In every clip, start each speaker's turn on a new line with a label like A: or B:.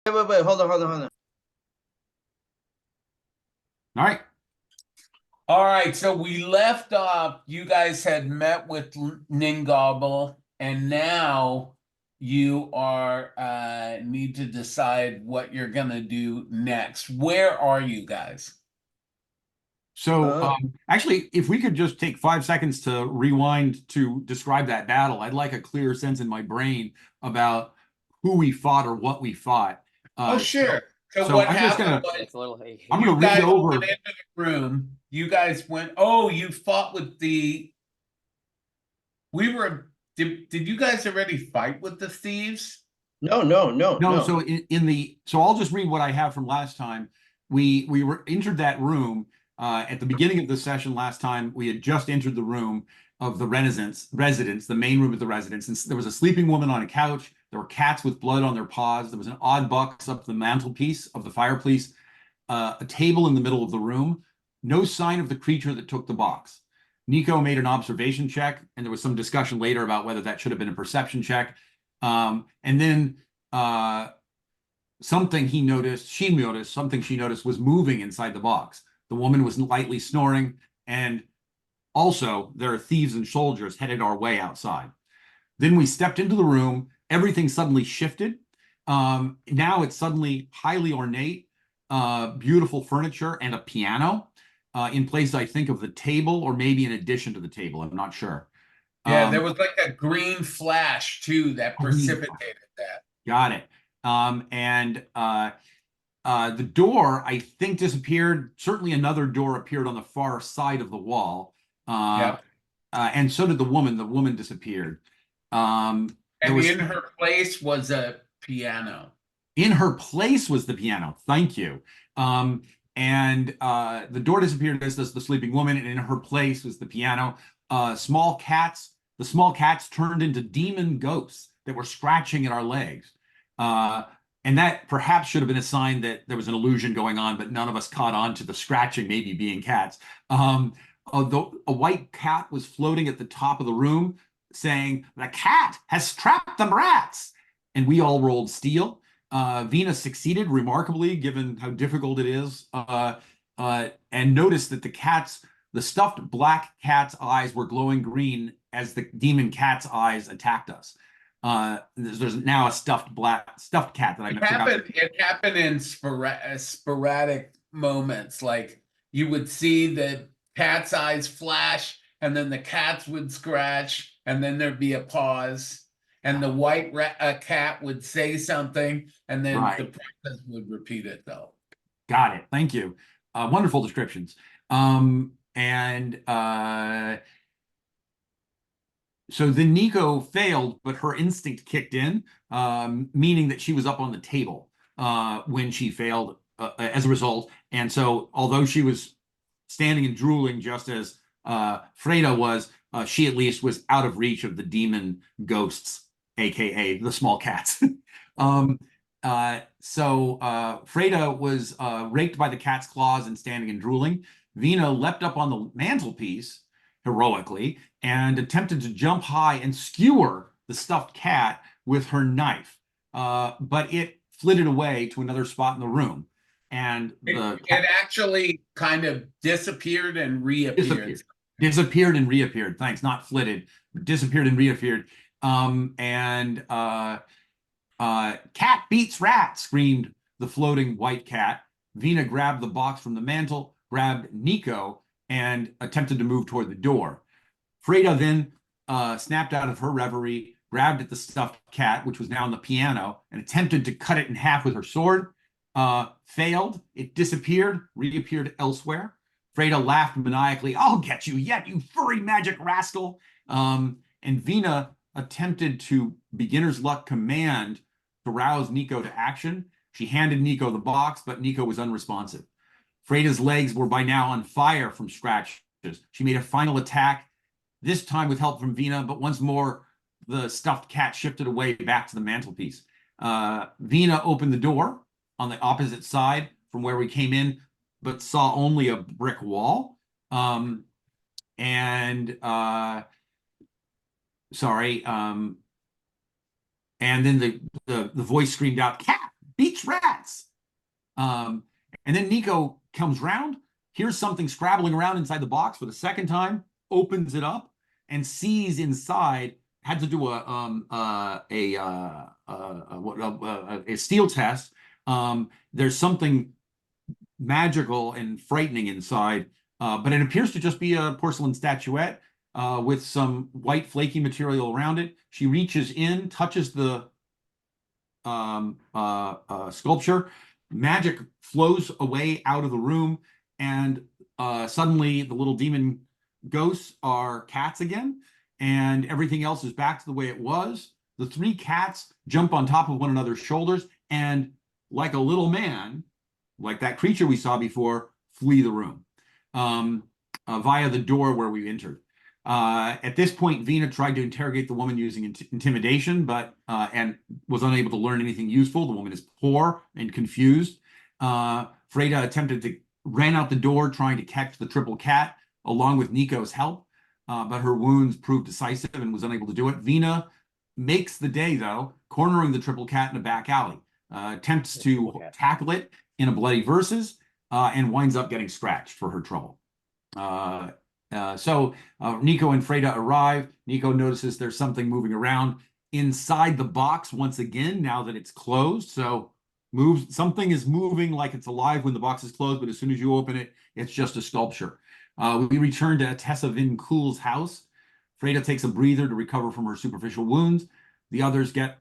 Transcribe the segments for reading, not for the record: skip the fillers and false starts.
A: Wait. Hold on.
B: All right.
C: All right, so we left off. You guys had met with Ningobble, and now you are need to decide what you're gonna do next. Where are you guys?
B: So,
A: Uh,
B: actually, if we could just take 5 seconds to rewind to describe that battle, I'd like a clear sense in my brain about who we fought or what we fought.
C: Oh,
B: Uh, so,
C: sure. So
B: so
C: what
B: I'm just
C: happened
B: gonna
C: was
D: It's a little hey,
B: I'm
D: hey.
B: gonna
C: you
B: read
C: guys went
B: over.
C: into the room. You guys went, oh, you fought with the we were did you guys already fight with the thieves?
B: No,
A: no.
B: so so I'll just read what I have from last time. We were entered that room at the beginning of the session last time. We had just entered the room of the residence, the main room of the residence, and there was a sleeping woman on a couch. There were cats with blood on their paws. There was an odd box up the mantelpiece of the fireplace, a table in the middle of the room. No sign of the creature that took the box. Nico made an observation check, and there was some discussion later about whether that should have been a perception check. And then uh, something she noticed was moving inside the box. The woman was lightly snoring, and also there are thieves and soldiers headed our way outside. Then we stepped into the room. Everything suddenly shifted. Now it's suddenly highly ornate, beautiful furniture and a piano in place, I think, of the table, or maybe in addition to the table. I'm not sure.
C: Yeah, there
B: Um,
C: was like a green flash too that precipitated that.
B: Got it. And the door, I think, disappeared. Certainly, another door appeared on the far side of the wall, uh,
C: Yeah.
B: and so did the woman. The woman disappeared. There
C: And
B: was
C: in her place was a piano.
B: In her place was the piano. Thank you. And the door disappeared, as does the sleeping woman, and in her place was the piano. Small cats. The small cats turned into demon ghosts that were scratching at our legs. Uh, and that perhaps should have been a sign that there was an illusion going on, but none of us caught on to the scratching maybe being cats. A white cat was floating at the top of the room saying, "The cat has trapped the rats." And we all rolled steel. Vina succeeded remarkably, given how difficult it is, and noticed that the stuffed black cat's eyes were glowing green as the demon cat's eyes attacked us. There's now a stuffed cat that I forgot.
C: It happened in sporadic moments. Like you would see the cat's eyes flash, and then the cats would scratch, and then there'd be a pause, and the white cat would say something, and then the
B: Right.
C: princess would repeat it though.
B: Got it. Thank you. Wonderful descriptions. And So then Nico failed, but her instinct kicked in, meaning that she was up on the table when she failed as a result. And so, although she was standing and drooling just as Freda was, she at least was out of reach of the demon ghosts, aka the small cats. um, Freda was raked by the cat's claws and standing and drooling. Vina leapt up on the mantelpiece heroically and attempted to jump high and skewer the stuffed cat with her knife. But it flitted away to another spot in the room. And the
C: It
B: cat
C: actually kind of disappeared and reappeared.
B: disappeared and reappeared. Thanks, not flitted, but disappeared and reappeared. Cat beats rat, screamed the floating white cat. Vina grabbed the box from the mantel, grabbed Nico, and attempted to move toward the door. Freda then snapped out of her reverie, grabbed at the stuffed cat, which was now on the piano, and attempted to cut it in half with her sword. Failed. It disappeared, reappeared elsewhere. Freda laughed maniacally. "I'll get you yet, you furry magic rascal." And Vina attempted to beginner's luck command to rouse Nico to action. She handed Nico the box, but Nico was unresponsive. Freda's legs were by now on fire from scratches. She made a final attack, this time with help from Vina, but once more the stuffed cat shifted away back to the mantelpiece. Vina opened the door on the opposite side from where we came in, but saw only a brick wall. And sorry. And then the voice screamed out, "Cat, beats rats. And then Nico comes round, hears something scrabbling around inside the box for the second time, opens it up, and sees inside. Had to do a steel test. There's something magical and frightening inside, but it appears to just be a porcelain statuette with some white flaky material around it. She reaches in, touches the sculpture. Magic flows away out of the room, and suddenly the little demon ghosts are cats again, and everything else is back to the way it was. The three cats jump on top of one another's shoulders, and like a little man, like that creature we saw before, flee the room via the door where we entered. At this point, Vina tried to interrogate the woman using intimidation, but and was unable to learn anything useful. The woman is poor and confused. Freda attempted to ran out the door trying to catch the triple cat along with Nico's help, but her wounds proved decisive and was unable to do it. Vina makes the day, though, cornering the triple cat in a back alley, attempts to tackle it in a bloody versus, and winds up getting scratched for her trouble. So Nico and Freda arrive. Nico notices there's something moving around inside the box once again, now that it's closed. So something is moving like it's alive when the box is closed, but as soon as you open it, it's just a sculpture. We return to Tessa Vin Cool's house. Freda takes a breather to recover from her superficial wounds. The others get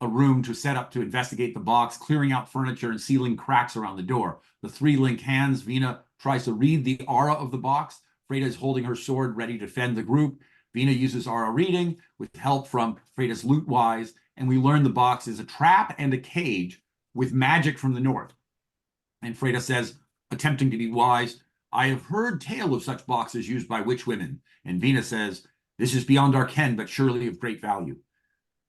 B: a room to set up to investigate the box, clearing out furniture and sealing cracks around the door. The three link hands. Vina tries to read the aura of the box. Freda is holding her sword ready to defend the group. Vina uses aura reading with help from Freda's loot wise, and we learn the box is a trap and a cage with magic from the north. And Freda says, attempting to be wise, I have heard tale of such boxes used by witch women. And Vina says, this is beyond our ken, but surely of great value.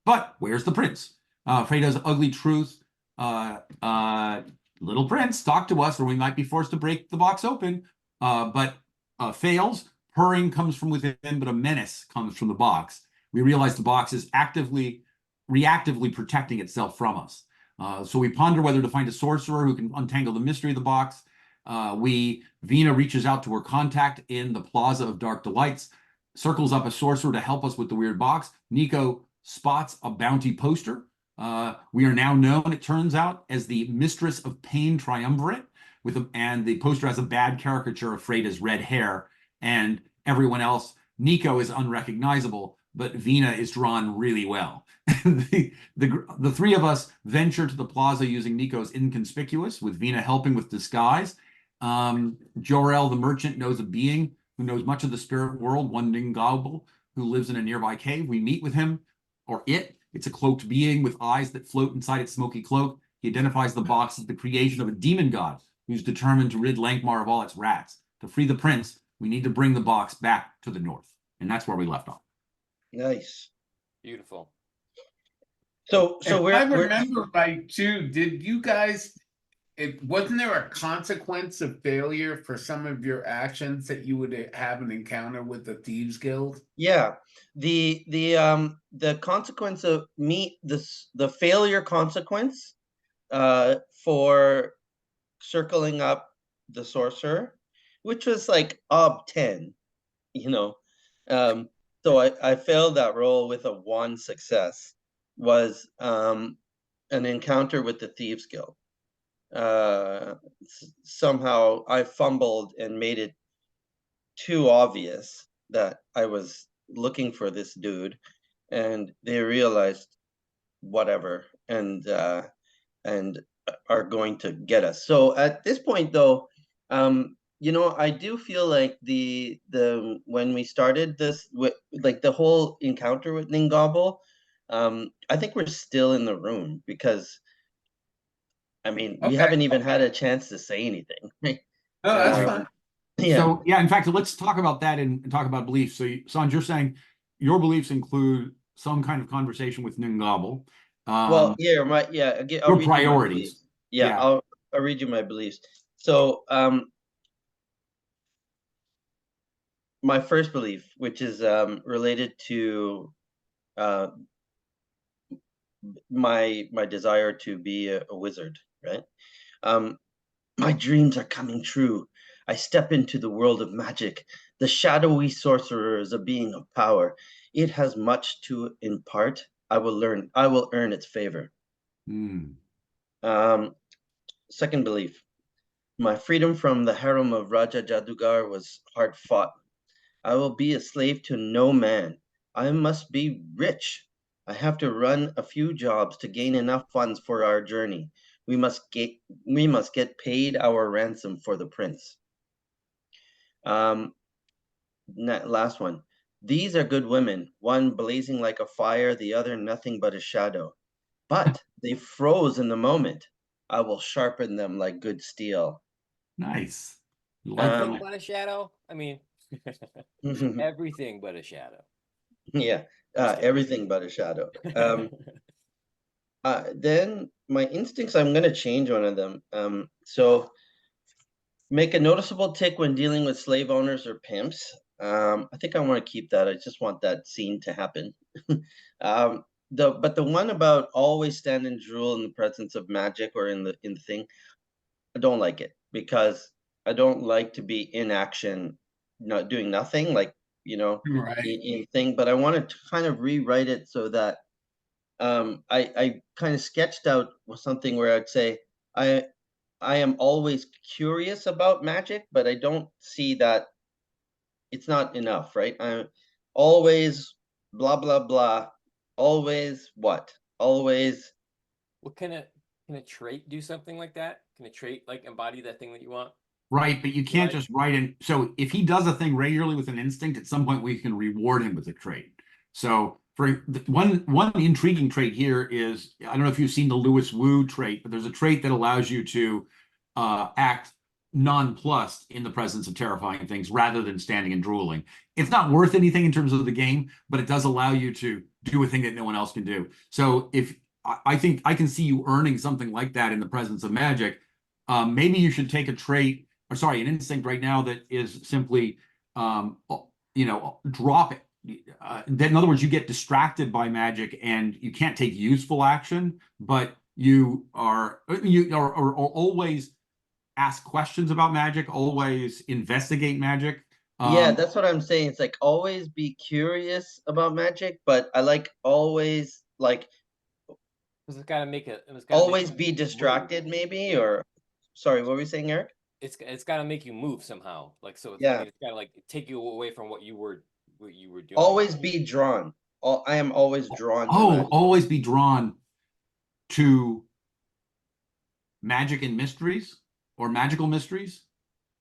B: But where's the prince? Freda's ugly truth. Little prince, talk to us or we might be forced to break the box open. But fails. Purring comes from within, but a menace comes from the box. We realize the box is reactively protecting itself from us. So we ponder whether to find a sorcerer who can untangle the mystery of the box. Vina reaches out to her contact in the Plaza of Dark Delights, circles up a sorcerer to help us with the weird box. Nico spots a bounty poster. We are now known, it turns out, as the Mistress of Pain Triumvirate, and the poster has a bad caricature of Freda's red hair, and everyone else. Nico is unrecognizable, but Vina is drawn really well. The three of us venture to the plaza using Nico's inconspicuous, with Vina helping with disguise. Jor-El the merchant knows a being who knows much of the spirit world, one Ningauble, who lives in a nearby cave. We meet with him, or it. It's a cloaked being with eyes that float inside its smoky cloak. He identifies the box as the creation of a demon god who's determined to rid Lankhmar of all its rats. To free the prince, we need to bring the box back to the north. And that's where we left off.
A: Nice.
D: Beautiful.
A: So
C: If
A: we're
C: I remember right too, did you guys, wasn't there a consequence of failure for some of your actions that you would have an encounter with the Thieves Guild?
A: yeah, the consequence of the failure consequence for circling up the sorcerer, which was like ob 10, you know. So I failed that roll with a 1 success, was an encounter with the Thieves Guild. Somehow I fumbled and made it too obvious that I was looking for this dude, and they realized whatever and are going to get us. So at this point, though, you know, I do feel like the when we started this, like the whole encounter with Ningauble, I think we're still in the room because, I mean, we haven't even had a chance to say anything.
C: Oh, that's fine.
A: Yeah.
B: So, yeah, in fact, let's talk about that and talk about beliefs. So, Sanj, you're saying your beliefs include some kind of conversation with Ningauble.
A: Well, yeah, I'll
B: your
A: read you my
B: priorities.
A: beliefs. Yeah,
B: Yeah.
A: I'll read you my beliefs. So, my first belief, which is related to my desire to be a wizard, right? Um, my dreams are coming true. I step into the world of magic. The shadowy sorcerer is a being of power. It has much to impart. I will learn. I will earn its favor.
B: Hmm.
A: Um, second belief. My freedom from the harem of Raja Jadugar was hard fought. I will be a slave to no man. I must be rich. I have to run a few jobs to gain enough funds for our journey. We must get paid our ransom for the prince. Um, Last one. These are good women, one blazing like a fire, the other nothing but a shadow. But they froze in the moment. I will sharpen them like good steel.
B: Nice. You like
D: Nothing
B: that?
A: Um,
D: but a shadow. I mean, everything but a shadow.
A: yeah,
D: Just kidding.
A: everything but a shadow. Then my instincts, I'm going to change one of them. So make a noticeable tick when dealing with slave owners or pimps. I think I want to keep that. I just want that scene to happen. But the one about always stand and drool in the presence of magic or in the thing, I don't like it because I don't like to be in action, not doing nothing, like
C: Right.
A: in thing. But I wanted to kind of rewrite it so that I kind of sketched out something where I'd say I I am always curious about magic, but I don't see that it's not enough, right? I'm always blah blah blah. Always what? Always
D: What can a trait do something like that? Can a trait like embody that thing that you want?
B: Right, but you
D: You
B: can't
D: like?
B: just write in. So if he does a thing regularly with an instinct, at some point we can reward him with a trait. So for one intriguing trait here is, I don't know if you've seen the Lewis Wu trait, but there's a trait that allows you to act nonplussed in the presence of terrifying things rather than standing and drooling. It's not worth anything in terms of the game, but it does allow you to do a thing that no one else can do. So if I think I can see you earning something like that in the presence of magic, maybe you should take a trait or sorry, an instinct right now that is simply, drop it. Then, in other words, you get distracted by magic and you can't take useful action, but you are always ask questions about magic, always investigate magic.
A: yeah,
B: Um,
A: that's what I'm saying. It's like always be curious about magic, but I like always
D: Because it's got to make it. It's got to make
A: always
D: you
A: be
D: move.
A: distracted maybe
D: Yeah.
A: or sorry, what were you saying, Eric?
D: It's got to make you move somehow. Like so. I
A: Yeah,
D: mean, it's got to like take you away from what you were doing.
A: always be drawn. I am always drawn to
B: oh,
A: magic.
B: always be drawn to magic and mysteries or magical mysteries,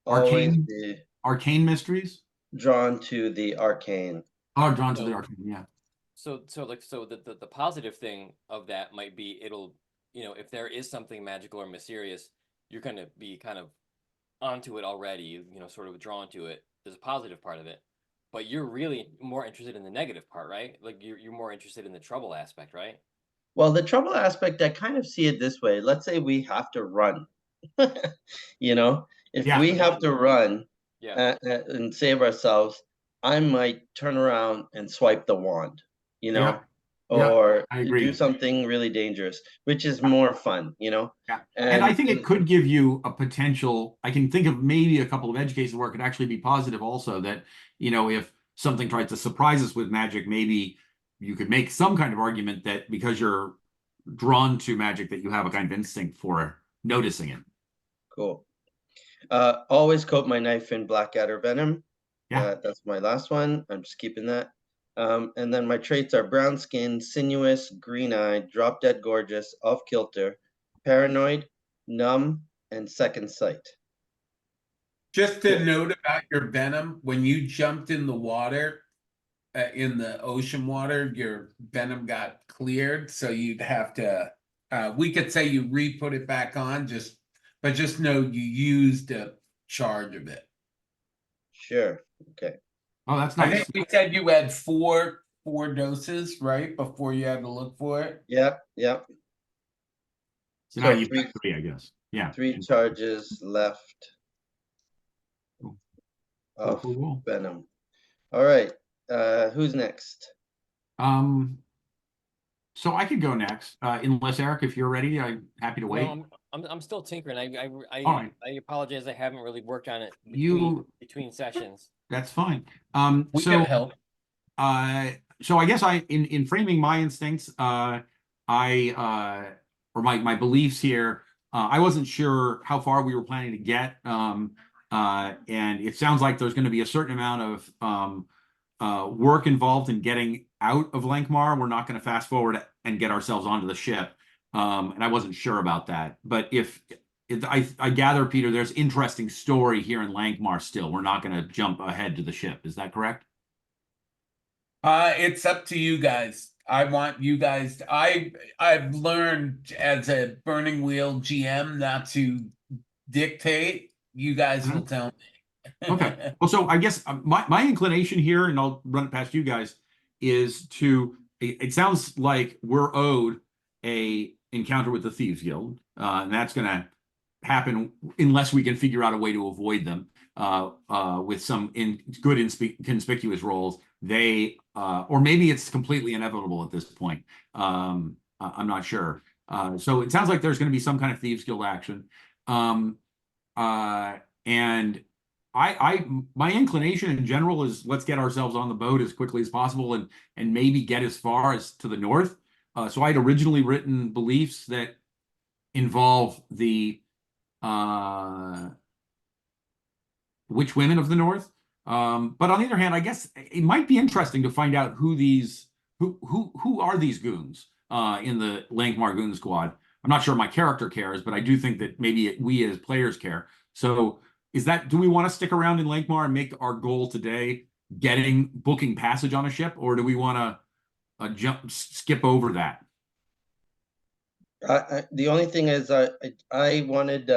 A: Always
B: arcane,
A: be
B: arcane mysteries.
A: drawn to the arcane.
B: Oh, drawn to the
D: So
B: arcane. Yeah.
D: so the positive thing of that might be it'll if there is something magical or mysterious, you're gonna be kind of onto it already. Sort of drawn to it. There's a positive part of it, but you're really more interested in the negative part, right? Like you're more interested in the trouble aspect, right?
A: Well, the trouble aspect, I kind of see it this way. Let's say we have to run. You know, if
B: Yeah.
A: we have to run
D: Yeah.
A: and save ourselves, I might turn around and swipe the wand, you
B: Yeah.
A: know,
B: Yeah.
A: or
B: I
A: do
B: agree.
A: something really dangerous, which is more fun, you know.
B: Yeah. And I
A: And,
B: think it
A: and
B: could give you a potential. I can think of maybe a couple of edge cases where it could actually be positive also that, if something tries to surprise us with magic, maybe you could make some kind of argument that because you're drawn to magic, that you have a kind of instinct for noticing it.
A: cool. Always coat my knife in blackadder venom.
B: Yeah.
A: That's my last one. I'm just keeping that. And then my traits are brown skin, sinuous, green-eyed, drop dead gorgeous, off kilter, paranoid, numb, and second sight.
C: Just a
A: Cool.
C: note about your venom. When you jumped in the water, in the ocean water, your venom got cleared. So you'd have to, we could say you re-put it back on, but just know you used a charge of it.
A: Sure. Okay.
B: Oh, that's
C: I
B: nice.
C: think we said you had four doses, right? Before you had to look for it.
A: Yeah. Yeah.
B: So now
A: So
B: you've got three, I guess. Yeah.
A: three charges left
B: Cool. Cool,
A: of
B: cool, cool.
A: venom. All right. Who's next?
B: Um, So I could go next, unless Eric, if you're ready, I'm happy to wait.
D: No, I'm still tinkering.
B: All right.
D: I apologize. I haven't really worked on it between sessions.
B: That's fine.
C: We can help.
B: So I guess in framing my instincts, or my beliefs here, I wasn't sure how far we were planning to get. And it sounds like there's going to be a certain amount of work involved in getting out of Lankhmar. We're not going to fast forward and get ourselves onto the ship. And I wasn't sure about that. But I gather, Peter, there's interesting story here in Lankhmar still. We're not going to jump ahead to the ship. Is that correct?
C: It's up to you guys. I want you guys. I've learned as a Burning Wheel GM not to dictate. You guys will tell me.
B: Okay. Well, so I guess my inclination here, and I'll run it past you guys, is it sounds like we're owed a encounter with the Thieves Guild, and that's going to happen unless we can figure out a way to avoid them with some conspicuous roles. Or maybe it's completely inevitable at this point. I'm not sure. So it sounds like there's going to be some kind of Thieves Guild action. And my inclination in general is let's get ourselves on the boat as quickly as possible and maybe get as far as to the north. So I'd originally written beliefs that involve the witch women of the north. But on the other hand, I guess it might be interesting to find out who are these goons in the Lankhmar Goon Squad. I'm not sure my character cares, but I do think that maybe we as players care. So do we want to stick around in Lankhmar and make our goal today booking passage on a ship, or do we want to skip over that?
A: The only thing is I wanted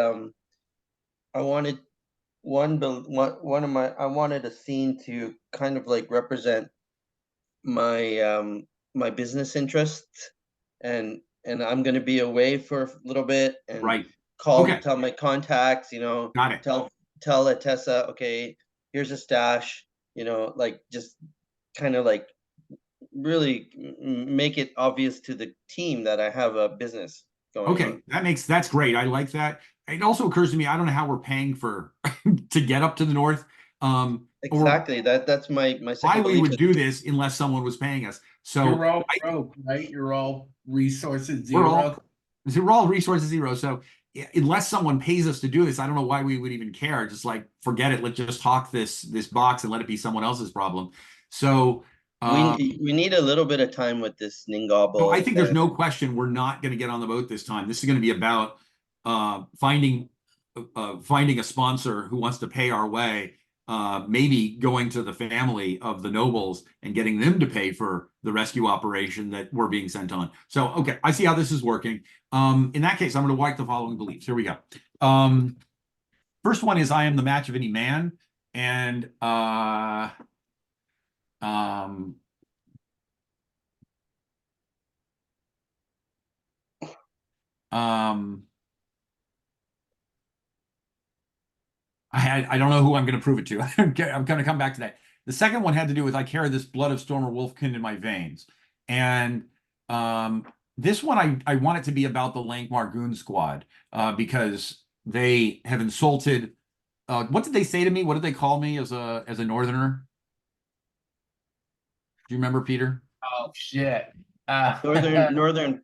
A: I wanted a scene to kind of like represent my my business interests, and I'm going to be away for a little bit and
B: Right.
A: tell my contacts,
B: Got it.
A: tell Atessa, okay, here's a stash, like just kind of like really make it obvious to the team that I have a business going on.
B: That's great. I like that. It also occurs to me, I don't know how we're paying for to get up to the north.
A: Exactly. That's my second
B: why we
A: belief
B: would do this unless someone was paying us. So
C: you're all broke, right? You're all resources zero.
B: We're all resources zero. So unless someone pays us to do this, I don't know why we would even care. Just like forget it. Let's just hawk this box and let it be someone else's problem. So
A: we need a little bit of time with this Ningabo.
B: So I think there's no question we're not going to get on the boat this time. This is going to be about finding a sponsor who wants to pay our way, maybe going to the family of the nobles and getting them to pay for the rescue operation that we're being sent on. So, okay, I see how this is working. In that case, I'm going to wipe the following beliefs. Here we go. First one is I am the match of any man. And I don't know who I'm going to prove it to. I'm going to come back to that. The second one had to do with I carry this blood of Stormer Wolfkind in my veins. And this one, I want it to be about the Lankhmar Goon Squad because they have insulted. What did they say to me? What did they call me as a northerner? Do you remember, Peter?
C: Oh shit!
A: Northern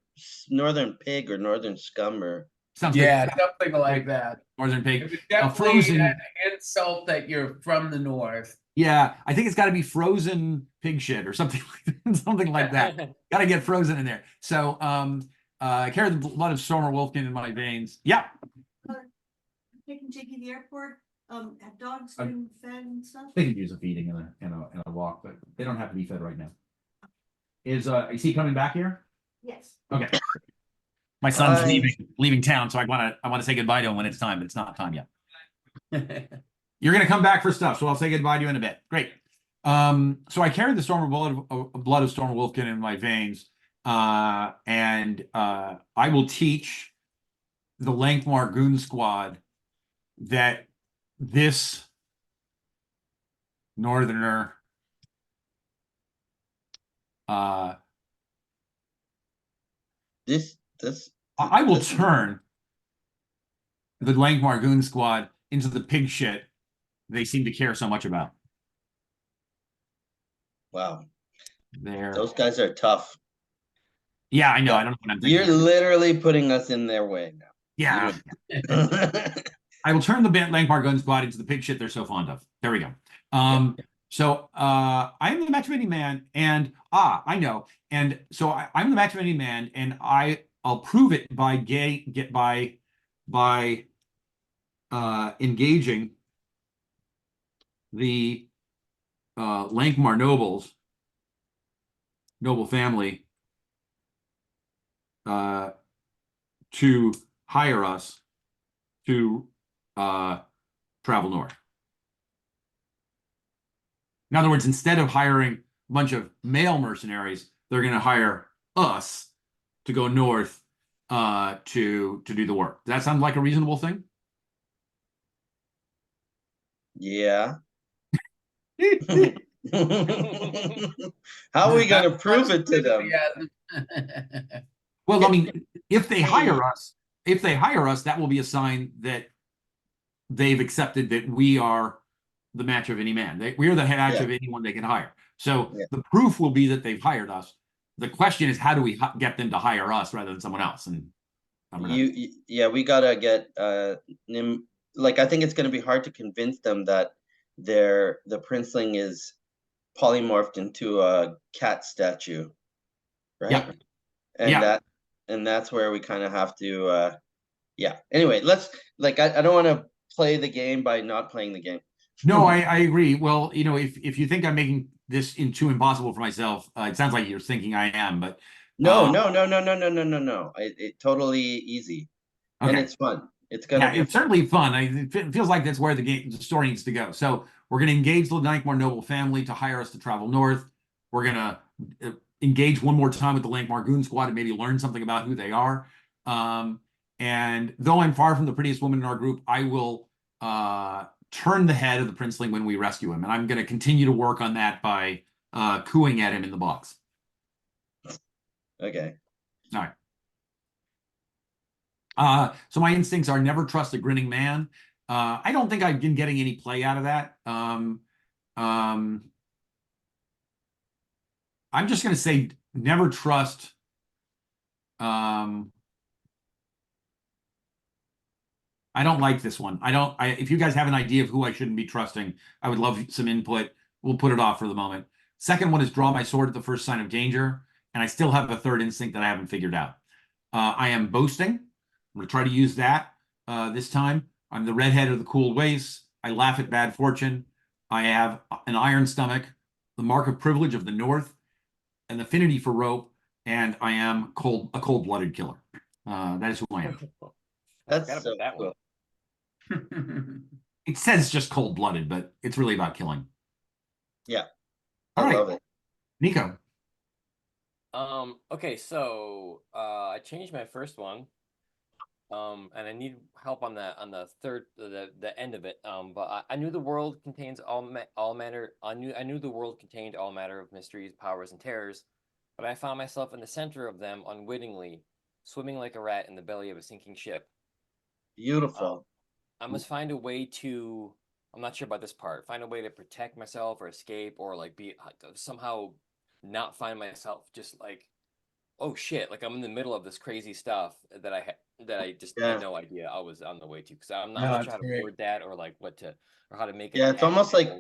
A: pig or northern scum or
C: something like that.
B: Northern pig.
C: It was definitely an insult that you're from the north.
B: Yeah, I think it's got to be frozen pig shit or something like that. Got to get frozen in there. So, carry the blood of Stormer Wolfkind in my veins. Yeah.
E: They can take you to the airport. Have dogs been fed and stuff?
B: They can use a feeding and a walk, but they don't have to be fed right now. Is he coming back here?
E: Yes.
B: Okay. My son's leaving town, so I want to say goodbye to him when it's time, but it's not time yet. You're going to come back for stuff, so I'll say goodbye to you in a bit. Great. So I carried the blood of Stormer Wolfkind in my veins, and I will teach the Lankhmar Goon Squad that this northerner
A: this
B: I will
A: this
B: turn the Lankhmar Goon Squad into the pig shit they seem to care so much about.
A: wow.
B: There.
A: Those guys are tough.
B: Yeah, I know.
A: Yeah.
B: I don't know what I'm
A: You're
B: thinking.
A: literally putting us in their way now.
B: Yeah.
A: You-
B: I will turn the Lankhmar Gun Squad into the pig shit they're so fond of. There we go. So I'm the matchmaking man, and I know. And so I'm the matchmaking man, and I'll prove it by by engaging the Lankhmar noble family, to hire us to travel north. In other words, instead of hiring a bunch of male mercenaries, they're going to hire us to go north to do the work. Does that sound like a reasonable thing?
A: Yeah. How are we going to prove it to them?
B: Well, I mean, if they hire us, that will be a sign that they've accepted that we are the match of any man. We are the match of anyone they can hire. So the proof will be that they've hired us. The question is, how do we get them to hire us rather than someone else? And
A: yeah, we gotta get like I think it's gonna be hard to convince them that the princeling is polymorphed into a cat statue, right?
B: Yeah.
A: And that's where we kind of have to yeah. Anyway, let's I don't want to play the game by not playing the game.
B: No, I agree. Well, if you think I'm making this too impossible for myself, it sounds like you're thinking I am, but
A: no. It totally easy, and
B: okay.
A: it's fun. It's gonna be
B: it's certainly fun. It feels like that's where the story needs to go. So we're going to engage the Lankhmar noble family to hire us to travel north. We're going to engage one more time with the Lankhmar Goon Squad and maybe learn something about who they are. And though I'm far from the prettiest woman in our group, I will turn the head of the princeling when we rescue him. And I'm going to continue to work on that by cooing at him in the box.
A: Okay.
B: All right. So my instincts are never trust a grinning man. I don't think I've been getting any play out of that. I'm just going to say never trust. I don't like this one. If you guys have an idea of who I shouldn't be trusting, I would love some input. We'll put it off for the moment. Second one is draw my sword at the first sign of danger. And I still have a third instinct that I haven't figured out. I am boasting. I'm going to try to use that this time. I'm the redhead of the cool waist. I laugh at bad fortune. I have an iron stomach, the mark of privilege of the North, an affinity for rope, and I am a cold-blooded killer. That is who I am.
A: That's so
D: that
A: cool.
B: It says just cold-blooded, but it's really about killing.
A: Yeah.
B: All right.
A: Love it.
B: Nico.
D: Okay, so I changed my first one. And I need help on the third the end of it. But I knew the world contains all manner. I knew the world contained all manner of mysteries, powers, and terrors, but I found myself in the center of them unwittingly, swimming like a rat in the belly of a sinking ship.
A: Beautiful.
D: I must find a way to. I'm not sure about this part. Find a way to protect myself or escape or like be somehow not find myself just like, oh shit, like I'm in the middle of this crazy stuff that I just had no idea I was on the way to, because I'm not sure how to word that or like what to or how to make it.
A: Yeah, it's almost like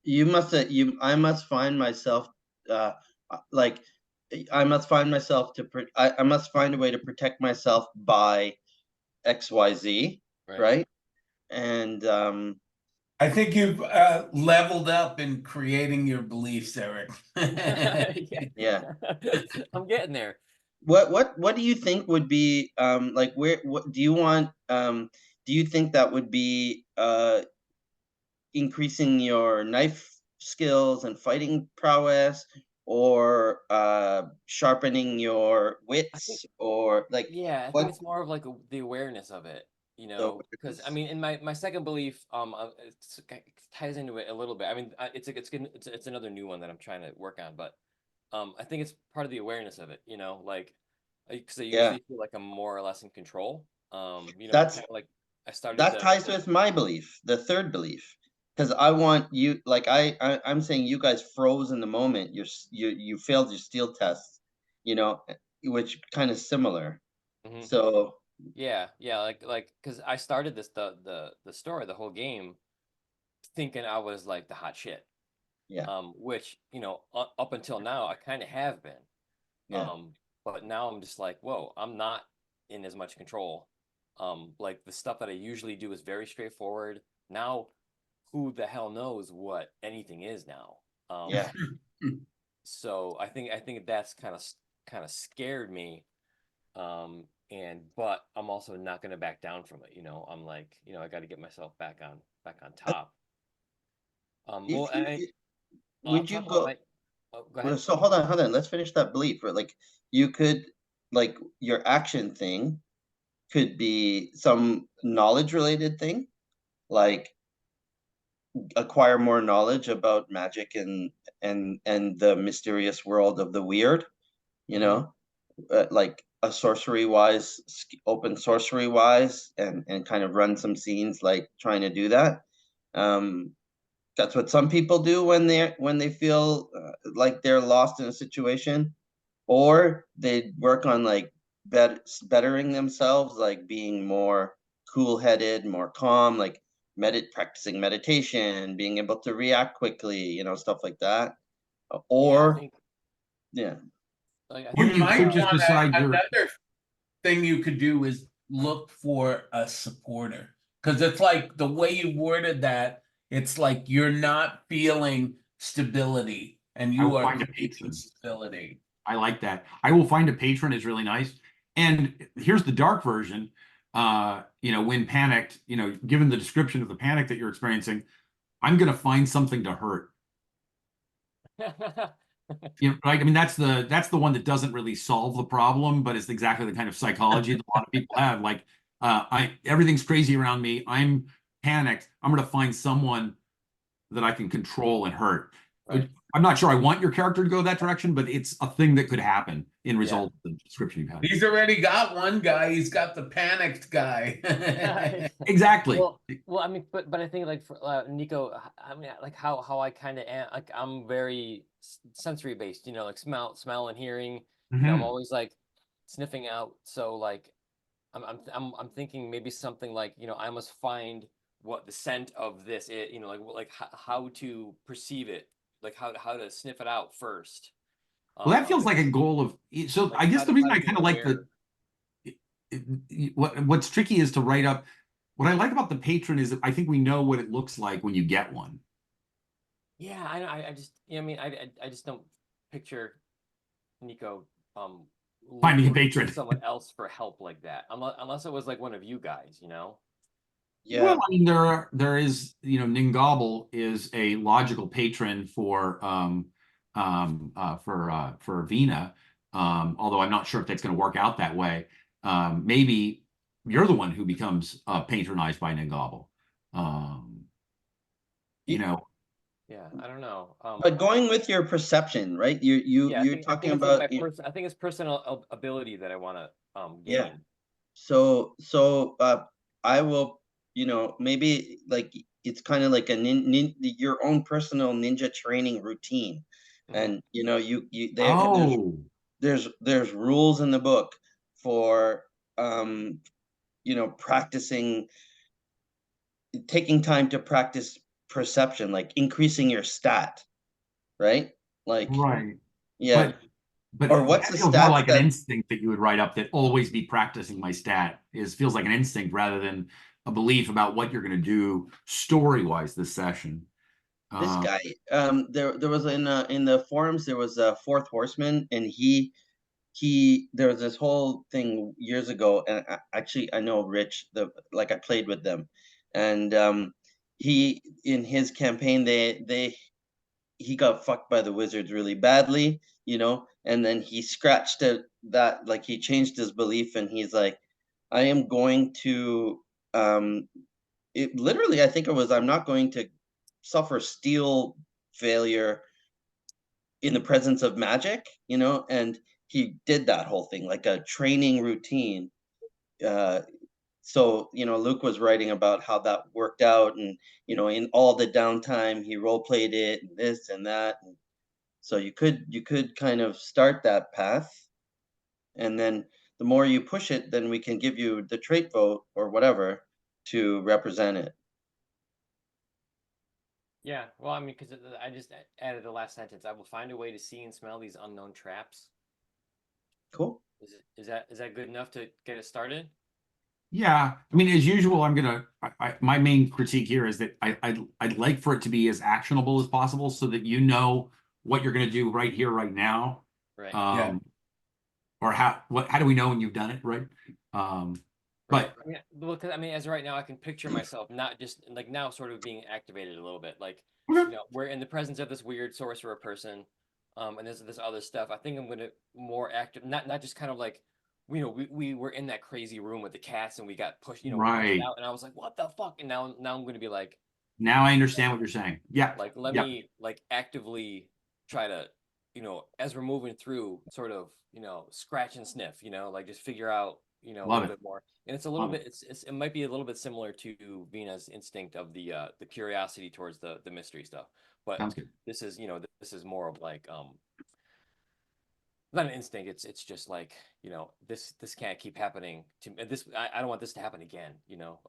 A: I must find myself like I must find myself I must find a way to protect myself by XYZ, right? And
C: I think you've leveled up in creating your beliefs, Eric.
A: yeah.
D: I'm getting there.
A: What do you think would be like what do you want do you think that would be increasing your knife skills and fighting prowess, or sharpening your wits, or like
D: I think it's more of like the awareness of it, because I mean, in my second belief, it ties into it a little bit. I mean, it's another new one that I'm trying to work on, but I think it's part of the awareness of it, like because I
A: Yeah,
D: usually feel like I'm more or less in control. You know,
A: that's
D: kind of like I started
A: that ties with my belief, the third belief, because I want you, like I'm saying, you guys froze in the moment. You failed your steel tests, you know, which kind of similar.
D: Mhm.
A: So
D: Yeah, yeah, like because I started the story, the whole game, thinking I was like the hot shit.
A: yeah,
D: Which up until now I kind of have been.
A: yeah.
D: Um, but now I'm just like, whoa, I'm not in as much control. Like the stuff that I usually do is very straightforward. Now, who the hell knows what anything is now?
A: Yeah.
D: So I think that's kind of scared me. But I'm also not gonna back down from it. I'm like, I got to get myself back on top. Well,
A: If you
D: I'll
A: would you
D: talk about
A: go?
D: my. Oh, go
A: Well,
D: ahead.
A: so hold on. Let's finish that belief. Right? Like you could, like your action thing could be some knowledge related thing, like acquire more knowledge about magic and the mysterious world of the weird. You
D: Hmm.
A: know, like a sorcery wise, open sorcery wise, and kind of run some scenes like trying to do that. Um, that's what some people do when they feel like they're lost in a situation, or they work on like bettering themselves, like being more cool-headed, more calm, like practicing meditation, being able to react quickly, stuff like that.
D: Yeah, I
A: Or
D: think
A: yeah,
D: I
B: Or
C: You
D: think
B: you
C: might
B: could just
C: want to,
B: decide you're.
C: another thing you could do is look for a supporter. Because it's like the way you worded that, it's like you're not feeling stability and
B: I
C: you
B: will
C: are
B: find a
C: creating
B: patron.
C: stability.
B: I like that. I will find a patron is really nice. And here's the dark version. When panicked, given the description of the panic that you're experiencing, I'm going to find something to hurt. Right? I mean, that's the one that doesn't really solve the problem, but it's exactly the kind of psychology that a lot of people have. Like, everything's crazy around me. I'm panicked. I'm going to find someone that I can control and hurt.
D: right.
B: I'm not sure I want your character to go that direction, but it's a thing that could happen in
D: Yeah.
B: result of the description you've had.
C: He's already got one guy, he's got the panicked guy.
B: Exactly.
D: Well, I mean, but I think like for Nico, I mean, like how I kind of am, like I'm very sensory based, like smell and hearing. I'm
B: Mhm.
D: always like sniffing out. So like I'm thinking maybe something like, I must find what the scent of this is, like how to perceive it, like how to sniff it out first.
B: Well, that feels
D: Um,
B: like a goal of. So
D: like
B: I guess the reason
D: how to
B: I
D: be
B: kind of like
D: aware.
B: what's tricky is to write up. What I like about the patron is that I think we know what it looks like when you get one.
D: Yeah, I just, I mean, I just don't picture Nico
B: Finding a
D: looking to
B: patron.
D: someone else for help like that, unless it was like one of you guys.
B: Well,
A: yeah.
B: I mean, there is, Ningobble is a logical patron for Vina. Although I'm not sure if that's going to work out that way. Maybe you're the one who becomes patronized by Ningobble. Um, you
A: Y-
B: know,
D: Yeah, I don't know.
A: But going with your perception, right?
D: Yeah, I
A: You're
D: think I
A: talking
D: think it's like
A: about
D: my person. I think it's personal ability that I want to
A: yeah.
D: gain.
A: So I will, maybe like it's kind of like your own personal ninja training routine.
D: Hmm.
A: And
B: oh,
A: there's rules in the book for um practicing, taking time to practice perception, like increasing your stat, right? Like,
B: right.
A: yeah.
B: But
A: Or what's
B: that
A: the
B: feels more
A: stats
B: like an
A: that
B: instinct that you would write up that always be practicing my stat is feels like an instinct rather than a belief about what you're going to do story wise this session.
A: this
B: Um,
A: guy, there was in the forums, there was a fourth horseman, and there was this whole thing years ago, and actually I know Rich, like I played with them, and he in his campaign, he got fucked by the wizards really badly, and then he scratched that, like he changed his belief, and he's like, I am going to um it literally, I think it was, I'm not going to suffer steel failure in the presence of magic, and he did that whole thing like a training routine. Uh, so Luke was writing about how that worked out, and in all the downtime he role played it and this and that. And so you could kind of start that path, and then the more you push it, then we can give you the trait vote or whatever to represent it.
D: Yeah, well, I mean, because I just added the last sentence. I will find a way to see and smell these unknown traps.
A: Cool.
D: Is that good enough to get it started?
B: Yeah, I mean, as usual, my main critique here is that I'd like for it to be as actionable as possible so that you know what you're gonna do right here, right now.
D: Right.
C: Yeah.
B: Or how do we know when you've done it, right?
D: Right.
B: But
D: I mean, well, 'cause I mean, as of right now, I can picture myself not just like now, sort of being activated a little bit. Like,
B: okay,
D: we're in the presence of this weird sorcerer person, and there's this other stuff. I think I'm gonna more active, not just kind of like, we were in that crazy room with the cats and we got pushed, pushed
B: right.
D: out, and I was like, what the fuck? And now I'm gonna be like,
B: Now I understand what you're saying. Yeah,
D: let
B: yeah,
D: me like actively try to, as we're moving through, sort of, scratch and sniff, like just figure out, a
B: love
D: little
B: it.
D: bit more. And it's a little
B: Love
D: bit,
B: it.
D: it might be a little bit similar to Vina's instinct of the curiosity towards the mystery stuff. But
B: Sounds good.
D: this is, this is more of like, not an instinct. It's just like, this can't keep happening to me. I don't want this to happen again,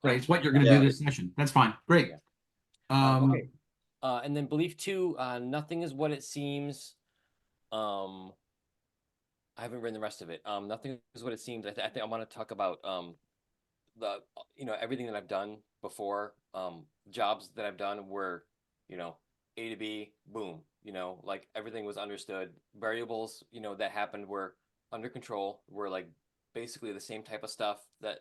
B: Right, it's what you're gonna
D: that's
B: do
A: Yeah.
B: this session. That's fine. Great.
D: yeah.
B: Um,
D: Okay. And then belief two, nothing is what it seems. Um, I haven't written the rest of it. Nothing is what it seems. I think I want to talk about the everything that I've done before. Jobs that I've done were, you know, A to B, boom. Like everything was understood. Variables, that happened were under control. Were like basically the same type of stuff that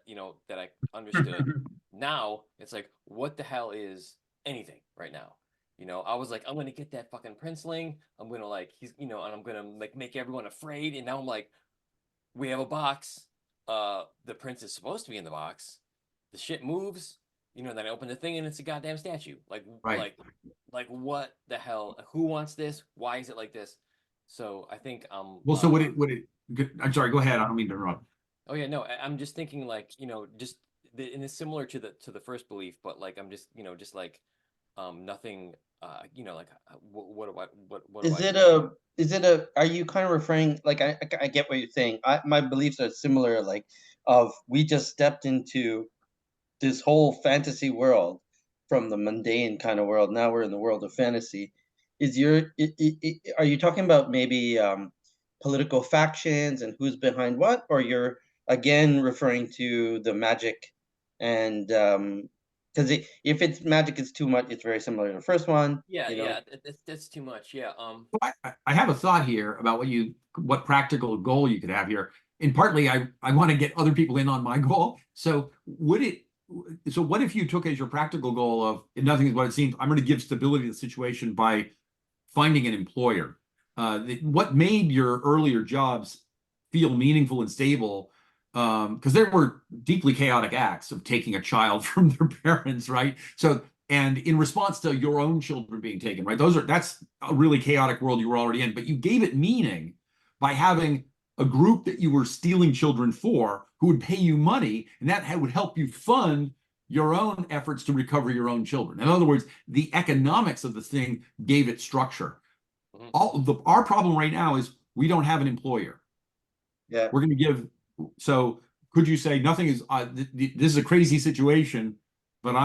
D: that I understood. Now it's like, what the hell is anything right now? I was like, I'm gonna get that fucking princeling. I'm gonna like and I'm gonna like make everyone afraid. And now I'm like, we have a box. The prince is supposed to be in the box. The shit moves. Then I open the thing and it's a goddamn statue. Like
B: right.
D: like what the hell? Who wants this? Why is it like this? So I think
B: Well, so I'm sorry, go ahead. I don't mean to interrupt.
D: oh yeah, no, I'm just thinking like, just and it's similar to the first belief, but like I'm just, just like nothing like what do I what do
A: Is
D: I
A: it
D: do?
A: a are you kind of referring, like, I get what you're saying. My beliefs are similar, like, of we just stepped into this whole fantasy world from the mundane kind of world. Now we're in the world of fantasy. Are you talking about maybe political factions and who's behind what, or you're again referring to the magic? And because if it's magic, it's too much. It's very similar to the first one.
D: Yeah, yeah, that's too much. Yeah.
B: I have a thought here about what practical goal you could have here. And partly I want to get other people in on my goal. So what if you took as your practical goal of nothing is what it seems, I'm going to give stability to the situation by finding an employer. What made your earlier jobs feel meaningful and stable? Because there were deeply chaotic acts of taking a child from their parents, right? So, and in response to your own children being taken, right? That's a really chaotic world you were already in, but you gave it meaning by having a group that you were stealing children for who would pay you money, and that would help you fund your own efforts to recover your own children. In other words, the economics of the thing gave it structure.
D: Mhm.
B: Our problem right now is we don't have an employer.
A: Yeah.
B: We're going to give. So could you say nothing is? This is a crazy situation, but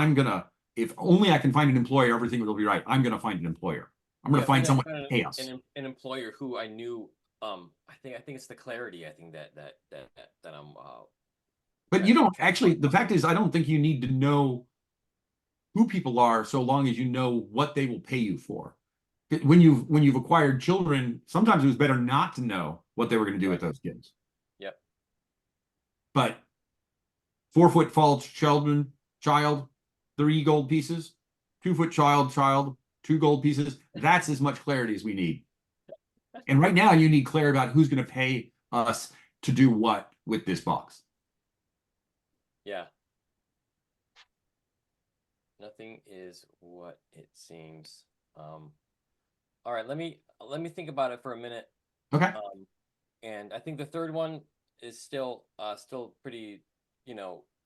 B: if only I can find an employer, everything will be right. I'm gonna find an employer. I'm gonna
D: Yeah,
B: find someone
D: find
B: to pay us.
D: an employer who I knew. I think it's the clarity. I think that I'm
B: But you don't
D: trying to
B: actually.
D: find.
B: The fact is, I don't think you need to know who people are so long as you know what they will pay you for. When you've acquired children, sometimes it was better not to know what they were going to do with
D: Right.
B: those kids.
D: Yep.
B: But 4 foot tall child, 3 gold pieces. 2 foot child, 2 gold pieces. That's as much clarity as we need. And right now, you need clarity about who's going to pay us to do what with this box.
D: Yeah. Nothing is what it seems. All right, let me think about it for a minute.
B: Okay.
D: And I think the third one is still pretty,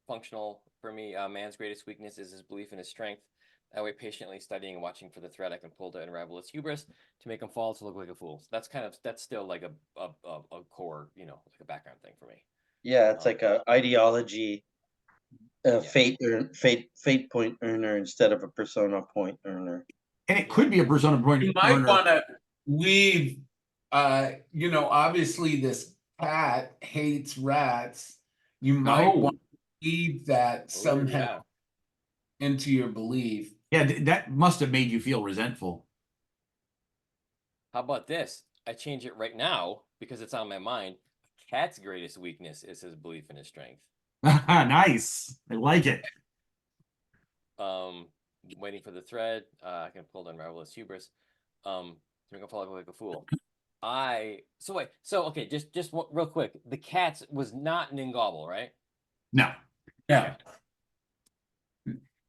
D: functional for me. Man's greatest weakness is his belief in his strength. That way, patiently studying and watching for the thread I can pull to unravel his hubris, to make him fall to look like a fool. So that's still like a core, like a background thing for me.
A: Yeah, it's like a ideology,
D: Yeah.
A: fate point earner instead of a persona point earner.
B: And it could be a persona point
C: You might
B: earner.
C: want to weave, obviously this cat hates rats. You might
B: Oh.
C: want to weave that
D: Ooh,
C: somehow
D: yeah.
C: into your belief.
B: Yeah, that must have made you feel resentful.
D: How about this? I change it right now because it's on my mind. Cat's greatest weakness is his belief in his strength.
B: Nice. I like it.
D: Waiting for the thread. I can pull to unravel his hubris. To make him fall like a fool. Okay, just real quick. The cats was not Ningobble, right?
B: No.
C: Yeah.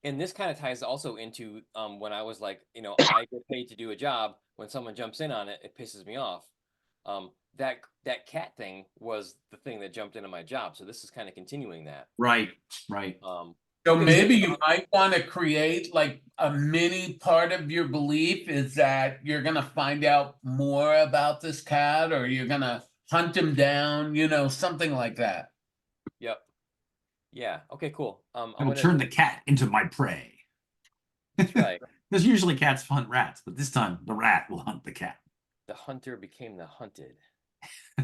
D: And this kind of ties also into when I was like, I get paid to do a job. When someone jumps in on it, it pisses me off. That cat thing was the thing that jumped into my job. So this is kind of continuing that.
B: Right.
C: So maybe you might want to create like a mini part of your belief is that you're going to find out more about this cat, or you're going to hunt him down, something like that.
D: Yep. Yeah. Okay, cool.
B: I will turn the cat into my prey.
D: That's right.
B: Because usually cats hunt rats, but this time the rat will hunt the cat.
D: The hunter became the hunted.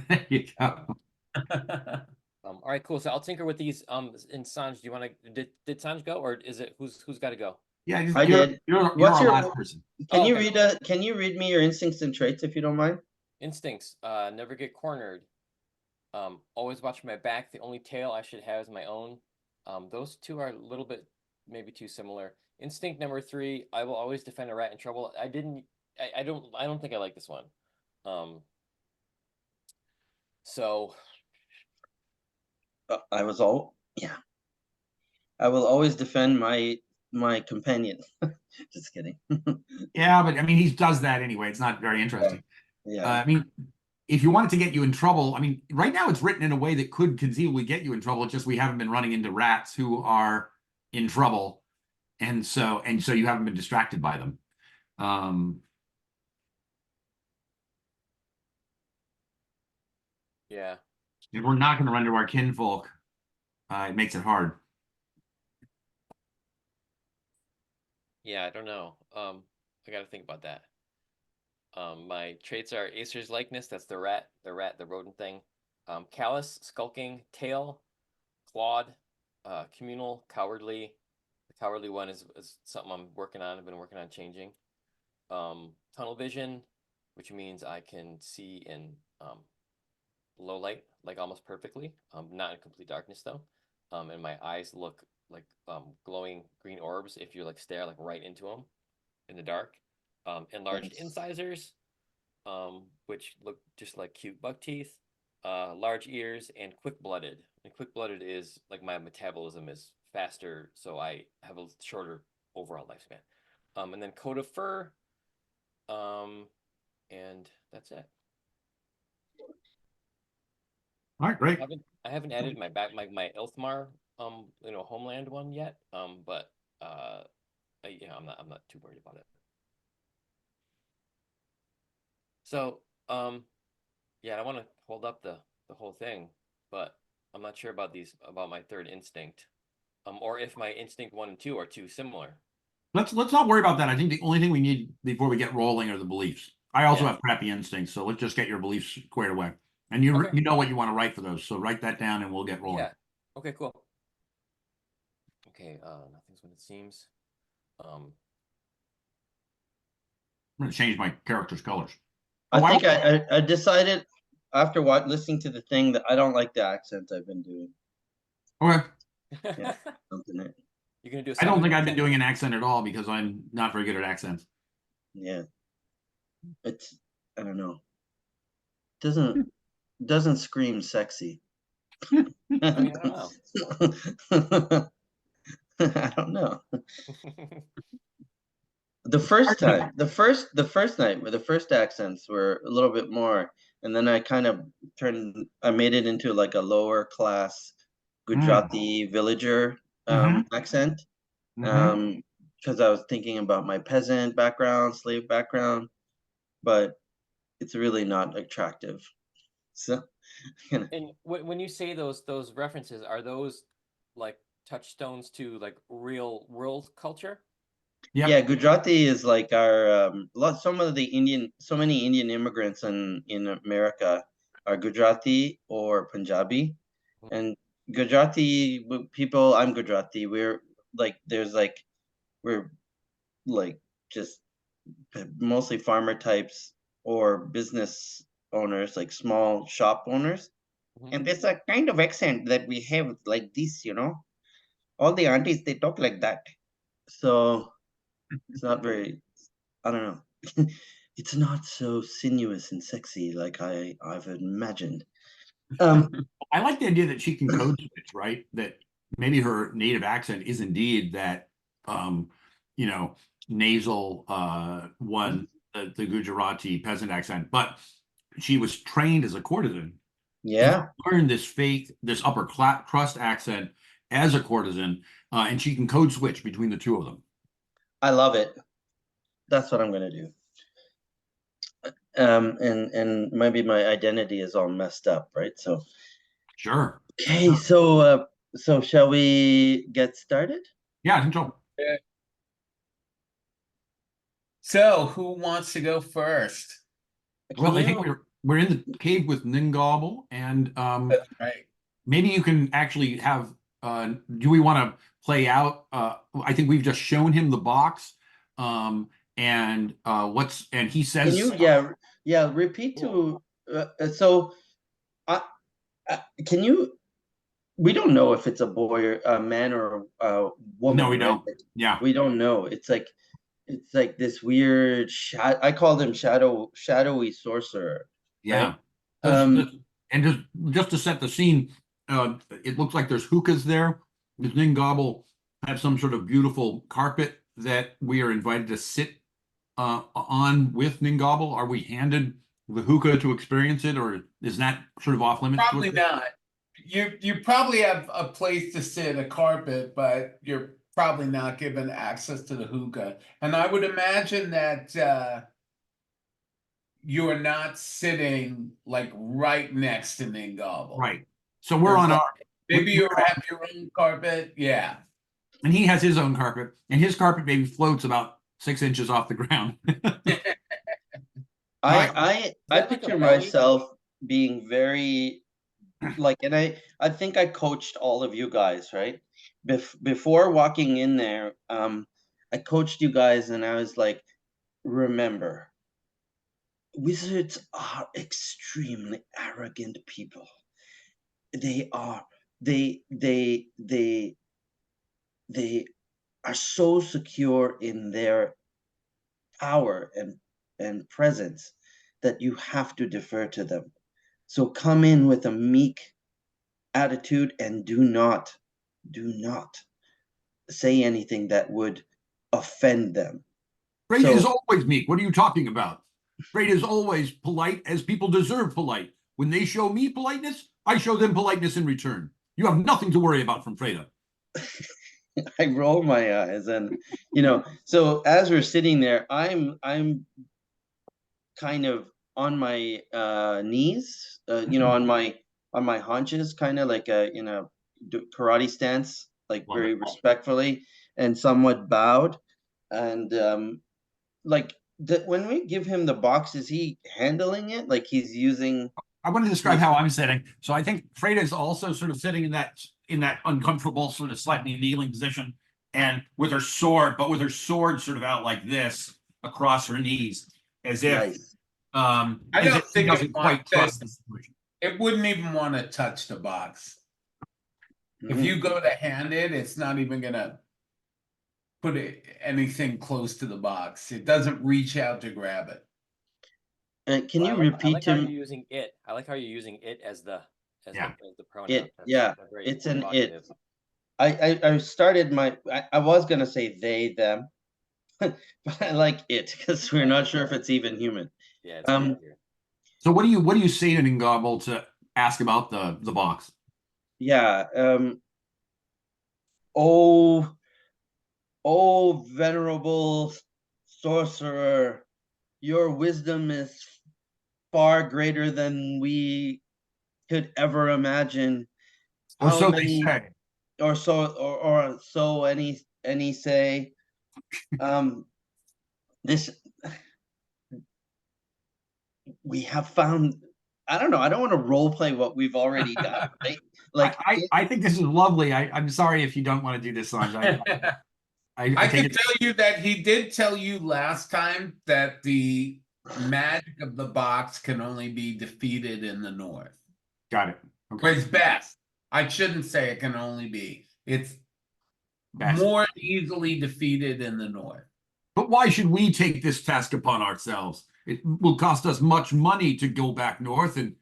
B: There you go.
D: All right, cool. So I'll tinker with these. And Sanj, do you want to? Did Sanj go, or is it who's got to go?
B: Yeah,
A: I did.
B: You're
A: What's
B: our
A: your
B: last person.
A: Can you
D: okay.
A: Can you read me your instincts and traits if you don't mind?
D: Instincts. Never get cornered. Always watch my back. The only tail I should have is my own. Those two are a little bit maybe too similar. Instinct number 3. I will always defend a rat in trouble. I don't think I like this one. So
A: I will always defend my companion. Just kidding.
B: Yeah, but I mean, he does that anyway. It's not very interesting.
A: Yeah.
B: I mean, if you want it to get you in trouble, I mean, right now it's written in a way that could conceivably get you in trouble. It's just we haven't been running into rats who are in trouble, and so you haven't been distracted by them.
D: yeah.
B: If we're not going to run into our kinfolk, it makes it hard.
D: Yeah, I don't know. I got to think about that. My traits are Acer's likeness. That's the rodent thing. Callous, skulking, tail, clawed, communal, cowardly. The cowardly one is something I'm working on. I've been working on changing. Tunnel vision, which means I can see in low light, like almost perfectly. Not in complete darkness though. And my eyes look like glowing green orbs if you like stare like right into them in the dark. Enlarged incisors, which look just like cute buck teeth. Large ears, and quick-blooded. And quick-blooded is like my metabolism is faster, so I have a shorter overall lifespan. And then coat of fur, and that's it.
B: All right, great.
D: I haven't added my Elfmar homeland one yet. But I'm not too worried about it. So yeah, I want to hold up the whole thing, but I'm not sure about my third instinct. Or if my instinct 1 and 2 are too similar.
B: Let's not worry about that. I think the only thing we need before we get rolling are the beliefs. I also have crappy instincts, so let's just get your beliefs squared away. And you know what you want to write for those, so write that down and we'll get rolling.
D: Yeah. Okay, cool. Okay, nothing's what it seems.
B: I'm going to change my character's colors.
A: I think I decided after listening to the thing that I don't like the accent I've been doing.
B: Okay.
A: Yeah, something there.
D: You're gonna do.
B: I don't think I've been doing an accent at all because I'm not very good at accents.
A: Yeah, I don't know. Doesn't scream sexy.
D: I mean, I don't know.
A: I don't know. The first time, the first night, where the first accents were a little bit more and then I kind of I made it into like a lower class Gujarati villager
B: Mhm.
A: accent.
B: Mhm.
A: Because I was thinking about my peasant background, slave background, but it's really not attractive. So, you know,
D: And when you say those references, are those like touchstones to like real world culture?
B: Yep.
A: yeah, Gujarati is like our some of the so many Indian immigrants in America are Gujarati or Punjabi,
D: Mhm.
A: and Gujarati people. I'm Gujarati. We're like we're like just mostly farmer types or business owners, like small shop owners.
D: Mhm.
A: And there's a kind of accent that we have like this, you know. All the aunties they talk like that. So it's not very, I don't know. It's not so sinuous and sexy like I've imagined. Um
B: I like the idea that she can code switch, right? That maybe her native accent is indeed that, um, you know, nasal one, the Gujarati peasant accent, but she was trained as a courtesan and
A: yeah,
B: learned this upper crust accent as a courtesan, and she can code switch between the two of them.
A: I love it. That's what I'm gonna do. And maybe my identity is all messed up, right? So
B: Sure.
A: okay, so shall we get started?
B: Yeah, I think so.
C: So, who wants to go first?
B: Well,
A: Can
B: I think
A: you
B: we're in the cave with Ningobble, and
C: That's right.
B: maybe you can actually have, do we want to play out? I think we've just shown him the box. And and he
A: can
B: says,
A: you yeah repeat
D: Cool.
A: to so I, can you we don't know if it's a boy or a man or a
B: no,
A: woman,
B: we
A: right?
B: don't. Yeah.
A: We don't know. It's like this weird I call them shadowy sorcerer, right?
B: Yeah. Just,
A: Um,
B: and just to set the scene, it looks like there's hookahs there. Does Ningobble have some sort of beautiful carpet that we are invited to sit on with Ningobble? Are we handed the hookah to experience it, or is that sort of off limits to us?
C: Probably not. You probably have a place to sit, a carpet, but you're probably not given access to the hookah. And I would imagine that you're not sitting like right next to Ningobble.
B: Right. So we're
C: There's
B: on
C: like
B: our,
C: maybe you have your own carpet. Yeah.
B: and he has his own carpet, and his carpet maybe floats about 6 inches off the ground. All right.
D: Is
A: I
D: that like a
A: picture
D: belly?
A: myself being very like, and I think I coached all of you guys, right? Before walking in there, I coached you guys, and I was like, remember, wizards are extremely arrogant people. They are they they they they are so secure in their power and presence that you have to defer to them. So come in with a meek attitude and do not say anything that would offend them.
B: Freda is
A: So
B: always meek. What are you talking about? Freda is always polite as people deserve polite. When they show me politeness, I show them politeness in return. You have nothing to worry about from Freda.
A: I roll my eyes, and so as we're sitting there, I'm kind of on my knees, on my haunches, kind of like a karate stance, like
B: Love it.
A: very respectfully and somewhat bowed. And like when we give him the box, is he handling it like he's using
B: I want to describe
A: his
B: how I'm sitting. So I think Freda is also sort of sitting in that uncomfortable, sort of slightly kneeling position, and with her sword, but with her sword sort of out like this across her knees,
A: nice?
C: I
B: as
C: don't
B: if she
C: think it
B: doesn't
C: want
B: quite
C: that
B: trust the situation.
C: it wouldn't even want to touch the box. If
A: Mhm.
C: you go to hand it, it's not even gonna put anything close to the box. It doesn't reach out to grab it.
A: Can you
D: I
A: repeat
D: like how you're
A: to
D: using it. I like how you're using it as
B: Yeah.
D: the pronoun.
A: it? Yeah,
D: That's very
A: it's an it.
D: provocative.
A: I started I was gonna say they them, but I like it because we're not sure if it's even human.
D: Yeah, it's way
A: Um,
D: easier.
B: So what do you say to Ningabel to ask about the box?
A: Yeah. Oh, oh, venerable sorcerer, your wisdom is far greater than we could ever imagine.
B: Or
A: How
B: so they
A: many,
B: say.
A: or so any say. Um, this we have found. I don't know. I don't want to role play what we've already done, right? Like
B: I think this is lovely. I'm sorry if you don't want to do this, Sanj. I
C: I
B: take
C: can
B: it.
C: tell you that he did tell you last time that the magic of the box can only be defeated in the north.
B: Got it.
C: Or
B: Okay.
C: it's best. I shouldn't say it can only be. It's
B: Best.
C: more easily defeated in the north.
B: But why should we take this task upon ourselves? It will cost us much money to go back north, and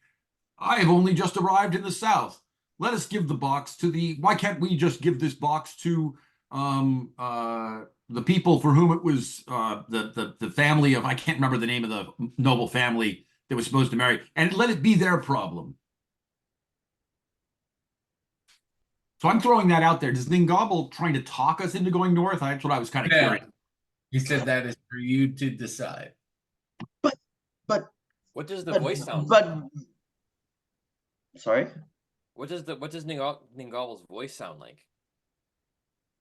B: I have only just arrived in the south. Let us give the box to the. Why can't we just give this box to the people for whom it was the family of, I can't remember the name of the noble family that was supposed to marry, and let it be their problem. So I'm throwing that out there. Does Ningabel trying to talk us into going north? That's what I was kind of
C: Yeah.
B: curious.
C: He said that is for you to decide.
A: but but
D: What does the
A: but
D: voice sound like?
A: but sorry.
D: What does Ningabel's voice sound like?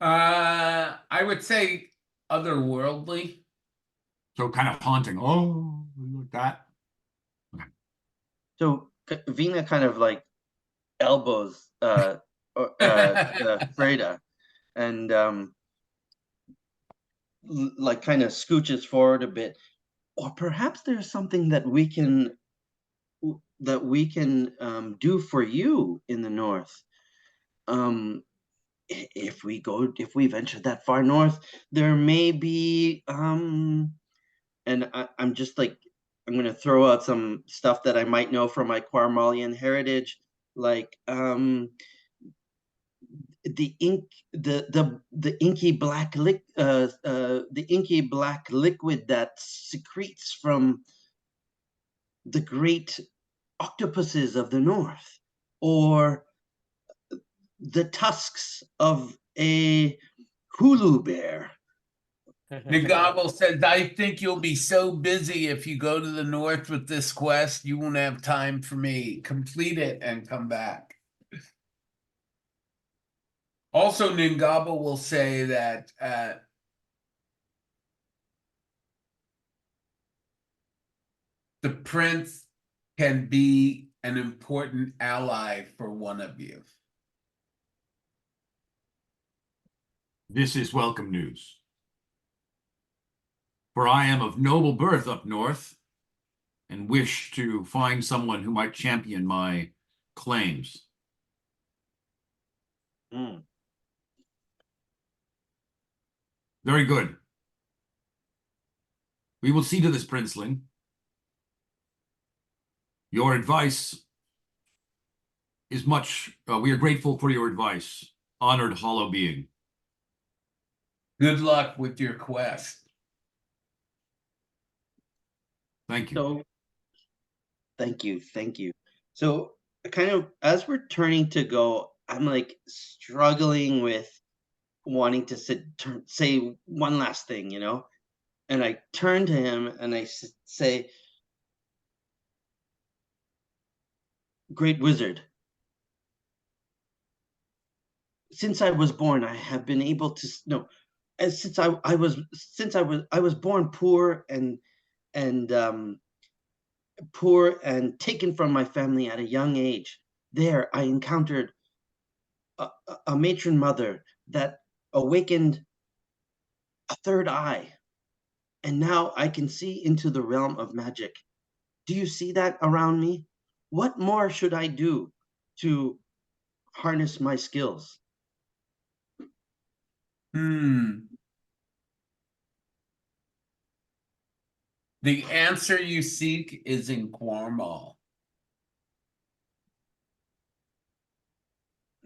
C: I would say otherworldly.
B: So kind of haunting. Oh, like that. Okay.
A: So Vina kind of like elbows Freda, and like kind of scooches forward a bit. Or perhaps there's something that we can do for you in the north. Um, if we venture that far north, there may be and I'm just like, I'm gonna throw out some stuff that I might know from my Quarmalian heritage, like the ink the inky the inky black liquid that secretes from the great octopuses of the north, or the tusks of a hulu bear.
C: Nagabel says, I think you'll be so busy if you go to the north with this quest, you won't have time for me. Complete it and come back. Also, Ningaba will say that the prince can be an important ally for one of you.
B: This is welcome news. For I am of noble birth up north, and wish to find someone who might champion my claims.
A: Mm.
B: Very good. We will see to this, princeling. Your advice is much, we are grateful for your advice, honored hollow being.
C: Good luck with your quest.
B: Thank you.
A: So thank you. So kind of as we're turning to go, I'm like struggling with wanting to say one last thing, and I turn to him and I say, great wizard, since I was born, I have been able to no, as I was born poor and poor and taken from my family at a young age. There, I encountered a matron mother that awakened a third eye, and now I can see into the realm of magic. Do you see that around me? What more should I do to harness my skills?
C: The answer you seek is in Quarmal.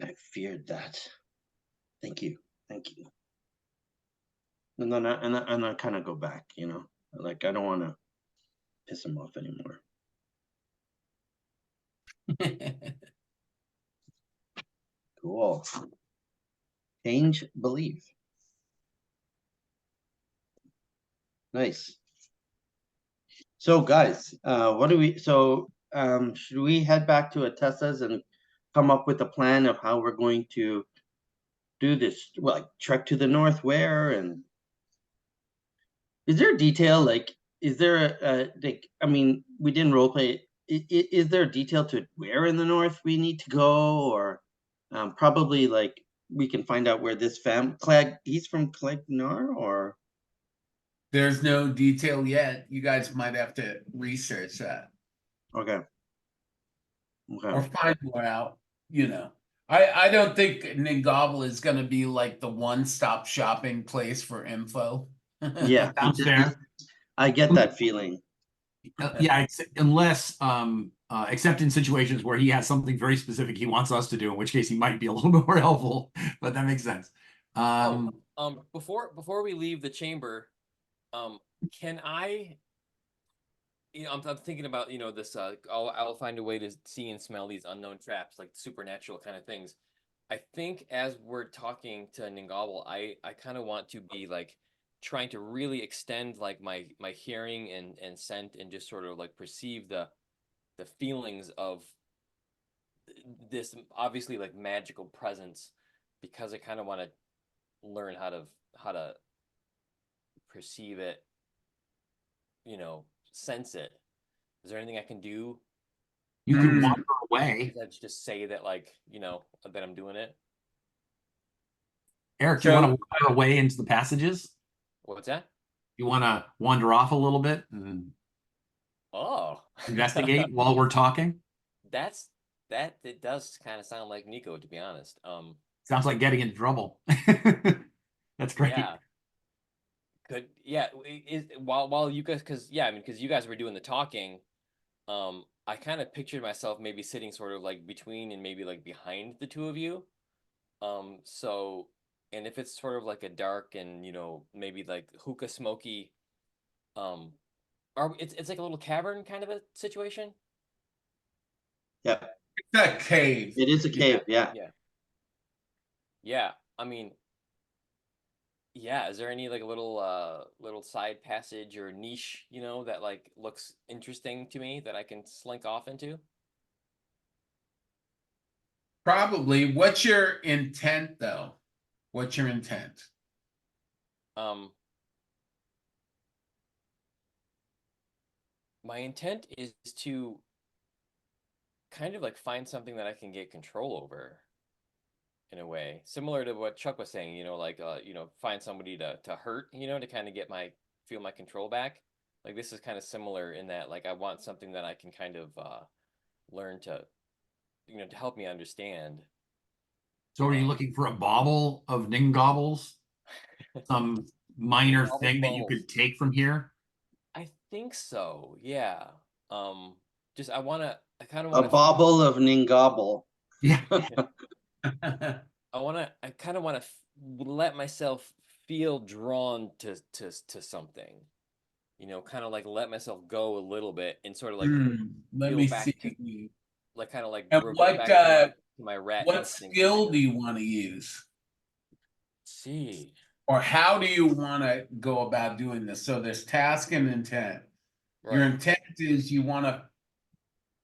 A: I feared that. Thank you. Thank you. And then I kind of go back, like I don't want to piss him off anymore. Cool. Change belief. Nice. So guys, what do we, should we head back to Atessa's and come up with a plan of how we're going to do this? Well, like trek to the north where, and is there a detail, like, is there like, I mean, we didn't role play. Is there a detail to where in the north we need to go, or probably like we can find out where this he's from Clegnar, or
C: There's no detail yet. You guys might have to research that
A: okay.
C: or find more out, you know. I don't think Ningavel is going to be like the one-stop shopping place for info.
A: Yeah,
B: Sounds fair.
A: I get that feeling.
B: Yeah, unless except in situations where he has something very specific he wants us to do, in which case he might be a little bit more helpful, but that makes sense.
D: Before we leave the chamber, can I, I'm thinking about, this, I'll find a way to see and smell these unknown traps, like supernatural kind of things. I think as we're talking to Ningavel, I kind of want to be like trying to really extend like my hearing and scent, and just sort of like perceive the feelings of this obviously like magical presence, because I kind of want to learn how to perceive it, sense it. Is there anything I can do?
B: You could wander away.
D: Let's just say that, like, that I'm doing it.
B: Eric, you want to wander away into the passages?
D: What's that?
B: You want to wander off a little bit and investigate while we're talking?
D: It does kind of sound like Nico, to be honest.
B: Sounds like getting into trouble. That's great.
D: Yeah. While you guys, because you guys were doing the talking, I kind of pictured myself maybe sitting sort of like between and maybe like behind the two of you. And if it's sort of like a dark and maybe like hookah smoky, it's like a little cavern kind of a situation.
A: Yeah,
C: it's a cave.
A: It is a cave. Yeah.
D: Yeah. I mean, yeah. Is there any like a little side passage or niche, that like looks interesting to me that I can slink off into?
C: Probably. What's your intent, though? What's your intent?
D: My intent is to kind of like find something that I can get control over, in a way, similar to what Chuck was saying, find somebody to hurt, to kind of feel my control back. Like, this is kind of similar in that, like, I want something that I can kind of learn to, to help me understand.
B: So are you looking for a bauble of Ningobbles? Some minor thing that you could take from here?
D: I think so, yeah. I kind of want
A: A bauble of Ningobble.
B: Yeah.
D: I kind of want to let myself feel drawn to something, kind of like let myself go a little bit and sort of like
C: let me see.
D: Like kind of like
C: and
D: back to my rat.
C: What skill do you want to use?
D: Let's see.
C: Or how do you want to go about doing this? So there's task and intent. Right. Your intent is you want to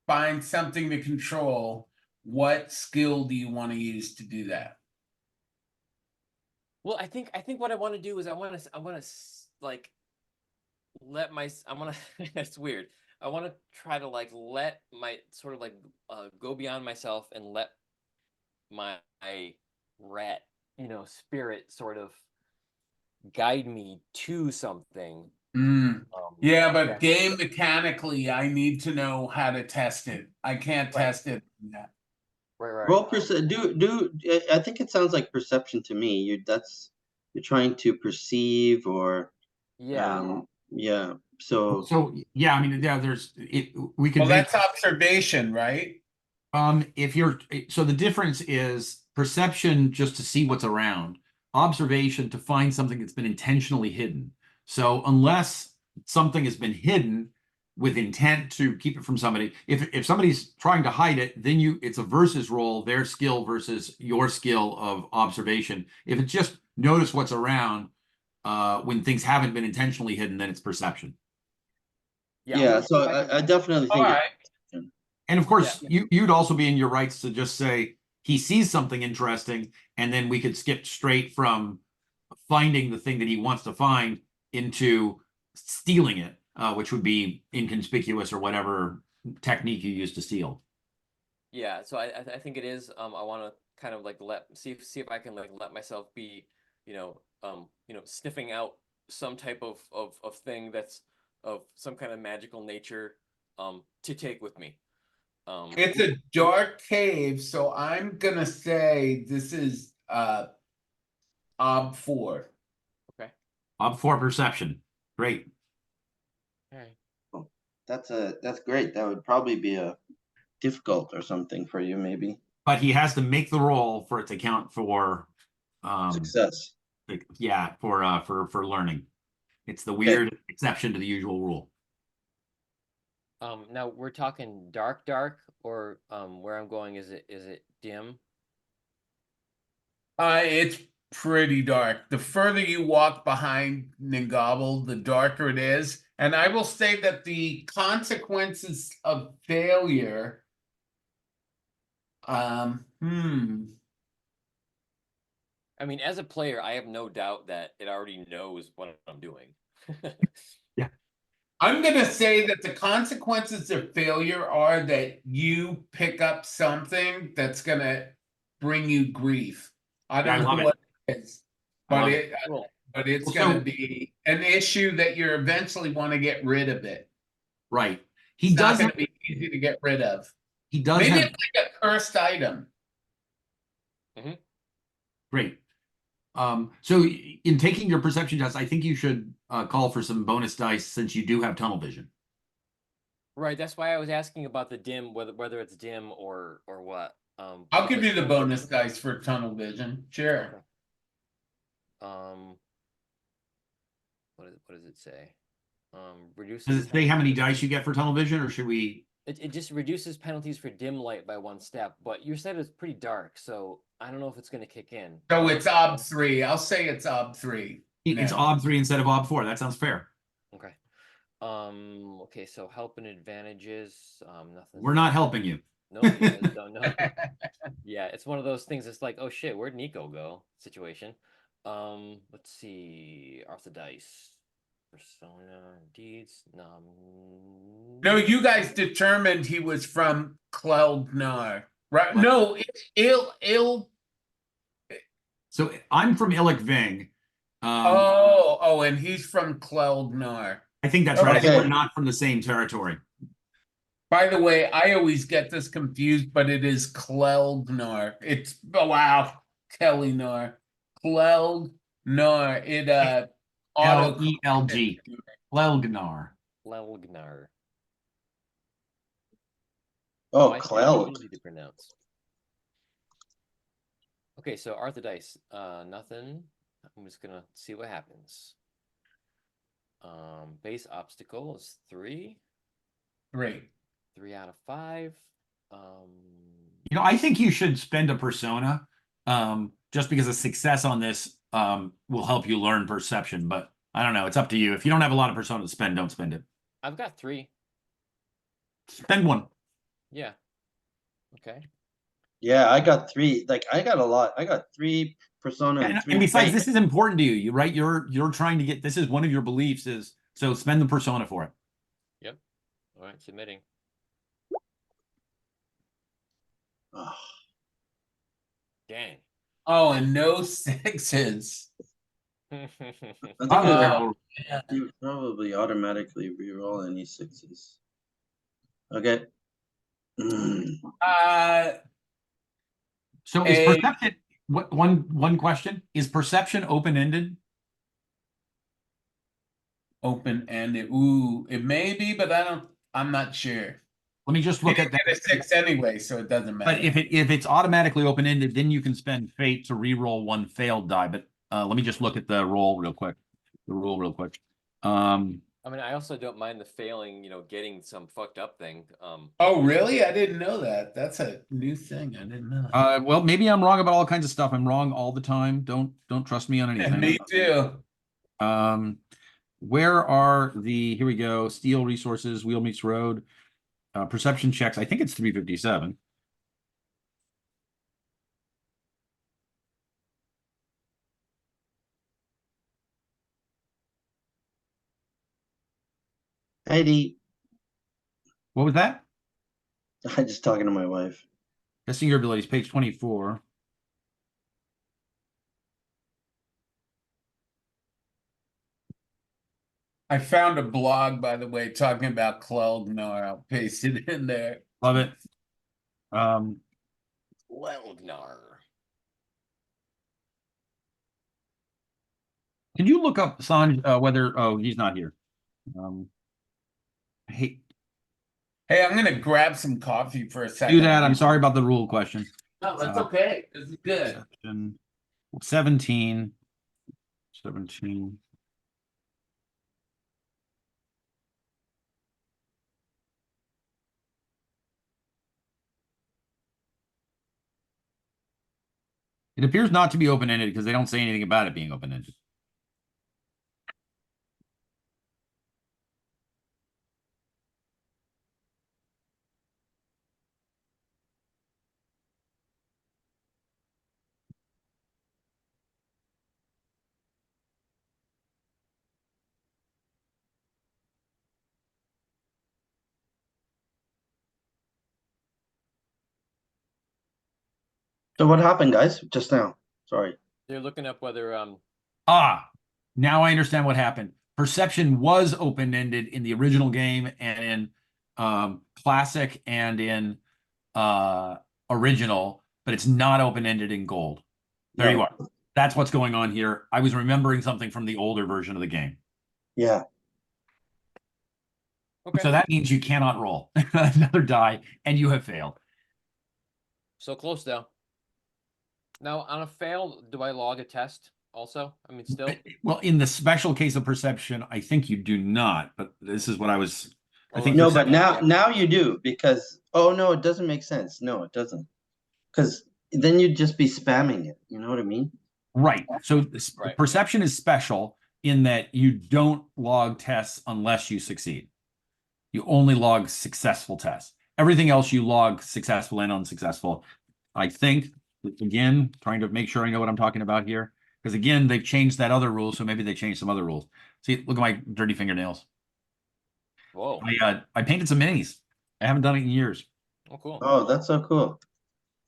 C: find something to control. What skill do you want to use to do that?
D: Well, I think what I want to do is I want to like let my it's weird. I want to try to like let my sort of like go beyond myself and let my rat, spirit sort of guide me to something.
C: Yeah, but game mechanically, I need to know how to test it. I can't test it.
D: Right.
A: Roll I think it sounds like perception to me. You're trying to perceive, or yeah.
B: So yeah, I mean, yeah, we can.
C: Well, that's observation, right?
B: So the difference is perception just to see what's around, observation to find something that's been intentionally hidden. So unless something has been hidden, with intent to keep it from somebody. If somebody's trying to hide it, then it's a versus roll, their skill versus your skill of observation. If it's just notice what's around when things haven't been intentionally hidden, then it's perception.
A: Yeah, so I definitely
C: All
A: think
C: right.
B: And of course,
D: Yeah.
B: you'd also be in your rights to just say he sees something interesting, and then we could skip straight from finding the thing that he wants to find into stealing it, which would be inconspicuous or whatever technique you use to steal.
D: Yeah, so I think it is. I want to kind of like see if I can like let myself be, sniffing out some type of thing that's of some kind of magical nature, to take with me.
C: It's a dark cave, so I'm gonna say this is ob 4.
D: Okay.
B: Up for perception. Great.
D: All right.
A: oh, that's great. That would probably be a difficult or something for you, maybe.
B: But he has to make the roll for it to count for
A: Success.
B: yeah, for learning. It's the
A: Okay.
B: weird exception to the usual rule.
D: Now we're talking dark, or where I'm going is it dim?
C: It's pretty dark. The further you walk behind Ningabel, the darker it is. And I will say that the consequences of failure.
D: I mean, as a player, I have no doubt that it already knows what I'm doing.
B: Yeah.
C: I'm gonna say that the consequences of failure are that you pick up something that's gonna bring you grief. I
B: Yeah, I
C: don't
B: love
C: know
B: it.
C: what it is,
B: I love
C: but
B: it.
D: Cool.
C: it's
B: Well,
C: gonna
B: so-
C: be an issue that you eventually want to get rid of it.
B: Right. He
C: It's not
B: does
C: gonna
B: have,
C: be easy to get rid of.
B: he does
C: Maybe
B: have
C: it's like a cursed item.
B: great. So in taking your perception test, I think you should call for some bonus dice since you do have tunnel vision.
D: Right. That's why I was asking about the dim, whether it's dim or what.
C: I'll give
D: because
C: you the
D: tunnel
C: bonus
D: vision-
C: dice for tunnel vision. Sure.
D: Okay. What does it say? Reduces.
B: Does it say how many
D: penalties-
B: dice you get for tunnel vision, or should we?
D: It just reduces penalties for dim light by 1 step, but you said it's pretty dark, so I don't know if it's going to kick in.
C: So it's ob 3. I'll say it's ob 3.
B: It's
C: No.
B: ob 3 instead of ob 4. That sounds fair.
D: Okay. Okay, so help and advantages. Nothing.
B: We're not helping you.
D: No, you guys don't know. Yeah, it's one of those things. It's like, oh shit, where'd Nico go? Situation. Let's see. Arthur Dice. Persona deeds.
C: No, you guys determined he was from Cleldnar. Right?
B: Right.
C: No, it's ill.
B: So I'm from Illic Ving.
C: And he's from Cleldnar.
B: I think that's right. I think
A: Okay.
B: we're not from the same territory.
C: By the way, I always get this confused, but it is Cleldnar. It's Kellynar. Cleldnar. It auto
B: L-E-L-G. Lelgnar.
D: Lelgnar.
A: Oh,
D: I see,
A: Cleld.
D: easy to pronounce. Okay, so Arthur Dice. Nothing. I'm just gonna see what happens. Base obstacle is 3.
C: 3.
D: 3 out of 5.
B: I think you should spend a persona, just because a success on this will help you learn perception. But I don't know. It's up to you. If you don't have a lot of persona to spend, don't spend it.
D: I've got 3.
B: Spend one.
D: Yeah. Okay.
A: Yeah, I got 3. Like I got a lot. I got 3 persona and 3
B: And besides,
A: fate.
B: this is important to you, right? You're trying to get, this is one of your beliefs, is so spend the persona for it.
D: Yep. All right. Submitting.
A: Oh,
D: Dang.
C: Oh, and no 6s.
A: I think
C: Uh,
A: you probably automatically reroll any 6s. Okay.
B: So is
C: A-
B: perception, one question, is perception open-ended?
C: Open-ended. Ooh, it may be, but I'm not sure.
B: Let me just
C: You
B: look
C: didn't
B: at that.
C: get a 6 anyway, so it doesn't matter.
B: But if it's automatically open-ended, then you can spend fate to re-roll one failed die. But let me just look at the roll real quick. The rule real quick.
D: I mean, I also don't mind the failing, getting some fucked up thing.
C: Oh, really? I didn't know that. That's a new thing. I didn't know that.
B: Well, maybe I'm wrong about all kinds of stuff. I'm wrong all the time. Don't trust me on anything.
C: Me too.
B: Where are here we go. Steel resources, wheel meets road, perception checks. I think it's 357.
A: Heidi,
B: What was that?
A: I'm just talking to my wife.
B: Testing your abilities, page 24.
C: I found a blog, by the way, talking about Clelgnar. I'll paste it in there.
B: Love it.
D: Leldnar.
B: Can you look up Sanj whether he's not here? Hey,
C: Hey, I'm gonna grab some coffee for a second.
B: do that. I'm sorry about the rule question.
C: No, that's okay. This is good.
B: Section 17. It appears not to be open-ended because they don't say anything about it being open-ended.
A: So what happened, guys, just now? Sorry.
D: They're looking up whether
B: Now I understand what happened. Perception was open-ended in the original game and in classic and in original, but it's not open-ended in gold. There you
A: No.
B: are. That's what's going on here. I was remembering something from the older version of the game.
A: Yeah.
D: okay.
B: So that means you cannot roll another die, and you have failed.
D: So close though. Now on a fail, do I log a test also? I mean, still.
B: Well, in the special case of perception, I think you do not, but this is what I was. I think
A: No, but
D: perception-
A: now you do, because no, it doesn't make sense. No, it doesn't. Because then you'd just be spamming it. You know what I mean?
B: Right. So
D: Right.
B: perception is special in that you don't log tests unless you succeed. You only log successful tests. Everything else you log successful and unsuccessful. I think, again, trying to make sure I know what I'm talking about here. Because again, they've changed that other rule, so maybe they changed some other rules. See, look at my dirty fingernails.
D: Whoa.
B: I painted some minis. I haven't done it in years.
D: Oh, cool.
A: Oh, that's so cool.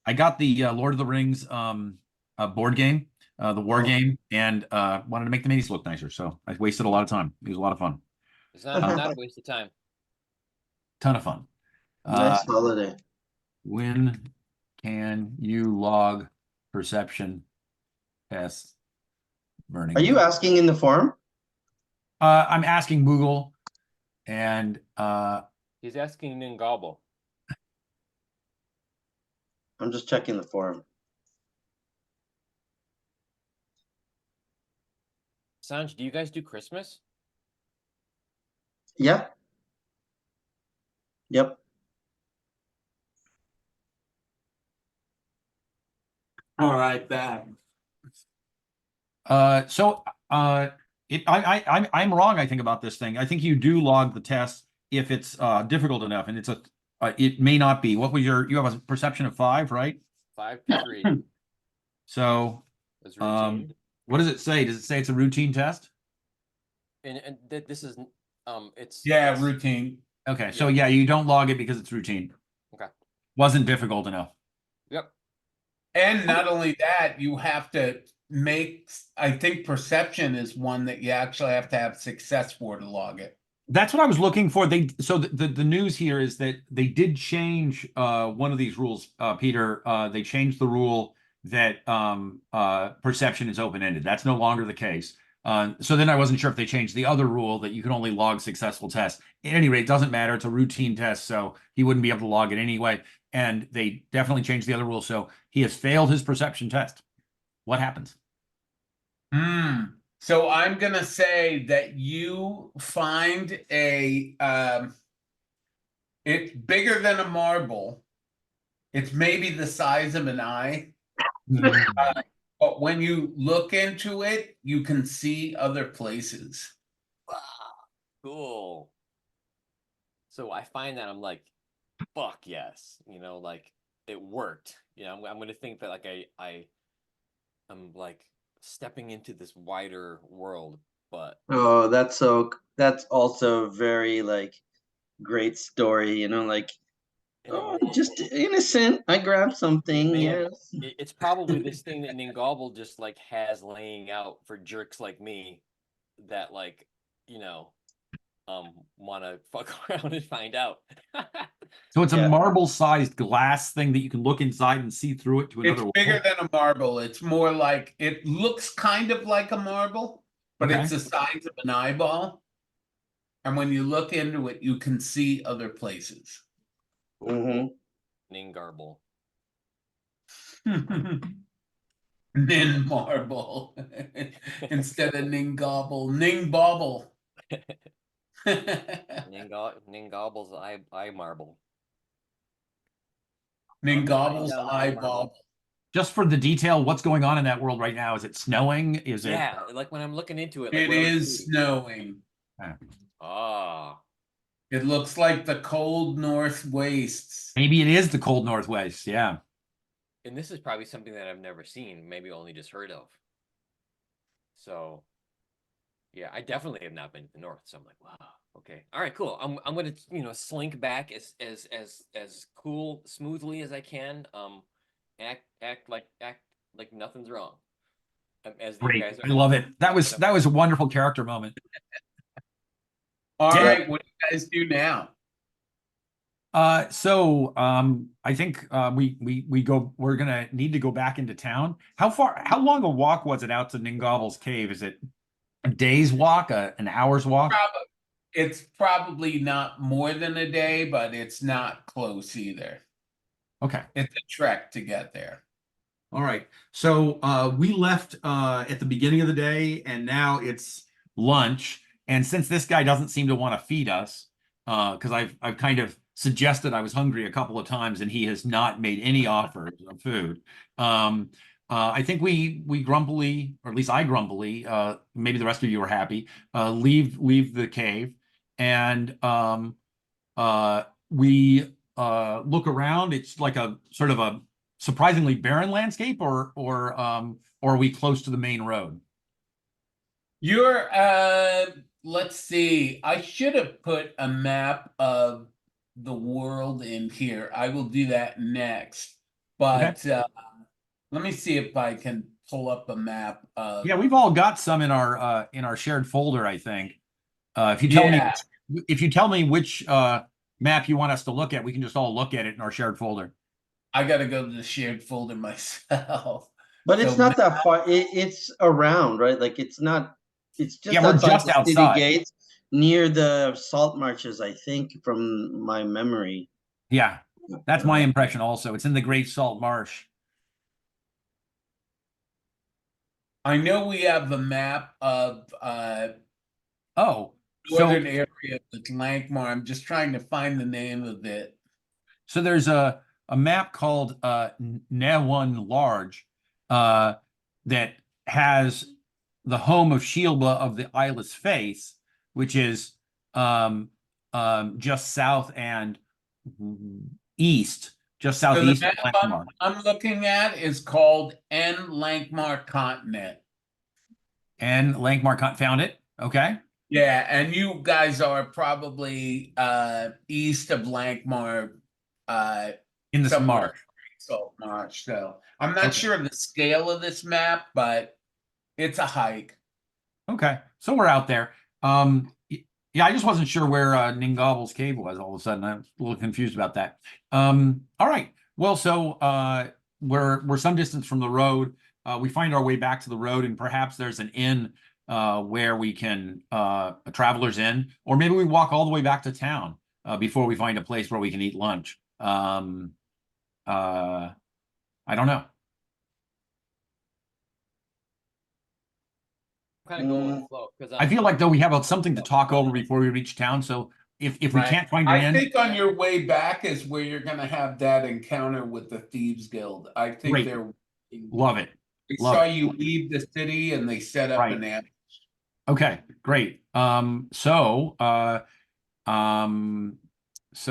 B: I got the Lord of the Rings board game, the war game, and wanted to make the minis look nicer. So I wasted a lot of time. It was a lot of fun.
D: It's not a waste of time.
B: Ton of fun.
A: Nice holiday.
B: When can you log perception tests? Burning.
A: Are you asking in the forum?
B: I'm asking Google, and
D: He's asking Ningobble.
A: I'm just checking the forum.
D: Sanj, do you guys do Christmas?
A: Yep. Yep.
C: All right, back.
B: I'm wrong, I think, about this thing. I think you do log the test if it's difficult enough, and it may not be. What was you have a perception of 5, right?
D: 5 to 3.
B: So
D: Is routine.
B: what does it say? Does it say it's a routine test?
D: And this is it's
C: Routine.
B: Okay, so yeah, you don't log it because it's routine.
D: Okay.
B: Wasn't difficult enough.
D: Yep.
C: And not only that, you have to make, I think perception is one that you actually have to have success for to log it.
B: That's what I was looking for. So the news here is that they did change one of these rules, Peter. They changed the rule that perception is open-ended. That's no longer the case. So then I wasn't sure if they changed the other rule that you can only log successful tests. At any rate, it doesn't matter. It's a routine test, so he wouldn't be able to log it anyway. And they definitely changed the other rule, so he has failed his perception test. What happens?
C: So I'm gonna say that you find it's bigger than a marble. It's maybe the size of an eye. But when you look into it, you can see other places.
D: Wow, cool. So I find that I'm like, fuck yes, you know, like it worked. You know, I'm gonna think that like I'm like stepping into this wider world, but
A: Oh, that's also a very like great story, like,
D: and it,
A: oh, just innocent. I grabbed something,
D: man,
A: yes.
D: it's probably this thing that Ningobble just like has laying out for jerks like me that like, you know, want to fuck around and find out.
B: So it's a
A: Yeah.
B: marble-sized glass thing that you can look inside and see through it to
C: It's
B: another
C: bigger
B: world.
C: than a marble. It's more like it looks kind of like a marble, but
B: Okay.
C: it's the size of an eyeball. And when you look into it, you can see other places.
A: Mm-hmm.
D: Ningarble.
C: Nin marble instead of Ningobble. Ningbobble.
D: Ningobble's eye marble.
C: Ningobble's
D: Down eye
C: eyeball.
D: marble.
B: Just for the detail, what's going on in that world right now? Is it snowing? Is it?
D: Yeah, like when I'm looking into it, like
C: It
D: what I was
C: is
D: reading.
C: snowing.
D: Ah,
C: It looks like the cold north wastes.
B: Maybe it is the cold Northwest. Yeah.
D: and this is probably something that I've never seen, maybe only just heard of. So yeah, I definitely have not been to the north. So I'm like, wow, okay, all right, cool. I'm gonna slink back as cool, smoothly as I can. Act like nothing's wrong. As these
B: Great.
D: guys
B: I
D: are
B: love it. That
D: walking
B: was
D: up.
B: that was a wonderful character moment.
C: All
B: Dan-
C: right, what do you guys do now?
B: I think we're gonna need to go back into town. How long a walk was it out to Ningobble's cave? Is it a day's walk, an hour's walk?
C: It's probably not more than a day, but it's not close either.
B: Okay.
C: It's a trek to get there.
B: All right. So we left at the beginning of the day, and now it's lunch. And since this guy doesn't seem to want to feed us, because I've kind of suggested I was hungry a couple of times, and he has not made any offers of food. I think we grumpily, or at least I grumpily, maybe the rest of you are happy, leave the cave, and we look around. It's like a sort of a surprisingly barren landscape, or are we close to the main road?
C: You're let's see. I should have put a map of the world in here. I will do that next.
B: Okay.
C: But let me see if I can pull up a map of
B: Yeah, we've all got some in our shared folder, I think. If you tell me
C: Yeah.
B: if you tell me which map you want us to look at, we can just all look at it in our shared folder.
C: I gotta go to the shared folder myself.
A: But
C: So
A: it's not that far. It's around, right? Like it's
B: Yeah,
A: just
B: we're
A: outside
B: just
A: the city
B: outside.
A: gates near the salt marshes, I think, from my memory.
B: Yeah, that's my impression also. It's in the Great Salt Marsh.
C: I know we have the map of
B: Oh,
C: northern area with Lankmar. I'm just trying to find the name of it.
B: so there's a map called Nehwan Large that has the home of Shilba of the Eyeless Face, which is just south and east, just
C: So the
B: southeast of
C: map
B: Lankhmar.
C: I'm looking at is called N Lankmar Continent.
B: And Lankhmar found it. Okay.
C: Yeah, and you guys are probably east of Lankmar,
B: In this
C: somewhere
B: marsh.
C: salt marsh. So I'm not
B: Okay.
C: sure of the scale of this map, but it's a hike.
B: Okay. So we're out there. Yeah, I just wasn't sure where Ningobble's cave was all of a sudden. I was a little confused about that. All right. Well, so we're some distance from the road. We find our way back to the road, and perhaps there's an inn where we can a traveler's inn, or maybe we walk all the way back to town before we find a place where we can eat lunch. I don't know.
D: kind of going with the flow because
B: I feel like though we have something to talk over before we reach town. So if we
C: Right.
B: can't find an
C: I
B: inn,
C: think on your way back is where you're gonna have that encounter with the Thieves Guild. I think
B: Great.
C: they're.
B: love it.
C: They
B: Love
C: saw
B: it.
C: you leave the city and they set up
B: Right.
C: an ambush.
B: Okay, great. So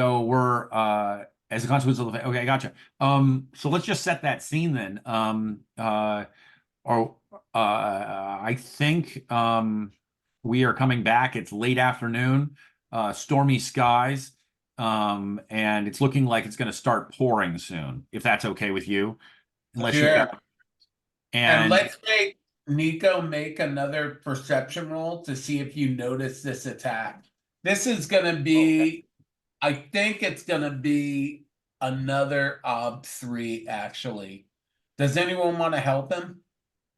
B: we're as a consequence of the okay, gotcha. So let's just set that scene then. Or I think we are coming back. It's late afternoon, stormy skies, and it's looking like it's going to start pouring soon. If that's okay with you, unless you've
C: Sure.
B: got
C: And let's make Nico make another perception roll to see if you notice this attack. This is gonna be, I think it's gonna be another ob 3 actually. Does anyone want to help him?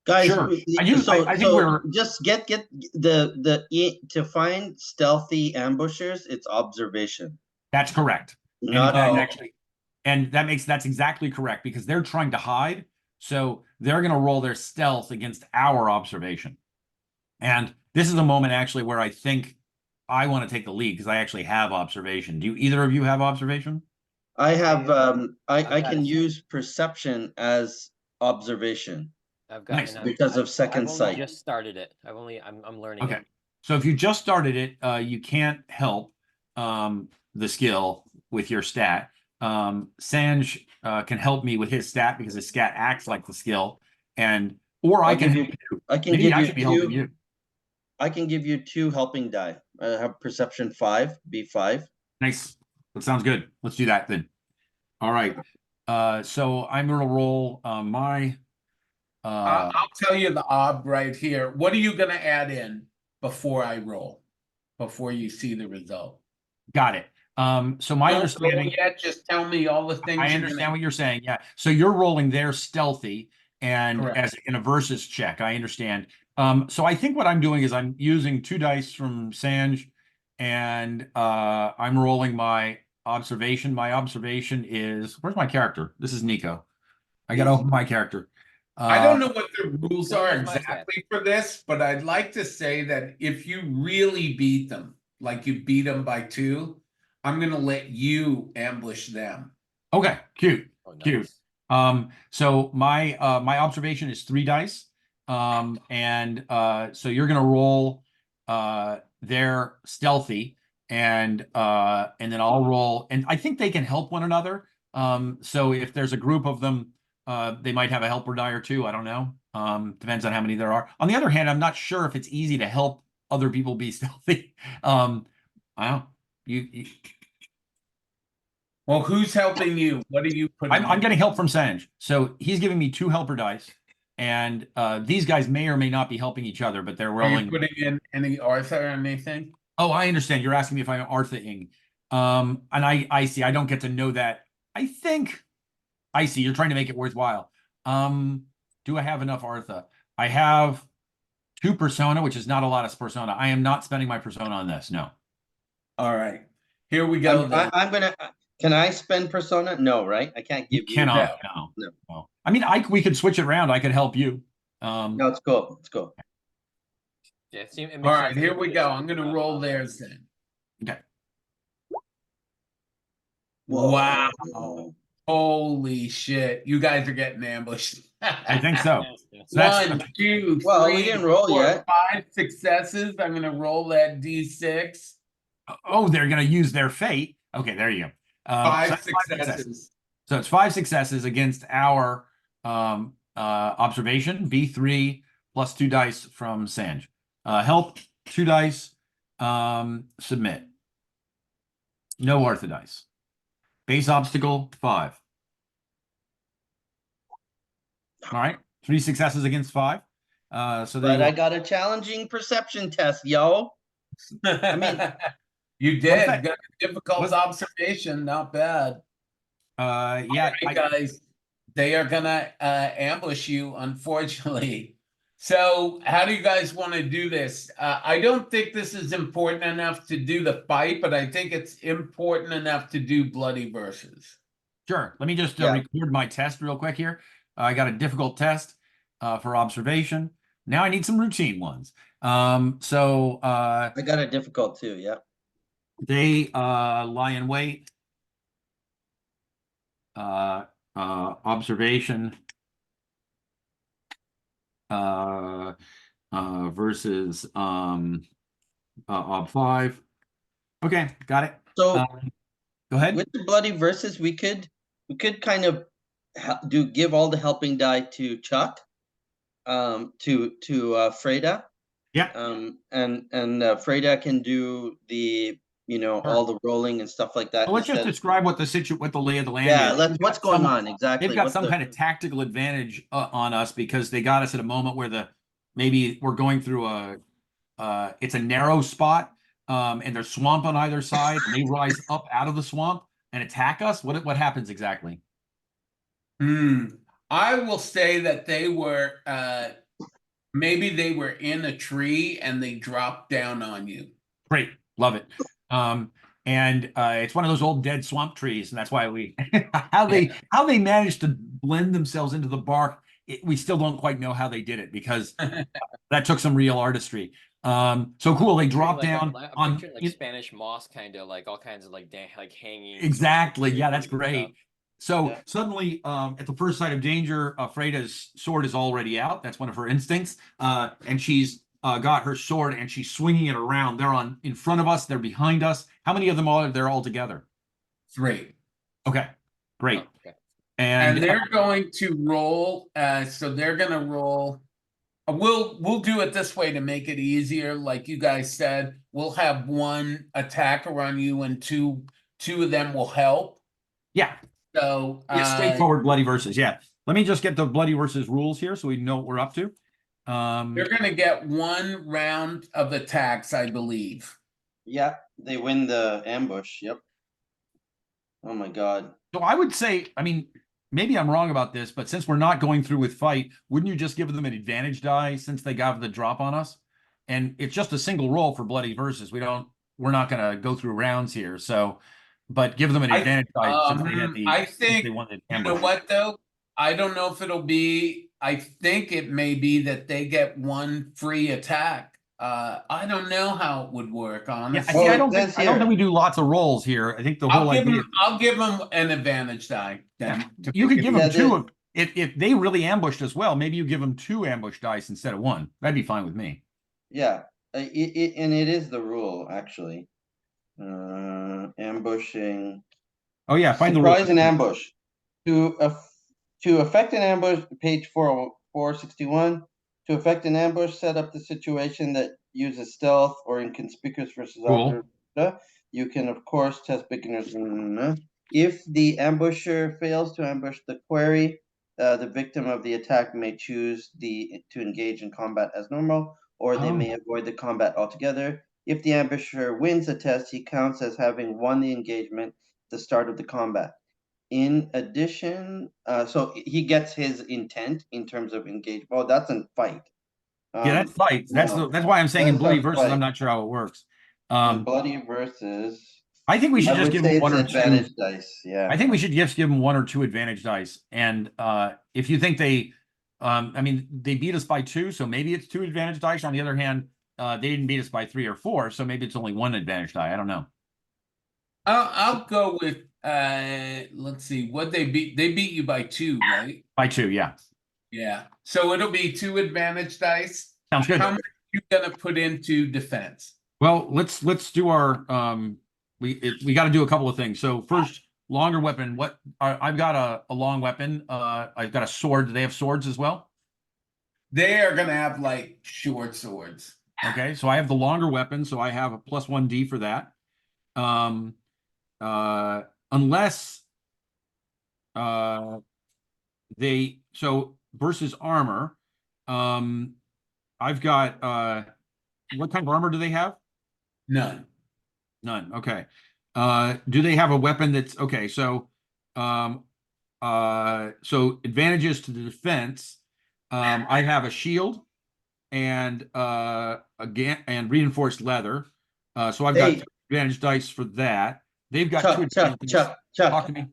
A: Guys,
B: Sure. I think we're
A: just get to find stealthy ambushers, it's observation.
B: that's correct. And in
A: Not
B: fact,
C: Oh.
B: actually, and that's exactly correct because they're trying to hide. So they're going to roll their stealth against our observation. And this is a moment actually where I think I want to take the lead because I actually have observation. Do either of you have observation?
A: I have I
D: I've got
A: can
D: it.
A: use perception as observation
D: I've got
B: Nice.
D: and
A: because of second
D: I've only
A: sight.
D: just started it. I'm learning
B: Okay.
D: it.
B: So if you just started it, you can't help the skill with your stat. Sanj can help me with his stat because his stat acts like the skill, or I can help you.
A: I can
B: Maybe
A: give
B: I
A: you
B: should be helping
A: two.
B: you.
A: I can give you 2 helping die. I have perception 5, B5.
B: Nice. That sounds good. Let's do that then. All right. So I'm gonna roll my
C: I'll tell you the ob right here. What are you gonna add in before I roll? Before you see the result?
B: got it. So my
C: Don't roll
B: understanding,
C: yet, just tell me all the things
B: I
C: you're
B: understand
C: gonna.
B: what you're saying. Yeah. So you're rolling their stealthy and
C: Correct.
B: as in a versus check. I understand. So I think what I'm doing is I'm using 2 dice from Sanj and I'm rolling my observation. My observation is where's my character? This is Nico. I gotta open my character.
C: I don't know what the rules
D: Same
C: are
D: as my
C: exactly for this, but I'd like to say that if you really beat them, like you beat them by 2, I'm gonna let you ambush them.
B: Okay, cute.
D: Oh, nice.
B: Cute. So my my observation is 3 dice. And so you're gonna roll their stealthy and then I'll roll, and I think they can help one another. So if there's a group of them, they might have a helper die or 2. I don't know. Depends on how many there are. On the other hand, I'm not sure if it's easy to help other people be stealthy. I don't know. You
C: Well, who's helping you? What are you putting?
B: I'm
C: in?
B: getting help from Sanj. So he's giving me 2 helper dice. And these guys may or may not be helping each other, but they're
C: Are you
B: rolling.
C: putting in any Arthur or anything?
B: Oh, I understand. You're asking me if I'm Arthur-ing. And I see. I don't get to know that. I think I see. You're trying to make it worthwhile. Do I have enough Artha? I have 2 persona, which is not a lot of persona. I am not spending my persona on this. No.
C: All right, here we go. Then.
A: I'm gonna. Can I spend persona? No, right? I can't
B: You
A: give you.
B: cannot.
A: No.
B: No. I mean, we could switch it around. I could help you.
A: No, it's cool. It's cool.
D: Yeah, it makes
C: All right,
D: sense.
C: here we go. I'm gonna roll theirs then.
B: Okay.
C: Wow.
A: Whoa.
C: Holy shit. You guys are getting ambushed.
B: I think so.
D: Yeah.
B: So that's
C: 1, 2,
A: Well, we
C: 3,
A: didn't roll
C: 4,
A: yet.
C: 5 successes. I'm gonna roll that D6.
B: oh, they're going to use their fate. Okay, there you go.
C: 5
B: so that's 5
C: successes.
B: So it's 5 successes against our observation. B3 plus 2 dice from Sanj. Help 2 dice. Submit. No Arthur dice. Base obstacle 5. All right, 3 successes against 5. So
A: But
B: they
A: I got a challenging perception test, yo.
C: I
A: mean,
C: you
B: What's
C: did.
B: that?
C: Got a difficult
B: What's-
C: observation. Not bad.
B: yeah,
C: All right, guys, they are gonna ambush you, unfortunately. So, how do you guys want to do this? I don't think this is important enough to do the fight, but I think it's important enough to do bloody verses.
B: sure. Let me just
A: Yeah.
B: record my test real quick here. I got a difficult test for observation. Now I need some routine ones. So
A: I got it difficult too. Yeah.
B: they lie in wait. Observation versus ob 5. Okay, got it.
A: So
B: Go ahead.
A: with the bloody verses, we could kind of give all the helping die to Chuck, to Freda.
B: Yeah.
A: And Freda can do the,
B: Sure.
A: all the rolling and stuff like that.
B: Well, let's just
A: instead.
B: describe what the lay of the land
A: Yeah,
B: is.
A: what's going on exactly.
B: They've got
A: What's
B: some kind of tactical advantage on us because they got us at a moment where maybe we're going through it's a narrow spot, and there's swamp on either side, and they rise up out of the swamp and attack us. What happens exactly?
C: I will say that they were maybe they were in a tree and they dropped down on you.
B: Great, love it. And it's one of those old dead swamp trees, and that's why we how they managed to blend themselves into the bark. We still don't quite know how they did it because that took some real artistry. So cool. They drop down
D: I'm picturing like Spanish moss, kind of like all kinds of like hanging.
B: Exactly. Yeah, that's great. So
A: Yeah.
B: suddenly, at the first sight of danger, Freda's sword is already out. That's one of her instincts. And she's got her sword and she's swinging it around. They're in front of us. They're behind us. How many of them are there all together?
C: 3.
B: Okay, great.
D: Oh, okay.
C: And they're going to roll. So they're going to roll. We'll do it this way to make it easier. Like you guys said, we'll have one attacker on you, and two of them will help.
B: Yeah.
C: So
B: straightforward bloody versus. Yeah. Let me just get the bloody versus rules here so we know what we're up to.
C: You're going to get 1 round of attacks, I believe.
A: Yeah, they win the ambush. Yep. Oh my God.
B: So I would say, I mean, maybe I'm wrong about this, but since we're not going through with fight, wouldn't you just give them an advantage die since they got the drop on us? And it's just a single roll for bloody versus. We're not going to go through rounds here. So, but give them an advantage die since they had
C: I think
B: they won the
C: you know
B: ambush.
C: what though? I don't know if it'll be. I think it may be that they get 1 free attack. I don't know how it would work,
B: Yeah,
C: honestly.
B: see, I don't think we do lots of rolls here. I think the whole idea.
C: I'll give them an advantage die. Then
B: You could give them
A: Yeah,
B: 2 if they really ambushed as well. Maybe you give them 2 ambush dice instead of 1. That'd be fine with me.
A: Yeah, and it is the rule actually. Ambushing.
B: Oh yeah, find the
A: Surprise
B: rules.
A: and ambush. To affect an ambush, page 461. To affect an ambush, set up the situation that uses stealth or inconspicuous versus
B: Cool.
A: You can of course test beginners. If the ambusher fails to ambush the quarry, the victim of the attack may choose to engage in combat as normal, or they may avoid the combat altogether. If the ambusher wins the test, he counts as having won the engagement at the start of the combat. In addition, so he gets his intent in terms of engage. Oh, that's in fight.
B: Yeah, that's fight. That's why I'm saying in bloody versus, I'm not sure how it works.
A: In bloody versus,
B: I think we should just give them 1 or 2
A: advantage dice. Yeah,
B: I think we should just give them 1 or 2 advantage dice. And if you think they, I mean, they beat us by 2, so maybe it's 2 advantage dice. On the other hand, they didn't beat us by 3 or 4, so maybe it's only 1 advantage die. I don't know.
C: I'll go with let's see what they beat. They beat you by 2, right?
B: By 2, yeah.
C: Yeah. So it'll be 2 advantage dice.
B: Sounds good.
C: How much are you gonna put into defense?
B: Well, let's do our we got to do a couple of things. So first, longer weapon. I've got a long weapon. I've got a sword. Do they have swords as well?
C: They are gonna have like short swords.
B: Okay, so I have the longer weapon, so I have a +1d for that. Unless versus armor, I've got what kind of armor do they have?
C: None.
B: Okay. Do they have a weapon that's okay? So advantages to the defense. I have a shield and and reinforced leather. So I've got 3 advantage dice for that. They've got 2 advantages.
A: Chuck.
B: Talk to me.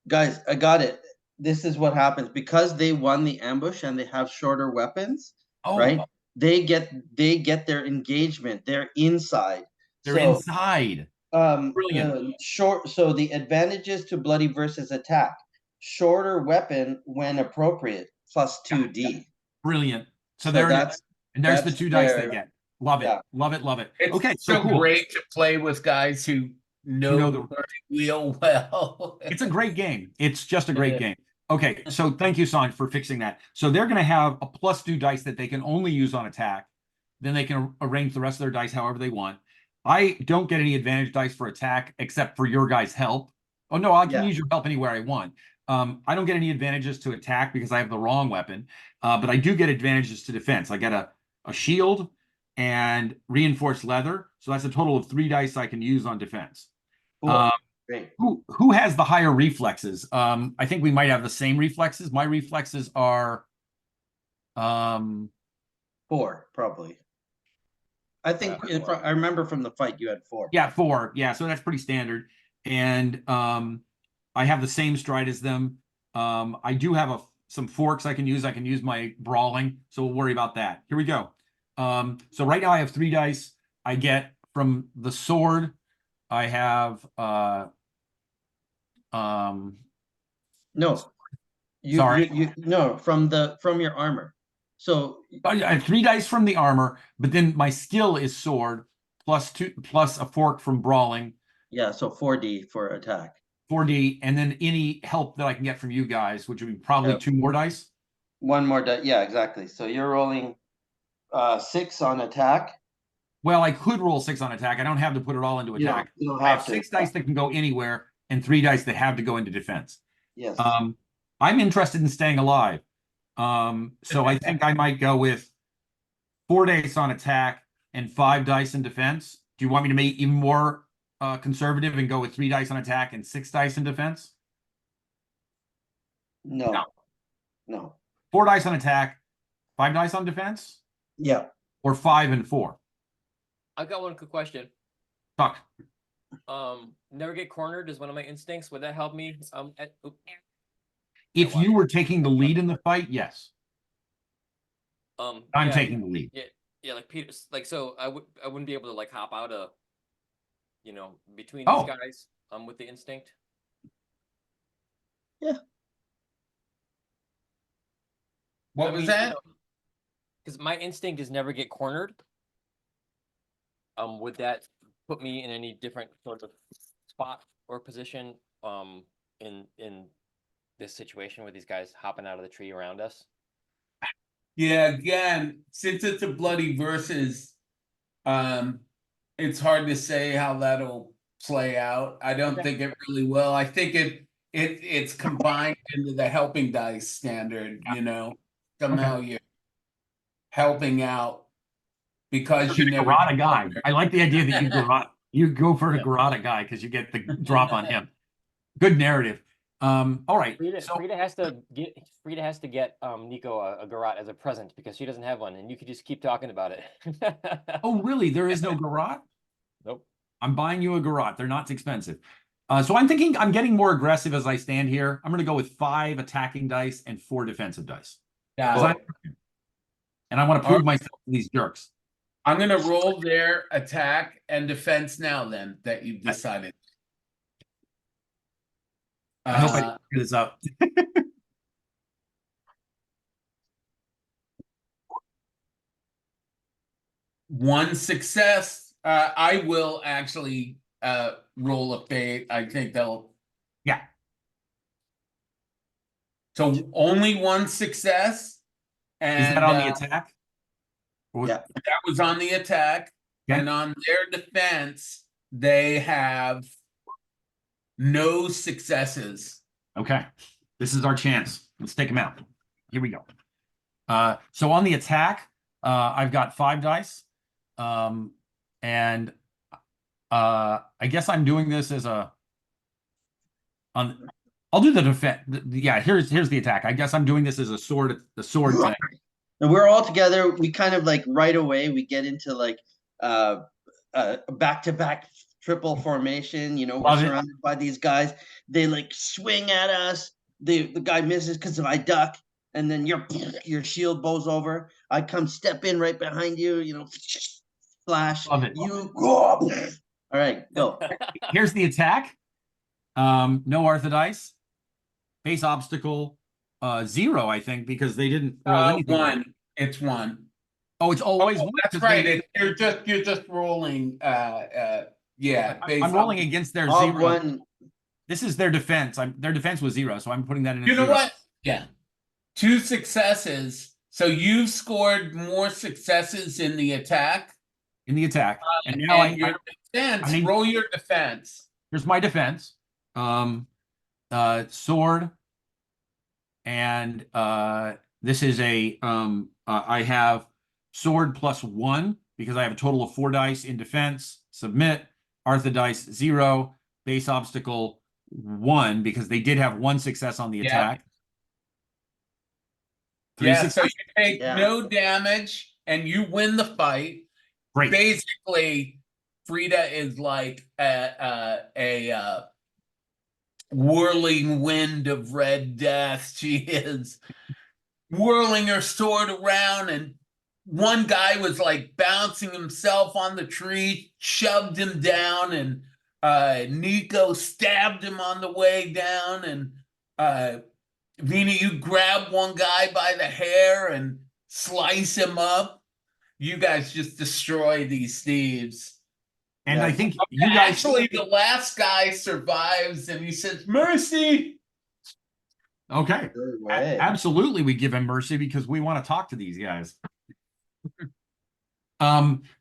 A: Guys, I got it. This is what happens because they won the ambush and they have shorter weapons, right? they get their engagement. They're inside.
B: They're
A: So
B: inside. Brilliant.
A: short. So the advantages to bloody versus attack: shorter weapon when appropriate, plus 2D.
B: Brilliant. So
A: So
B: there it is.
A: that's
B: And there's the
A: that's
B: 2 dice they
A: their
B: get. Love it.
A: yeah.
B: Love it. Love it.
C: It's
B: Okay,
C: so
B: cool.
C: great to play with guys who know
B: the-
C: the Burning Wheel well.
B: It's a great game. It's just a great
C: Yeah.
B: game. Okay, so thank you, Sanj, for fixing that. So they're going to have a +2 dice that they can only use on attack. Then they can arrange the rest of their dice however they want. I don't get any advantage dice for attack except for your guys' help. Oh no, I can use your help anywhere I want. I don't get any advantages to attack because I have the wrong weapon, but I do get advantages to defense. I get a shield and reinforced leather, so that's a total of 3 dice I can use on defense.
A: Cool. Great.
B: Who has the higher reflexes? I think we might have the same reflexes. My reflexes are
A: 4, probably. I think if I remember from the fight, you had 4.
B: Yeah, 4. Yeah, so that's pretty standard. And I have the same stride as them. I do have some forks I can use. I can use my brawling, so we'll worry about that. Here we go. So right now I have 3 dice. I get from the sword. I have
A: No, no, from your armor. So
B: I have 3 dice from the armor, but then my skill is sword +2 plus a fork from brawling.
A: yeah, so 4D for attack.
B: 4D, and then any help that I can get from you guys, which would be probably 2 more dice.
A: 1 more die. Yeah, exactly. So you're rolling 6 on attack.
B: Well, I could roll 6 on attack. I don't have to put it all into attack.
A: You don't
B: I have
A: have to.
B: 6 dice that can go anywhere and 3 dice that have to go into defense.
A: Yes.
B: I'm interested in staying alive. So I think I might go with 4 dice on attack and 5 dice in defense. Do you want me to make even more conservative and go with 3 dice on attack and 6 dice in defense?
A: No.
B: 4 dice on attack, 5 dice on defense,
A: Yeah.
B: or 5 and 4?
D: I've got one quick question.
B: Talk.
D: Never get cornered is one of my instincts. Would that help me?
B: If you were taking the lead in the fight, yes. I'm
D: yeah,
B: taking the lead.
D: Yeah, like Peter, like so I wouldn't be able to like hop out of, between these guys with the instinct.
A: Yeah.
C: What was that?
D: Because my instinct is never get cornered. Would that put me in any different sort of spot or position in this situation with these guys hopping out of the tree around us?
C: Yeah, again, since it's a bloody versus, it's hard to say how that'll play out. I don't think it really will. I think it's combined into the helping dice standard, somehow you're helping out because you never
B: Garrote guy. I like the idea that you go for a garrote guy because you get the drop on him. Good narrative. All right.
D: Frida has to get Nico a garrote as a present because she doesn't have one, and you could just keep talking about it.
B: Oh, really? There is no garrote?
D: Nope.
B: I'm buying you a garrote. They're not expensive. So I'm thinking I'm getting more aggressive as I stand here. I'm going to go with 5 attacking dice and 4 defensive dice.
C: Yeah.
B: And I want to prove myself to these jerks.
C: I'm going to roll their attack and defense now then that you've decided.
B: I hope I can figure this out.
C: 1 success. I will actually roll a fate. I think they'll.
B: Yeah.
C: So only 1 success. And
B: is that on the attack?
A: Yeah.
C: That was on the attack.
B: Okay.
C: And on their defense, they have no successes.
B: Okay. This is our chance. Let's take them out. Here we go. So on the attack, I've got 5 dice. And I guess I'm doing this as I'll do the defense. Yeah, here's the attack. I guess I'm doing this as the sword thing.
A: And we're all together. We kind of like right away we get into like back-to-back triple formation. We're surrounded by these guys. They like swing at us. The guy misses because I duck, and then your shield bows over. I come step in right behind you, flash.
B: Love it.
A: You go. All right, go.
B: Here's the attack. No Arthur dice. Base obstacle 0, I think, because they didn't roll anything.
C: 1. It's 1.
B: Oh, it's always one.
C: That's
B: 'cause
C: right. You're just rolling. Yeah.
B: I'm rolling against their
A: All
B: 0.
A: one.
B: This is their defense. Their defense was 0, so I'm putting that in.
C: You know what? Yeah. 2 successes. So you've scored more successes in the attack.
B: In the attack, and now
C: your defense.
B: I need-
C: roll your defense.
B: here's my defense. Sword, and this is a I have sword +1 because I have a total of 4 dice in defense. Submit. Arthur dice 0. Base obstacle 1 because they did have 1 success on the
C: Yeah.
B: attack. 3
C: Yeah, so
B: success.
C: you take no damage and you win the fight.
B: Great.
C: Basically, Frida is like a whirling wind of red death. She is whirling her sword around, and one guy was like bouncing himself on the tree, shoved him down, and Nico stabbed him on the way down, and Vina, you grab one guy by the hair and slice him up. You guys just destroy these thieves.
B: And
A: Yeah.
B: I think you guys
C: Actually, the last guy survives and he says, "Mercy."
B: okay.
A: Good way.
B: Absolutely, we give him mercy because we want to talk to these guys.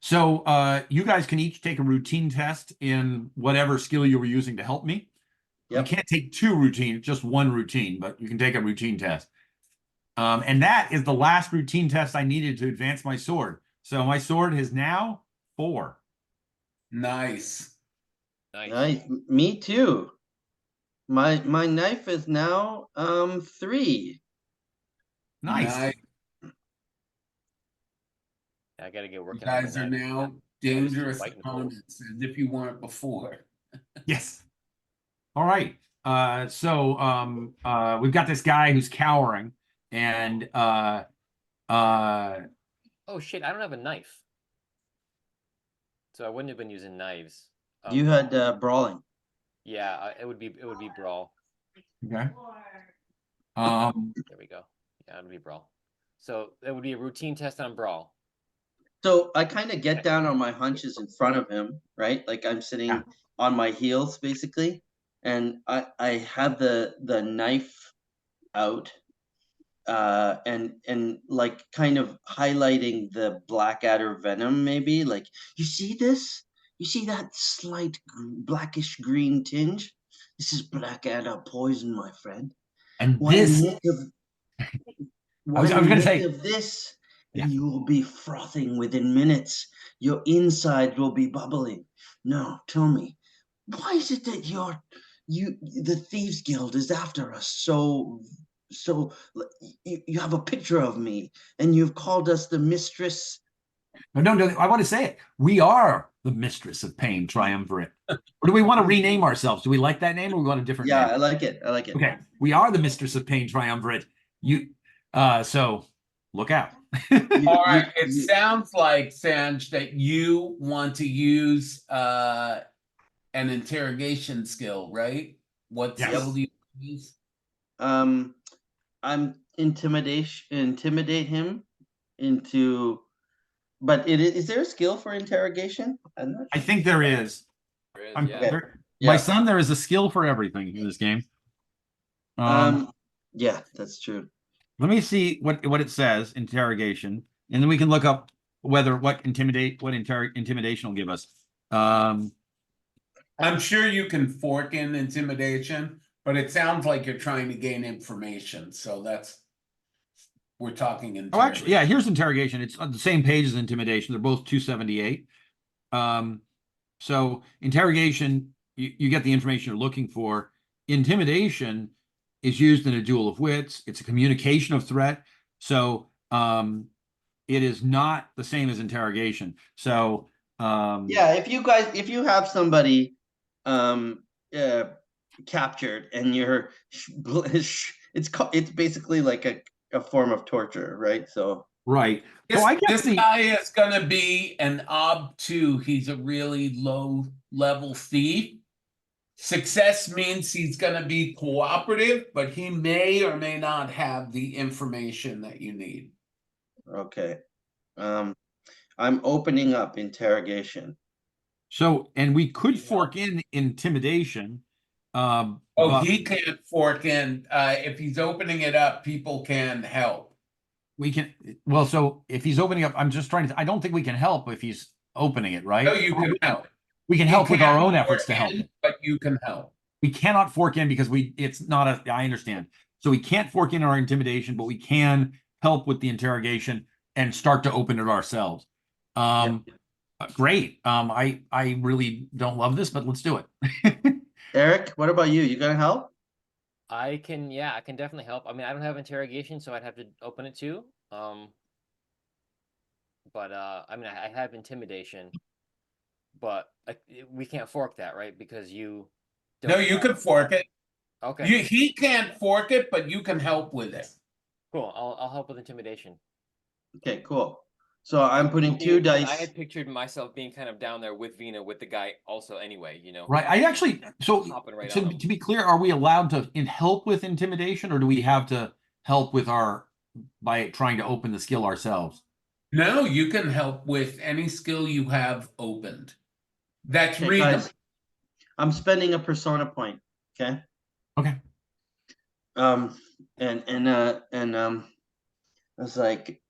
B: So you guys can each take a routine test in whatever skill you were using to help me.
A: Yep.
B: You can't take 2 routines, just 1 routine, but you can take a routine test. And that is the last routine test I needed to advance my sword. So my sword is now 4.
C: Nice.
A: Nice. Me too. My knife is now 3.
B: Nice.
D: I gotta get
C: You
D: working on
C: guys
D: the
C: are
D: knife.
C: now dangerous
D: fighting
C: opponents as if you weren't before.
B: Yes. All right. So we've got this guy who's cowering, and
D: Oh shit! I don't have a knife, so I wouldn't have been using knives.
A: You had brawling.
D: Yeah, it would be brawl.
B: okay.
D: There we go. Yeah, it would be brawl. So it would be a routine test on brawl.
A: So I kind of get down on my hunches in front of him, right? Like I'm sitting
B: Yeah.
A: on my heels basically, and I have the knife out, and like kind of highlighting the Blackadder venom, maybe like you see this, you see that slight blackish green tinge. This is Blackadder poison, my friend.
B: And
A: One
B: this,
A: nick of
B: I was gonna
A: nick
B: say,
A: of this,
B: Yeah.
A: and you will be frothing within minutes. Your inside will be bubbling. Now, tell me, why is it that the Thieves Guild is after us so you have a picture of me and you've called us the mistress?
B: no, I want to say it. We are the Mistress of Pain Triumvirate. Or do we want to rename ourselves? Do we like that name, or we want a different
A: Yeah,
B: name?
A: I like it. I like it.
B: Okay, we are the Mistress of Pain Triumvirate. So look out.
C: All right. It sounds like, Sanj, that you want to use an interrogation skill, right? What
B: Yes.
C: skill do you use?
A: I'm intimidate him into. But is there a skill for interrogation? I'm not
B: I
A: sure.
B: think there is.
D: There is,
B: I'm-
D: yeah.
B: there-
A: Yeah.
B: My son, there is a skill for everything in this game.
A: Yeah, that's true.
B: Let me see what it says, interrogation, and then we can look up what intimidation will give us.
C: I'm sure you can fork in intimidation, but it sounds like you're trying to gain information. So we're talking
B: Oh, actually,
C: interrogation.
B: yeah, here's interrogation. It's on the same page as intimidation. They're both 278. So interrogation, you get the information you're looking for. Intimidation is used in a duel of wits. It's a communication of threat. So it is not the same as interrogation. So
A: Yeah, if you have somebody captured and you're it's basically like a form of torture, right? So
B: Right.
C: This,
B: So I guess
C: this guy is gonna be an ob 2. He's a really low level thief. Success means he's gonna be cooperative, but he may or may not have the information that you need.
A: okay. I'm opening up interrogation.
B: so, and we could
D: Yeah.
B: fork in intimidation.
C: Oh,
B: But
C: he can't fork in. If he's opening it up, people can help.
B: we can, well, so if he's opening up, I'm just trying to, I don't think we can help if he's opening it, right?
C: No, you can help.
B: We can
C: He
B: help with our
C: can't
B: own efforts
C: fork
B: to help.
C: in, but you can help.
B: We cannot fork in because it's not I understand. So we can't fork in our intimidation, but we can help with the interrogation and start to open it ourselves. Great. I really don't love this, but let's do it.
A: Eric, what about you? You gonna help?
D: I can, yeah, I can definitely help. I mean, I don't have interrogation, so I'd have to open it too. But I mean, I have intimidation, but we can't fork that, right? Because you
C: No,
D: don't
C: you
D: have-
C: can fork it.
D: Okay,
C: He can't fork it, but you can help with it.
D: cool. I'll help with intimidation.
A: Okay, cool. So I'm putting two
D: Because I
A: dice.
D: had pictured myself being kind of down there with Vina, with the guy also anyway, you know.
B: Right. I actually, so
D: Hopping right on him.
B: to be clear, are we allowed to help with intimidation, or do we have to help with by trying to open the skill ourselves?
C: No, you can help with any skill you have opened. That's
A: Okay,
C: readable.
A: guys, I'm spending a persona point. Okay.
B: Okay.
A: It's like,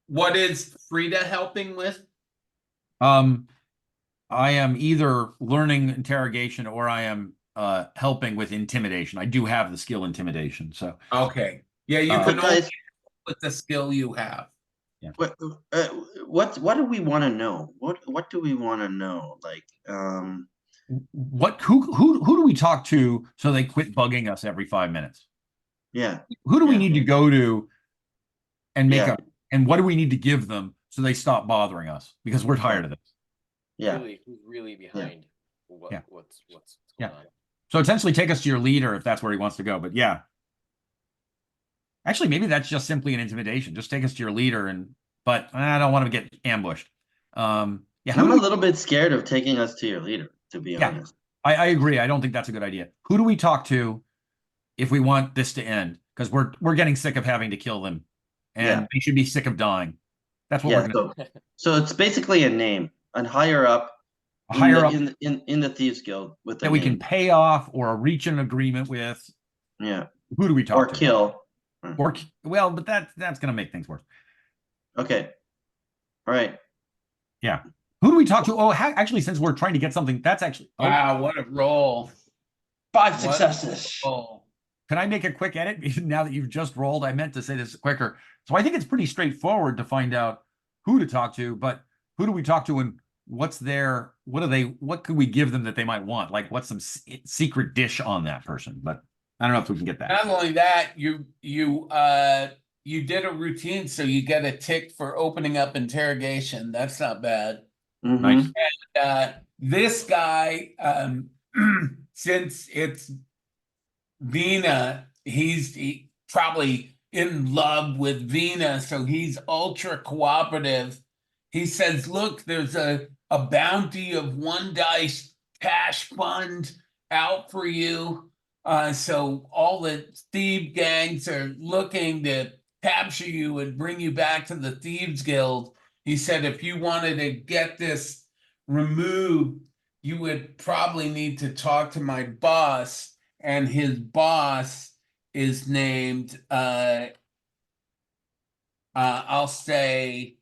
C: What is Frida helping with?
B: I am either learning interrogation or I am helping with intimidation. I do have the skill intimidation, so
C: Okay. Yeah, you
B: Uh,
C: can only
A: guys,
C: help with the skill you have.
A: what do we want to know? What do we want to know? Like,
B: what who do we talk to so they quit bugging us every 5 minutes?
A: yeah,
B: Who do we
A: Yeah.
B: need to go to and make
A: Yeah.
B: up, and what do we need to give them so they stop bothering us? Because we're tired of this.
A: yeah.
D: Who's really behind
B: Yeah.
D: what's going
B: Yeah.
D: on.
B: So essentially take us to your leader if that's where he wants to go. But yeah. Actually, maybe that's just simply an intimidation. Just take us to your leader, but I don't want to get ambushed. Yeah,
A: I'm a little bit scared of taking us to your leader, to be honest.
B: I agree. I don't think that's a good idea. Who do we talk to if we want this to end? Because we're getting sick of having to kill them, and they should be sick of dying. That's what we're gonna do.
A: So it's basically a name, and higher up
B: Higher up
A: in the Thieves Guild with a
B: that we
A: name.
B: can pay off or reach an agreement with.
A: Yeah.
B: Who do we talk
A: Or
B: to?
A: kill.
B: Or well, but that's gonna make things worse.
A: Okay. All right.
B: Yeah. Who do we talk to? Oh, actually, since we're trying to get something, that's actually. Oh,
C: Wow, what a roll.
A: 5
C: What
A: successes.
C: a roll.
B: can I make a quick edit now that you've just rolled? I meant to say this quicker. So I think it's pretty straightforward to find out who to talk to, but who do we talk to and what could we give them that they might want? Like what's some secret dish on that person? But I don't know if we can get that.
C: Not only that, you did a routine, so you get a tick for opening up interrogation. That's not bad.
A: Mhm.
B: Nice.
C: This guy, since it's Vina, he's probably in love with Vina, so he's ultra cooperative. He says, look, there's a bounty of 1 dice cash fund out for you. So all the thief gangs are looking to capture you and bring you back to the Thieves Guild. He said, if you wanted to get this removed, you would probably need to talk to my boss, and his boss is named I'll say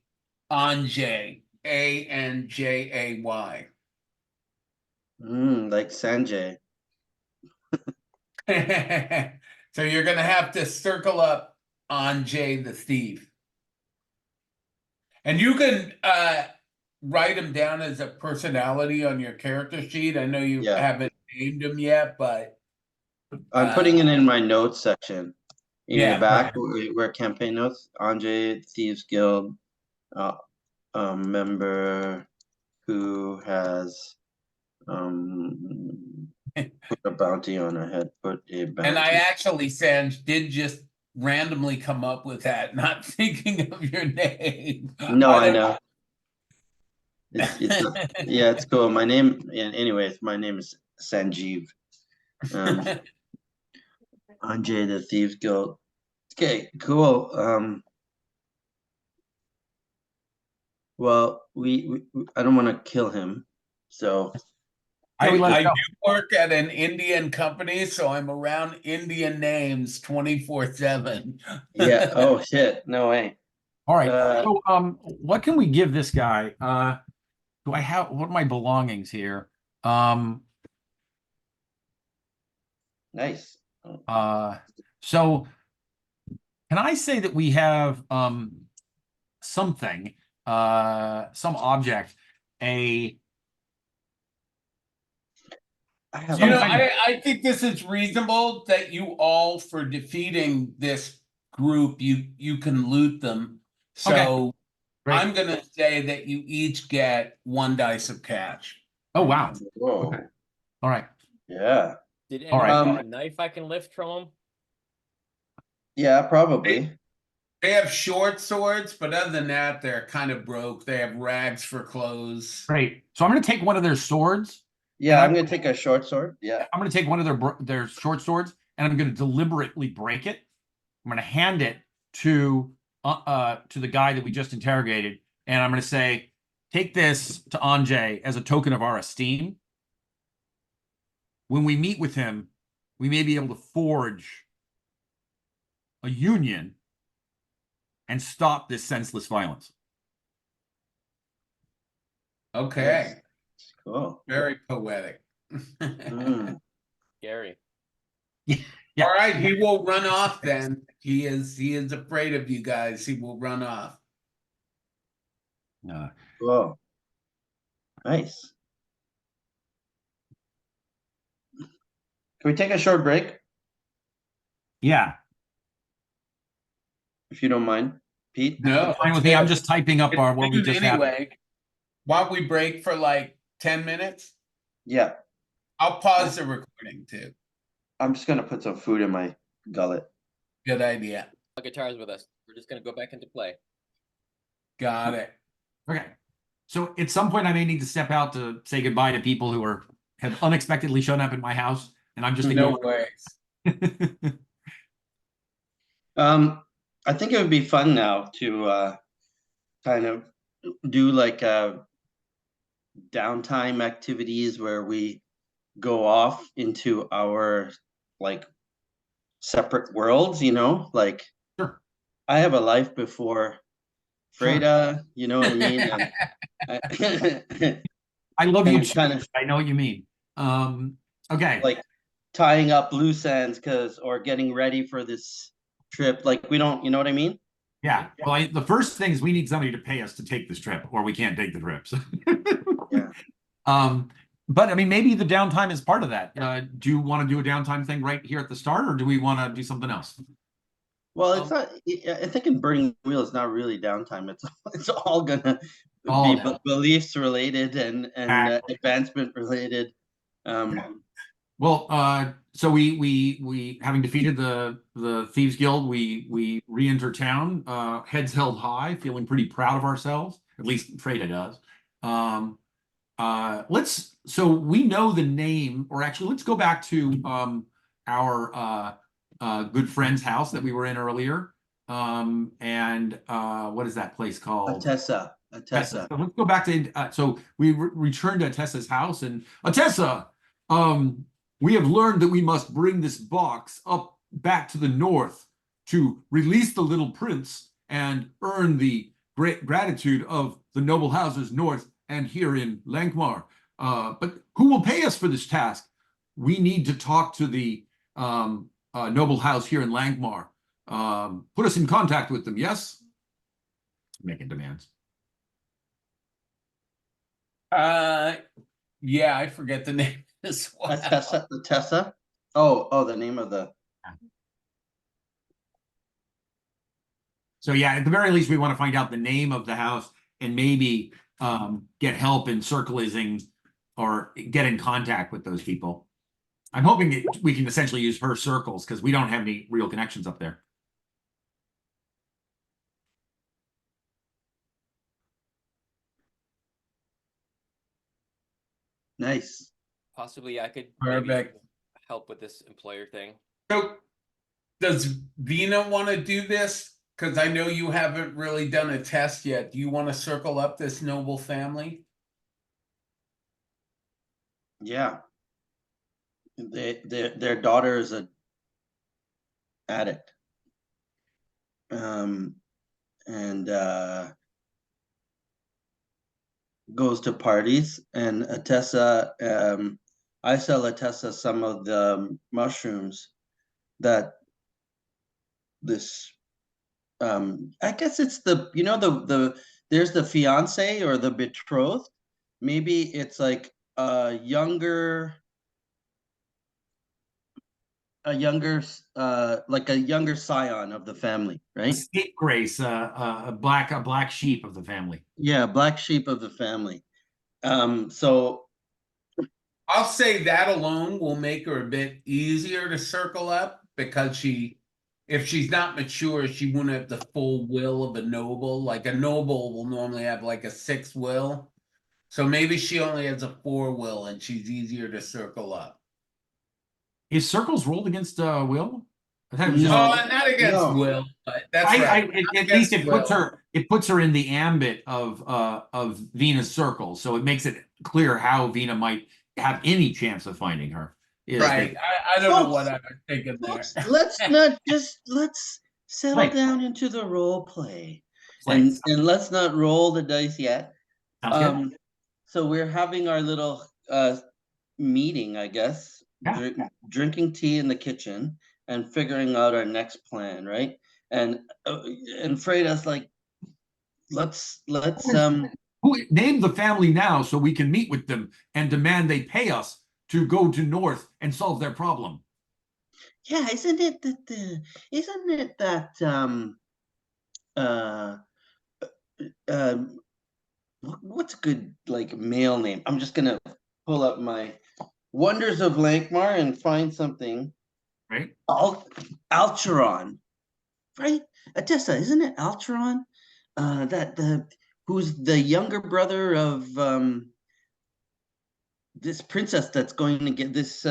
C: Anjay, Anjay.
A: Like Sanjay.
C: So you're gonna have to circle up Anjay the thief. And you can write him down as a personality on your character sheet. I know you haven't named him yet, but
A: I'm putting it in my notes section. In
C: Yeah,
A: the back where campaign notes, Anjay, Thieves Guild, member who has put a bounty on her head. Put a bounty.
C: and I actually, Sanj, did just randomly come up with that, not thinking of your name.
A: No, I
C: don't
A: know. It's yeah, it's cool. My name, and anyways, my name is Sanjeev. Um, Anjay the Thieves Guild. Okay, cool. Well, I don't want to kill him, so
B: Yeah, we let
C: I
B: it go.
C: do work at an Indian company, so I'm around Indian names 24/7.
A: yeah. Oh shit, no way.
B: All right.
A: Uh,
B: So, what can we give this guy? Do I have what are my belongings here?
A: Nice.
B: So can I say that we have something, some object, a
A: I have
C: You know,
B: kind of-
C: I think this is reasonable that you all, for defeating this group, you can loot them. So
B: great.
C: I'm gonna say that you each get 1 dice of cash.
B: Oh wow.
A: Whoa.
B: Okay. All right.
A: Yeah.
D: Did
B: All right.
D: anyone have a knife I can lift from him?
A: Yeah, probably.
C: They have short swords, but other than that, they're kind of broke. They have rags for clothes.
B: Great. So I'm going to take one of their swords.
A: Yeah,
B: And
A: I'm gonna take a short sword. Yeah.
B: I'm going to take one of their short swords, and I'm going to deliberately break it. I'm going to hand it to the guy that we just interrogated, and I'm going to say, "Take this to Anjay as a token of our esteem. When we meet with him, we may be able to forge a union and stop this senseless violence."
C: Okay,
A: Cool.
C: very poetic.
A: Mm.
D: Gary.
B: Yeah.
C: All right, he will run off then. He is afraid of you guys. He will run off.
A: Cool. Nice. Can we take a short break,
B: Yeah.
A: if you don't mind, Pete?
C: No,
B: Fine with me. I'm just typing up our what we
C: Dude,
B: just had.
C: anyway. Why don't we break for like 10 minutes?
A: Yeah.
C: I'll pause the recording too.
A: I'm just gonna put some food in my gullet.
C: Good idea.
D: Guitars with us. We're just gonna go back into play.
C: Got it.
B: Okay. So at some point I may need to step out to say goodbye to people who have unexpectedly shown up at my house, and I'm just
C: No
B: ignoring.
C: ways.
A: I think it would be fun now to kind of do like downtime activities where we go off into our like separate worlds, like
B: Sure.
A: I have a life before Freda, you know what I mean? And
B: I love you
A: and
B: too.
A: kind of
B: I know what you mean. Okay.
A: like tying up loose ends or getting ready for this trip. Like we don't, you know what I mean?
B: Yeah. Well, the first thing is we need somebody to pay us to take this trip, or we can't take the trip. So.
A: Yeah.
B: But I mean, maybe the downtime is part of that. Do you want to do a downtime thing right here at the start, or do we want to do something else?
A: Well, it's not. I think in Burning Wheel, it's not really downtime. It's all gonna
B: All
A: be beliefs related and advancement related.
B: Well, so we having defeated the Thieves Guild, we re-enter town, heads held high, feeling pretty proud of ourselves. At least Freda does. So we know the name, or actually, let's go back to our good friend's house that we were in earlier. And what is that place called?
A: Atessa.
B: So let's go back to so we returned to Atessa's house, and Atessa, we have learned that we must bring this box up back to the north to release the little prince and earn the great gratitude of the noble houses north and here in Lankhmar. But who will pay us for this task? We need to talk to the noble house here in Lankhmar. Put us in contact with them, yes? Making demands.
C: Yeah, I forget the name as well.
A: Atessa. Oh, the name of the.
B: So yeah, at the very least, we want to find out the name of the house and maybe get help in circling or get in contact with those people. I'm hoping we can essentially use her circles because we don't have any real connections up there.
A: Nice.
D: Possibly I could maybe
C: Perfect.
D: help with this employer thing.
C: So does Vina want to do this? Because I know you haven't really done a test yet. Do you want to circle up this noble family?
A: Yeah. Their daughter is a addict. And goes to parties, and Atessa, I sell Atessa some of the mushrooms that this, I guess it's the, you know, there's the fiance or the betrothed. Maybe it's like a younger, like a younger scion of the family,
B: A
A: right?
B: scapegrace, a black sheep of the family.
A: Yeah, black sheep of the family. So
C: I'll say that alone will make her a bit easier to circle up because if she's not mature, she wouldn't have the full will of a noble. Like a noble will normally have like a 6 will. So maybe she only has a 4 will and she's easier to circle up.
B: Is circles rolled against Will? I thought it was just.
A: No.
C: Oh, not against
A: No.
C: will, but that's right. Not
B: At least
C: against
B: it puts her in the ambit of Vena's circle, so it makes it clear how Vena might have any chance of finding her. Is that-
C: Right. I don't know what I was thinking there.
A: Let's not just let's settle
B: Right.
A: down into the role play,
B: Play.
A: and let's not roll the dice yet.
B: Sounds good.
A: So we're having our little meeting, I guess,
B: Yeah.
A: drinking tea in the kitchen and figuring out our next plan, right? And Freda's like, let's
B: Who name the family now so we can meet with them and demand they pay us to go to North and solve their problem.
A: yeah, isn't it that uh what's a good like male name? I'm just gonna pull up my Wonders of Lankhmar and find something.
B: Right?
A: Alcheron, right? Atessa, isn't it Alcheron? That the who's the younger brother of this princess that's going to get this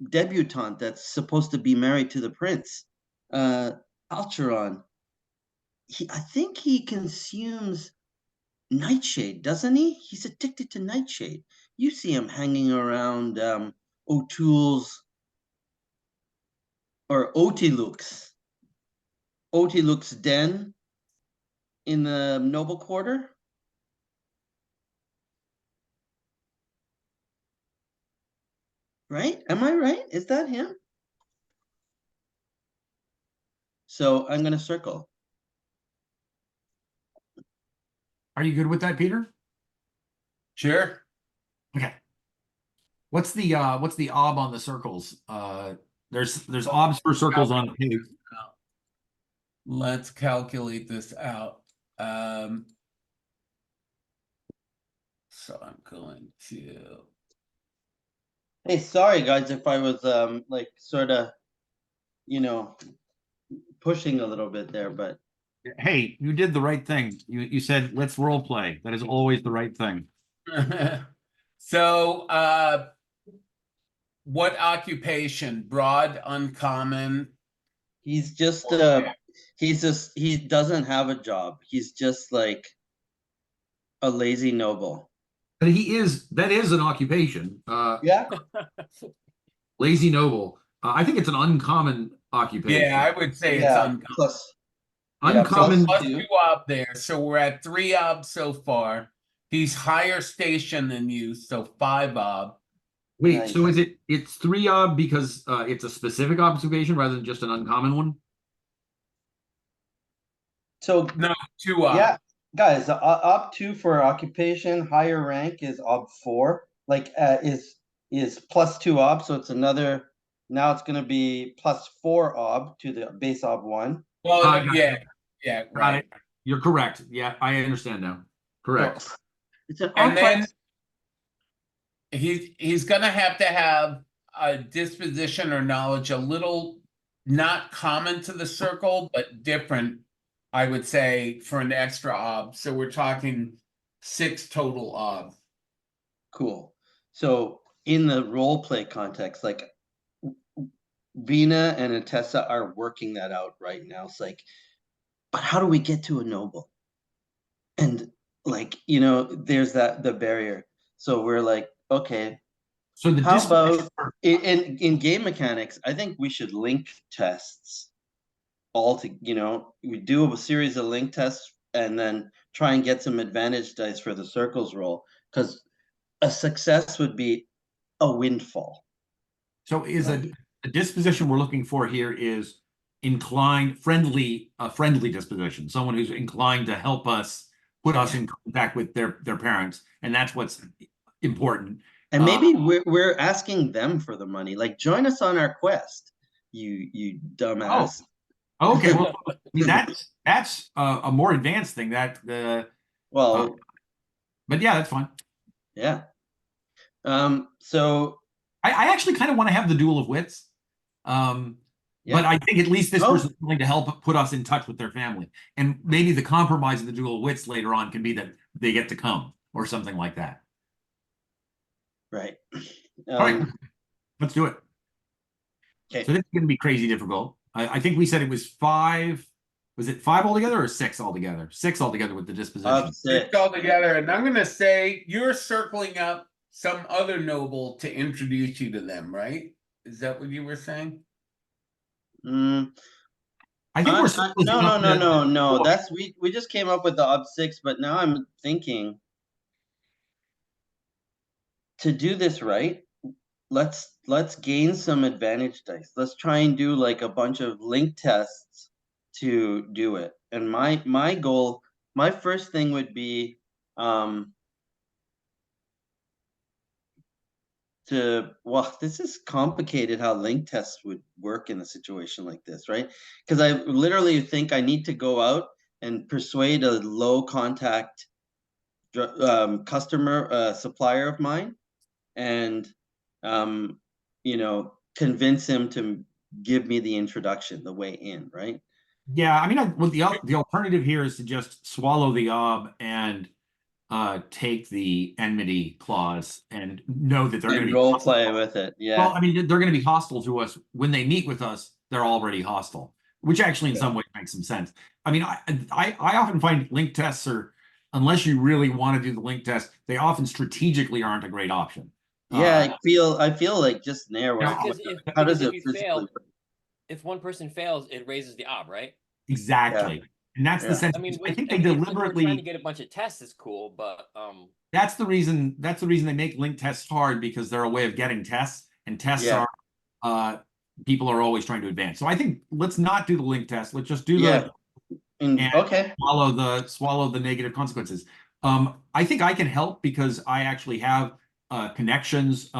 A: debutante that's supposed to be married to the prince. Alcheron. I think he consumes nightshade, doesn't he? He's addicted to nightshade. You see him hanging around O'Toole's or Otiluke's den in the noble quarter. Right? Am I right? Is that him? So I'm going to circle.
B: Are you good with that, Peter?
C: Sure.
B: Okay. What's the ob on the circles? There's obs for circles on the page.
C: Let's calculate this out. So I'm going to.
A: Hey, sorry guys if I was like sort of, you know, pushing a little bit there, but
B: Hey, you did the right thing. You said let's role play. That is always the right thing.
C: So what occupation? Broad, uncommon.
A: he's just he doesn't have a job. He's just like a lazy noble.
B: But that is an occupation.
A: Yeah.
B: Lazy noble. I think it's an uncommon occupation.
C: Yeah, I would say it's
A: Yeah.
C: uncommon.
A: Plus,
B: Uncommon.
C: Plus 2 ob there. So we're at 3 ob so far. He's higher station than you, so 5 ob.
B: Wait,
A: Nice.
B: so it's 3 ob because it's a specific observation rather than just an uncommon one?
A: So
C: No, 2 ob.
A: yeah, guys, ob 2 for occupation, higher rank is ob 4. Like is plus 2 ob, so it's another. Now it's going to be plus 4 ob to the base ob 1.
C: Well, yeah, yeah,
B: Got
C: right.
B: it. You're correct. Yeah, I understand now. Correct.
A: So it's an
C: And then
A: ob
C: he's gonna have to have a disposition or knowledge a little not common to the circle, but different, I would say, for an extra ob. So we're talking 6 total ob.
A: Cool. So in the role play context, like Vina and Atessa are working that out right now. It's like, but how do we get to a noble? And like, there's the barrier. So we're like, okay,
B: So the
A: how
B: disposition
A: about in game mechanics, I think we should link tests all to, we do a series of link tests and then try and get some advantage dice for the circles roll, because a success would be a windfall.
B: So is a disposition we're looking for here is inclined, a friendly disposition, someone who's inclined to help us, put us in contact with their parents, and that's what's important.
A: And maybe we're asking them for the money. Like, join us on our quest, you dumbass.
B: Okay, well, I mean, that's a more advanced thing.
A: Well,
B: but yeah, that's fine.
A: yeah. So
B: I actually kind of want to have the duel of wits. But I think at least this person's willing to help put us in touch with their family. And maybe the compromise of the duel of wits later on can be that they get to come or something like that.
A: right.
B: All right, let's do it.
A: Okay.
B: So this is going to be crazy difficult. I think we said it was 5. Was it 5 altogether or 6 altogether? 6 altogether with the disposition.
C: It's all together, and I'm gonna say you're circling up some other noble to introduce you to them, right? Is that what you were saying?
B: I think we're
A: no. That's we just came up with the ob 6, but now I'm thinking to do this right. Let's gain some advantage dice. Let's try and do like a bunch of link tests to do it. And my goal, my first thing would be this is complicated how link tests would work in a situation like this, right? Because I literally think I need to go out and persuade a low contact customer supplier of mine, and convince him to give me the introduction, the way in, right?
B: Yeah, I mean, the alternative here is to just swallow the ob and take the enmity clause and know that they're going to be
A: role play with it. Yeah.
B: Well, I mean, they're going to be hostile to us when they meet with us. They're already hostile, which actually in some ways makes some sense. I mean, I often find link tests are, unless you really want to do the link test, they often strategically aren't a great option.
A: Yeah, I feel like just there. How does it physically?
D: If one person fails, it raises the ob, right?
B: Exactly. Yeah. And that's the sense.
D: I mean,
B: I think they deliberately
D: trying to get a bunch of tests is cool, but
B: that's the reason they make link tests hard, because they're a way of getting tests, and tests are people are always trying to advance. So I think let's not do the link test. Let's just do swallow the negative consequences. I think I can help because I actually have connections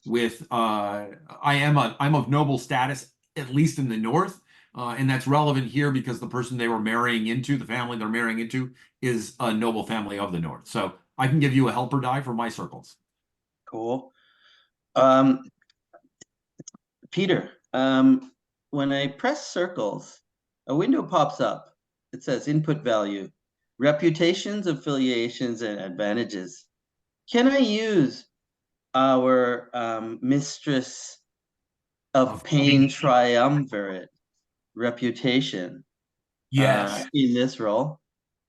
B: with I'm of noble status, at least in the north. And that's relevant here because the person they were marrying into, the family they're marrying into, is a noble family of the north. So I can give you a helper die for my circles.
A: Cool. Peter, when I press circles, a window pops up. It says input value, reputations, affiliations, and advantages. Can I use our mistress of pain triumvirate reputation in this role?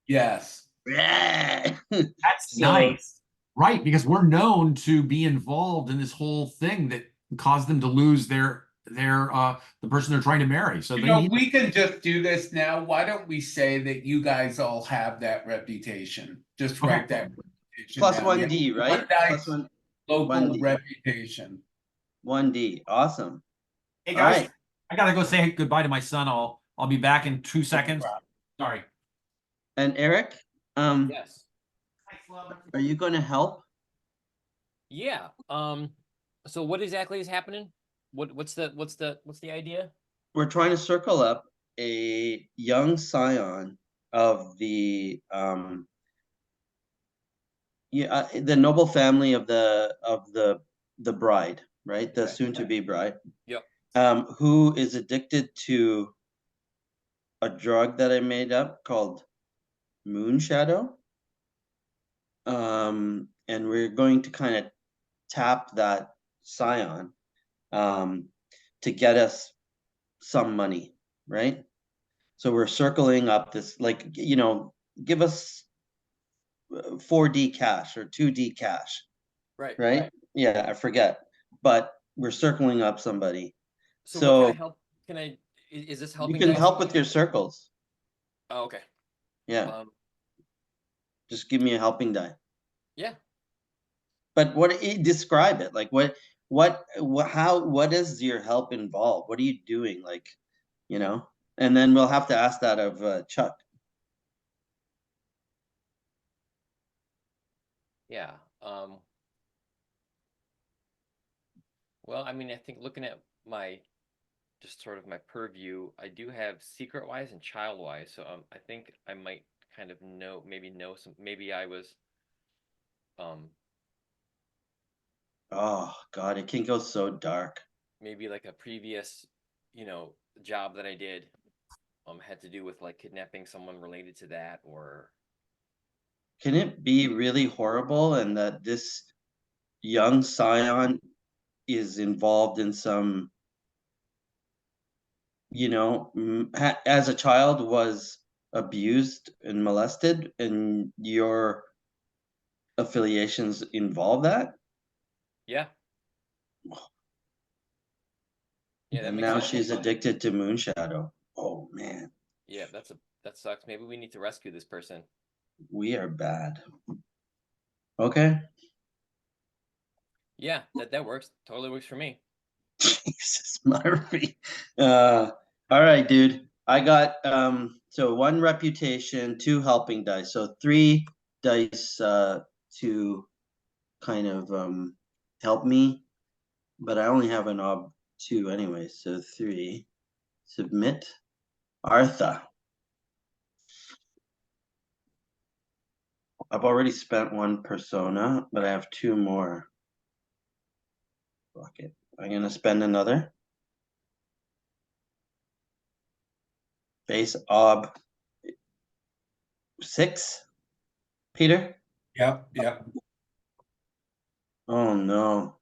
C: Yes.
B: That's nice. Right, because we're known to be involved in this whole thing that caused them to lose the person they're trying to marry. So
C: we can just do this now. Why don't we say that you guys all have that reputation? Just write that reputation
A: plus
C: down.
A: 1D, right?
C: Plus one local reputation.
A: 1D. Awesome.
B: Hey guys, I gotta go say goodbye to my son. I'll be back in 2 seconds. Sorry.
A: And Eric,
D: yes.
A: Are you going to help?
D: Yeah. So what exactly is happening? What's the idea?
A: We're trying to circle up a young scion of the noble family of the bride, right? The soon-to-be bride.
D: Yep.
A: Who is addicted to a drug that I made up called Moon Shadow. And we're going to kind of tap that scion to get us some money, right? So we're circling up this, like, give us 4D cash or 2D cash,
D: Right.
A: right? Yeah, I forget, but we're circling up somebody.
D: So what kind
A: So
D: of help can is this
A: you
D: helping
A: can
D: dice?
A: help with your circles.
D: Oh, okay.
A: Yeah, just give me a helping die.
D: Yeah.
A: But describe it? Like what is your help involved? What are you doing? Like, and then we'll have to ask that of Chuck.
D: Yeah. Well, I mean, I think looking at my just sort of my purview, I do have secret wise and child wise. So I think I might kind of know some. Maybe I was um
A: Oh God, it can go so dark.
D: maybe like a previous job that I did had to do with like kidnapping someone related to that, or
A: Can it be really horrible and that this young scion is involved in some, as a child was abused and molested, and your affiliations involve that?
D: yeah, yeah, that
A: And
D: makes
A: now
D: sense.
A: she's addicted to Moonshadow. Oh man,
D: Yeah, that sucks. Maybe we need to rescue this person.
A: we are bad. Okay.
D: Yeah, that works. Totally works for me.
A: Jesus, Murphy. Uh, all right, dude. I got so 1 reputation, 2 helping dice. So 3 dice to kind of help me, but I only have an ob 2 anyway. So 3. Submit. Artha. I've already spent 1 persona, but I have 2 more. Fuck it. I'm gonna spend another. Base ob 6. Peter.
C: Yep.
A: Oh no.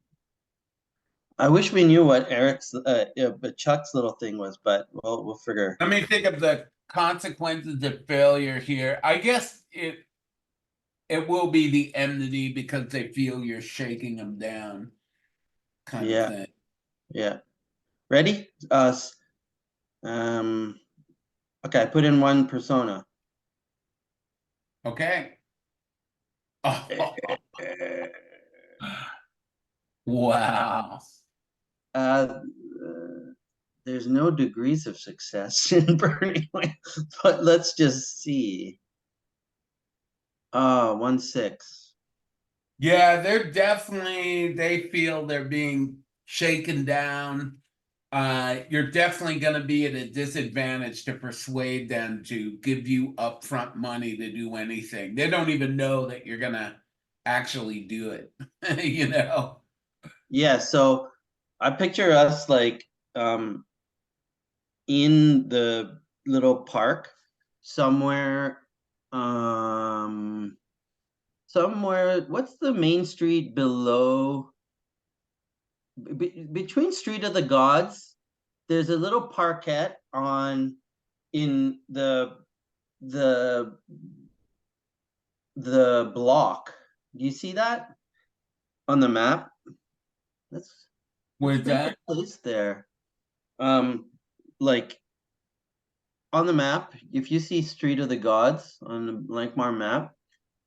A: I wish we knew what but Chuck's little thing was, but we'll figure.
C: Let me think of the consequences of failure here. I guess it will be the enmity because they feel you're shaking them down, kind of
A: Yeah,
C: thing.
A: yeah. Ready? Um. Okay, I put in 1 persona.
C: Okay. Oh,
A: Uh,
C: wow.
A: uh, there's no degrees of success in Burning Lankhmar, but let's just see. 1/6.
C: Yeah, they feel they're being shaken down. You're definitely going to be at a disadvantage to persuade them to give you upfront money to do anything. They don't even know that you're going to actually do it, you know?
A: Yeah, so I picture us like in the little park somewhere somewhere. What's the main street below between Street of the Gods? There's a little parkette on in the the block. Do you see that on the map? Let's
C: With
A: make a
C: that?
A: place there. Like on the map, if you see Street of the Gods on the Lankhmar map,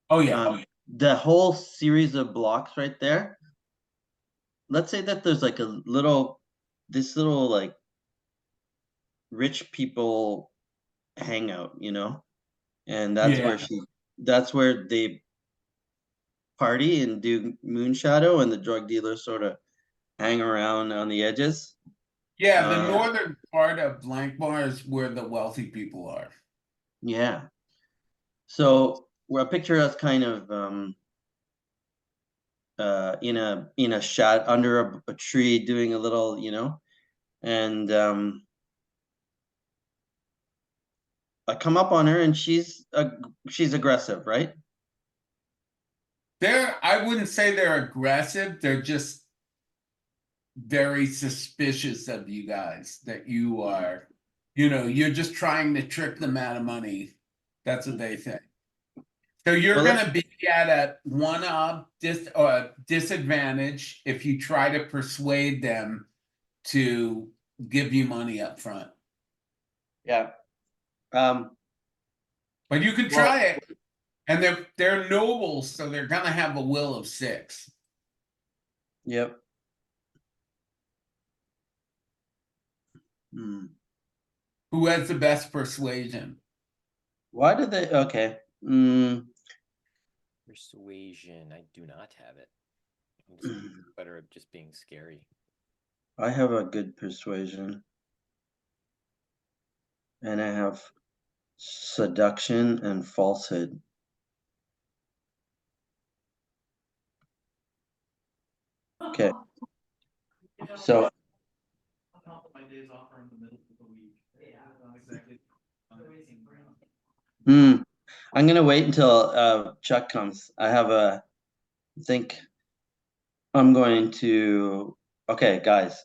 C: Oh, yeah.
A: the whole series of blocks right there. Let's say that there's like this little like rich people hangout, and
C: Yeah.
A: that's where they party and do Moonshadow, and the drug dealers sort of hang around on the edges.
C: Yeah, the
A: Uh,
C: northern part of Blankmar is where the wealthy people are.
A: yeah. So we're picture us kind of in a shot under a tree doing a little, and I come up on her and she's aggressive, right?
C: I wouldn't say they're aggressive. They're just very suspicious of you guys, that you are, you're just trying to trick them out of money. That's what they think. So you're
A: Well,
C: going to be at a disadvantage if you try to persuade them to give you money up front.
A: yeah.
C: But you can
A: Well,
C: try it. And they're nobles, so they're going to have a will of 6.
A: yep. Hmm.
C: Who has the best persuasion?
A: Why did they? Okay.
D: Persuasion. I do not have it. I'm just better at just being scary.
A: I have a good persuasion. And I have seduction and falsehood. Okay. So I'm gonna wait until Chuck comes. I think I'm going to. Okay, guys.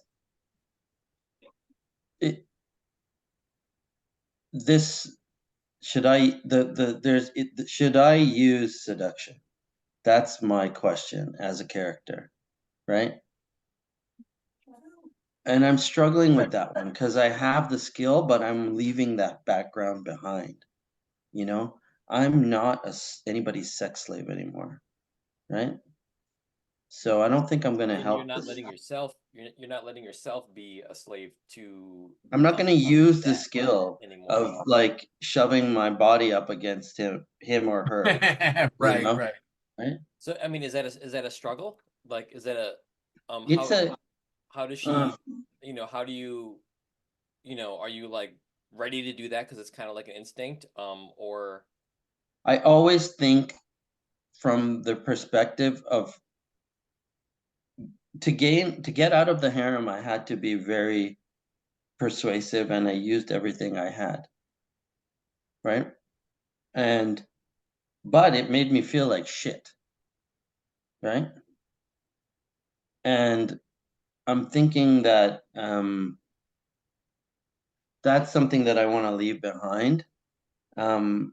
A: This should I should I use seduction? That's my question as a character, right? And I'm struggling with that one because I have the skill, but I'm leaving that background behind. I'm not anybody's sex slave anymore, right? So I don't think I'm going to
D: And you're
A: help
D: not
A: this.
D: letting yourself. You're not letting yourself be a slave to.
A: I'm not going to use the
D: that
A: skill
D: anymore.
A: of like shoving my body up against him or her.
C: Right.
A: Right?
D: So I mean, is that a struggle? Like, is that a
A: It's
D: how does she? How do you? Are you like ready to do that because it's kind of like an instinct? Or
A: I always think from the perspective of to get out of the harem, I had to be very persuasive and I used everything I had. Right? But it made me feel like shit. Right? And I'm thinking that that's something that I want to leave behind. But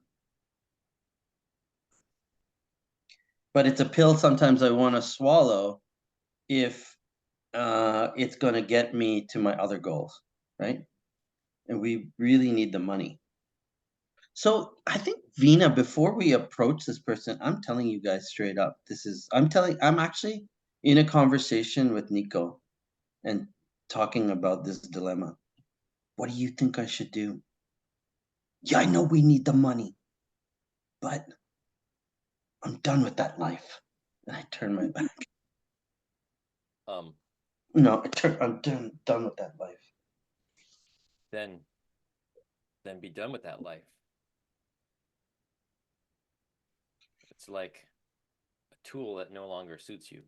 A: it's a pill sometimes I want to swallow if it's going to get me to my other goals, right? And we really need the money. So I think Vina, before we approach this person, I'm telling you guys straight up, I'm actually in a conversation with Nico and talking about this dilemma. What do you think I should do? Yeah, I know we need the money, but I'm done with that life. And I turn my back. No, I'm done with that life.
D: then be done with that life. It's like a tool that no longer suits you.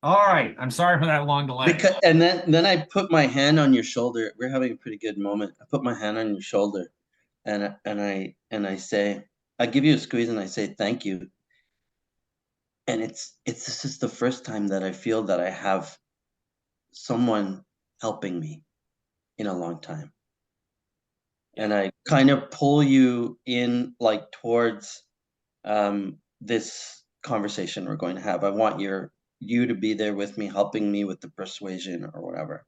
B: All right. I'm sorry for that long delay.
A: And then I put my hand on your shoulder. We're having a pretty good moment. I put my hand on your shoulder, and I say, I give you a squeeze, and I say thank you. And this is the first time that I feel that I have someone helping me in a long time. And I kind of pull you in like towards this conversation we're going to have. I want you to be there with me, helping me with the persuasion or whatever.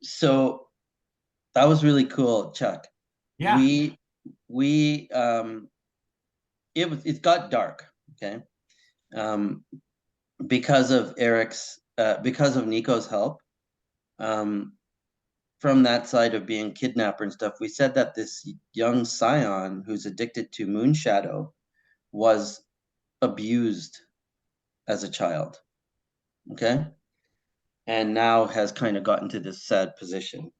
A: So that was really cool, Chuck.
B: Yeah.
A: It got dark, okay? Because of because of Nico's help. From that side of being kidnapper and stuff, we said that this young scion who's addicted to Moonshadow was abused as a child, okay? And now has kind of gotten to this sad position.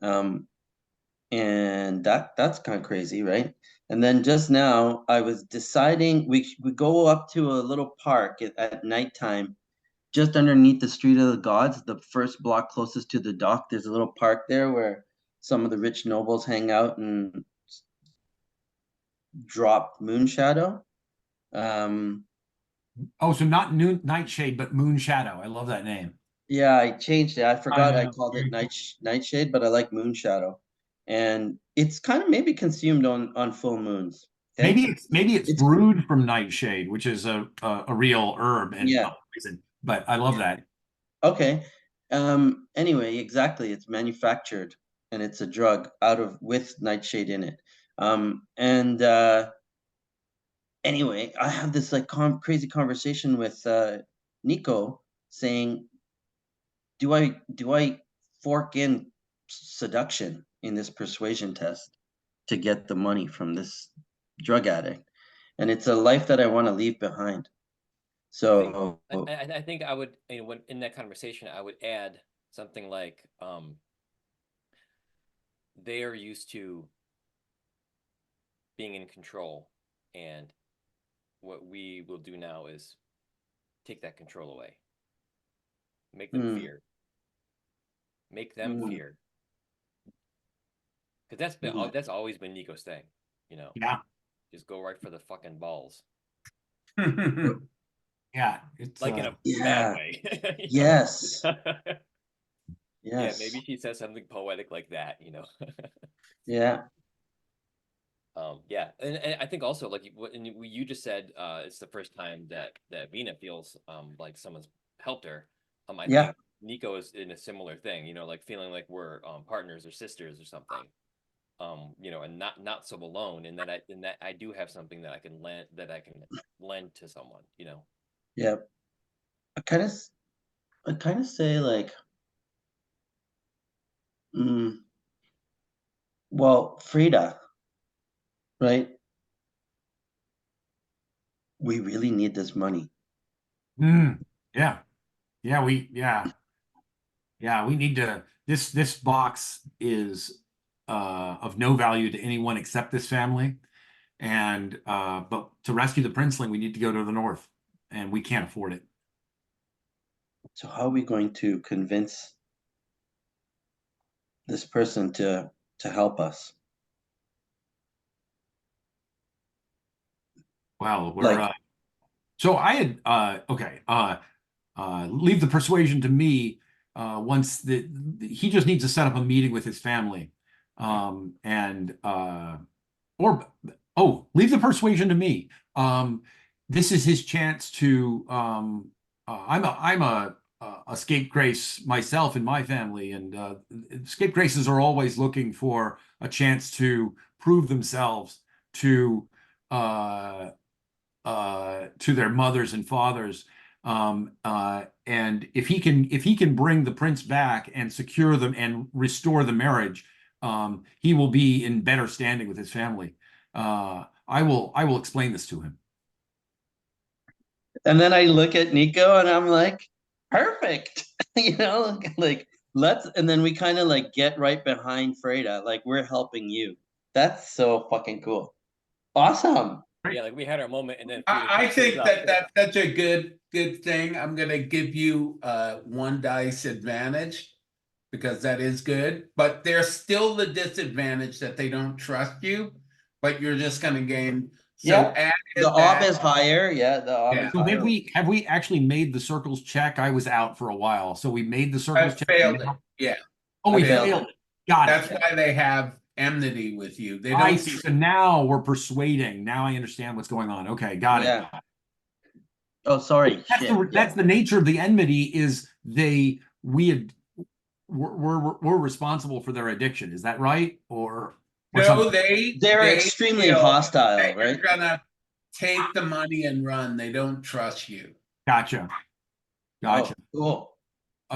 A: And that's kind of crazy, right? And then just now I was deciding we go up to a little park at nighttime, just underneath the Street of the Gods, the first block closest to the dock. There's a little park there where some of the rich nobles hang out and dropped Moonshadow.
B: Oh, so not Nightshade, but Moonshadow. I love that name.
A: Yeah, I changed it. I forgot I
B: know.
A: called it Nightshade, but I like Moonshadow. And it's kind of maybe consumed on full moons. Okay?
B: Maybe it's
A: It's
B: brewed from Nightshade, which is a real herb and
A: Yeah.
B: poison. But I love that.
A: Okay. Anyway, exactly. It's manufactured and it's a drug with nightshade in it. And anyway, I have this like crazy conversation with Nico saying, do I fork in seduction in this persuasion test to get the money from this drug addict? And it's a life that I want to leave behind. So
D: I think I would, you know, when in that conversation, I would add something like, they are used to being in control, and what we will do now is take that control away. Make them fear. Make them fear. Because that's always been Nico's thing, you know.
B: Yeah.
D: Just go right for the fucking balls.
B: Yeah, it's
D: Like in a
A: Yeah.
D: bad way.
A: Yes.
D: Yeah,
A: Yes.
D: maybe she says something poetic like that, you know.
A: Yeah.
D: Yeah, and I think also like what you just said, it's the first time that Vina feels like someone's helped her. I
A: Yeah.
D: think Nico is in a similar thing, you know, like feeling like we're partners or sisters or something. You know, and not so alone, in that I do have something that I can lend to someone, you know.
A: Yeah. I kind of say like, well, Frida, right? We really need this money.
B: yeah. Yeah, we need to this box is of no value to anyone except this family. And but to rescue the princeling, we need to go to the north, and we can't afford it.
A: So how are we going to convince this person to help us?
B: Well, we're
A: Like,
B: so I had okay, leave the persuasion to me. Once he just needs to set up a meeting with his family, and or leave the persuasion to me. This is his chance to. I'm a scapegrace myself in my family, and scapegraces are always looking for a chance to prove themselves to their mothers and fathers. And if he can bring the prince back and secure them and restore the marriage, he will be in better standing with his family. I will explain this to him.
A: and then I look at Nico and I'm like, perfect. You know, like and then we kind of like get right behind Freda, like we're helping you. That's so fucking cool. Awesome.
D: Yeah, like we had our moment, and then
C: I think that's such a good thing. I'm gonna give you one dice advantage because that is good, but there's still the disadvantage that they don't trust you, but you're just gonna gain. So
A: Yeah. The ob is higher. Yeah, the ob is
B: So
A: higher.
B: have we actually made the circles check? I was out for a while, so we made the circles check.
C: Failed it. Yeah.
B: Oh, we
A: failed
B: failed it. Got it.
C: That's why they have enmity with you. They don't.
B: I see. So now we're persuading. Now I understand what's going on. Okay, got it.
A: Oh, sorry.
B: That's the nature of the enmity. Is we're responsible for their addiction. Is that right? Or
C: No,
A: they're extremely hostile, right?
C: They're gonna take the money and run. They don't trust you.
B: Gotcha.
A: Oh, cool.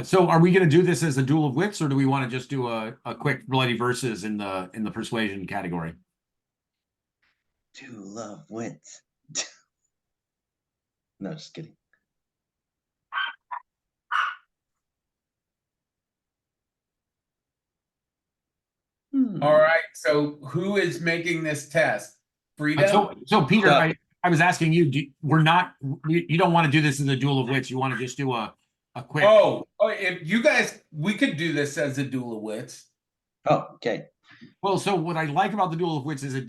B: So are we going to do this as a duel of wits, or do we want to just do a quick bloody versus in the persuasion category?
A: Duel of wits. No, just kidding.
C: All right. So who is making this test? Frida?
B: So Peter, I was asking you, you don't want to do this in the duel of wits. You want to just do a quick.
C: Oh, if you guys, we could do this as a duel of wits.
A: Oh, okay.
B: Well, so what I like about the duel of wits is it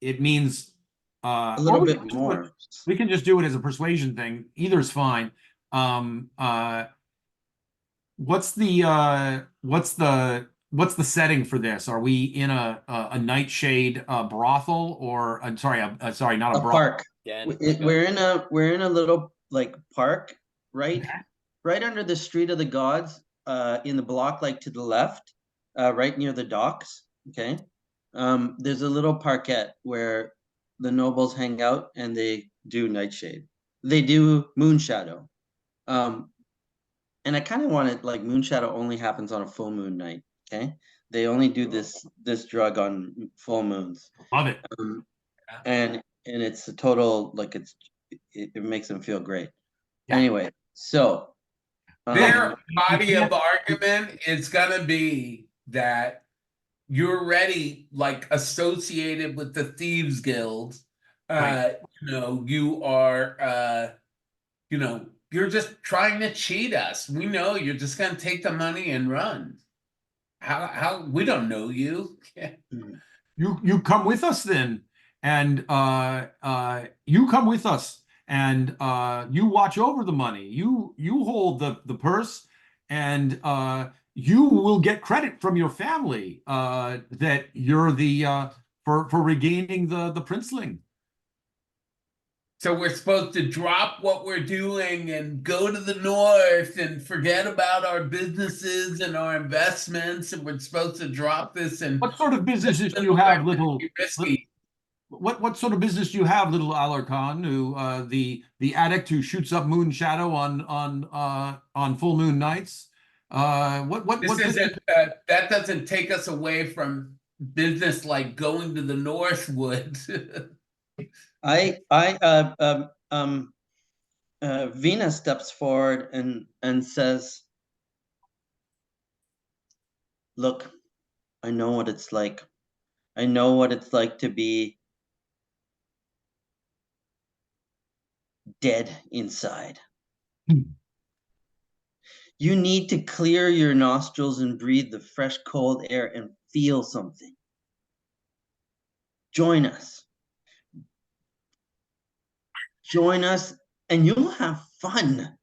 B: it means
A: A
B: or
A: little
B: we
A: bit
B: can just do it-
A: more.
B: we can just do it as a persuasion thing. Either is fine. Um, uh, what's the setting for this? Are we in a nightshade brothel, or I'm sorry, sorry, not a
A: A
B: brothel.
A: park.
D: Again,
A: We're in a little like park, right?
B: Okay.
A: Right under the Street of the Gods, in the block, like to the left, right near the docks. Okay. There's a little parkette where the nobles hang out and they do Nightshade. They do Moonshadow. Um, and I kind of want it like Moonshadow only happens on a full moon night. Okay. They only do this drug on full moons.
B: Love it.
A: Um, and it's a total like it makes them feel great.
B: Yeah.
A: Anyway, so
C: Their body
B: Yeah.
C: of argument is gonna be that you're already like associated with the Thieves Guild.
B: Right.
C: You are you're just trying to cheat us. We know you're just gonna take the money and run. How we don't know you.
B: You come with us then, and you come with us, and you watch over the money. You hold the purse, and you will get credit from your family that you're the for regaining the princeling.
C: So we're supposed to drop what we're doing and go to the north and forget about our businesses and our investments, and we're supposed to drop this and
B: What sort of businesses do you have, little? What sort of business do you have, little Alarcon, who the addict who shoots up moon shadow on full moon nights?
C: This isn't that doesn't take us away from business like going to the Northwood.
A: Vina steps forward and says, "Look, I know what it's like. I know what it's like to be dead inside. You need to clear your nostrils and breathe the fresh, cold air and feel something. Join us. Join us, and you'll have fun."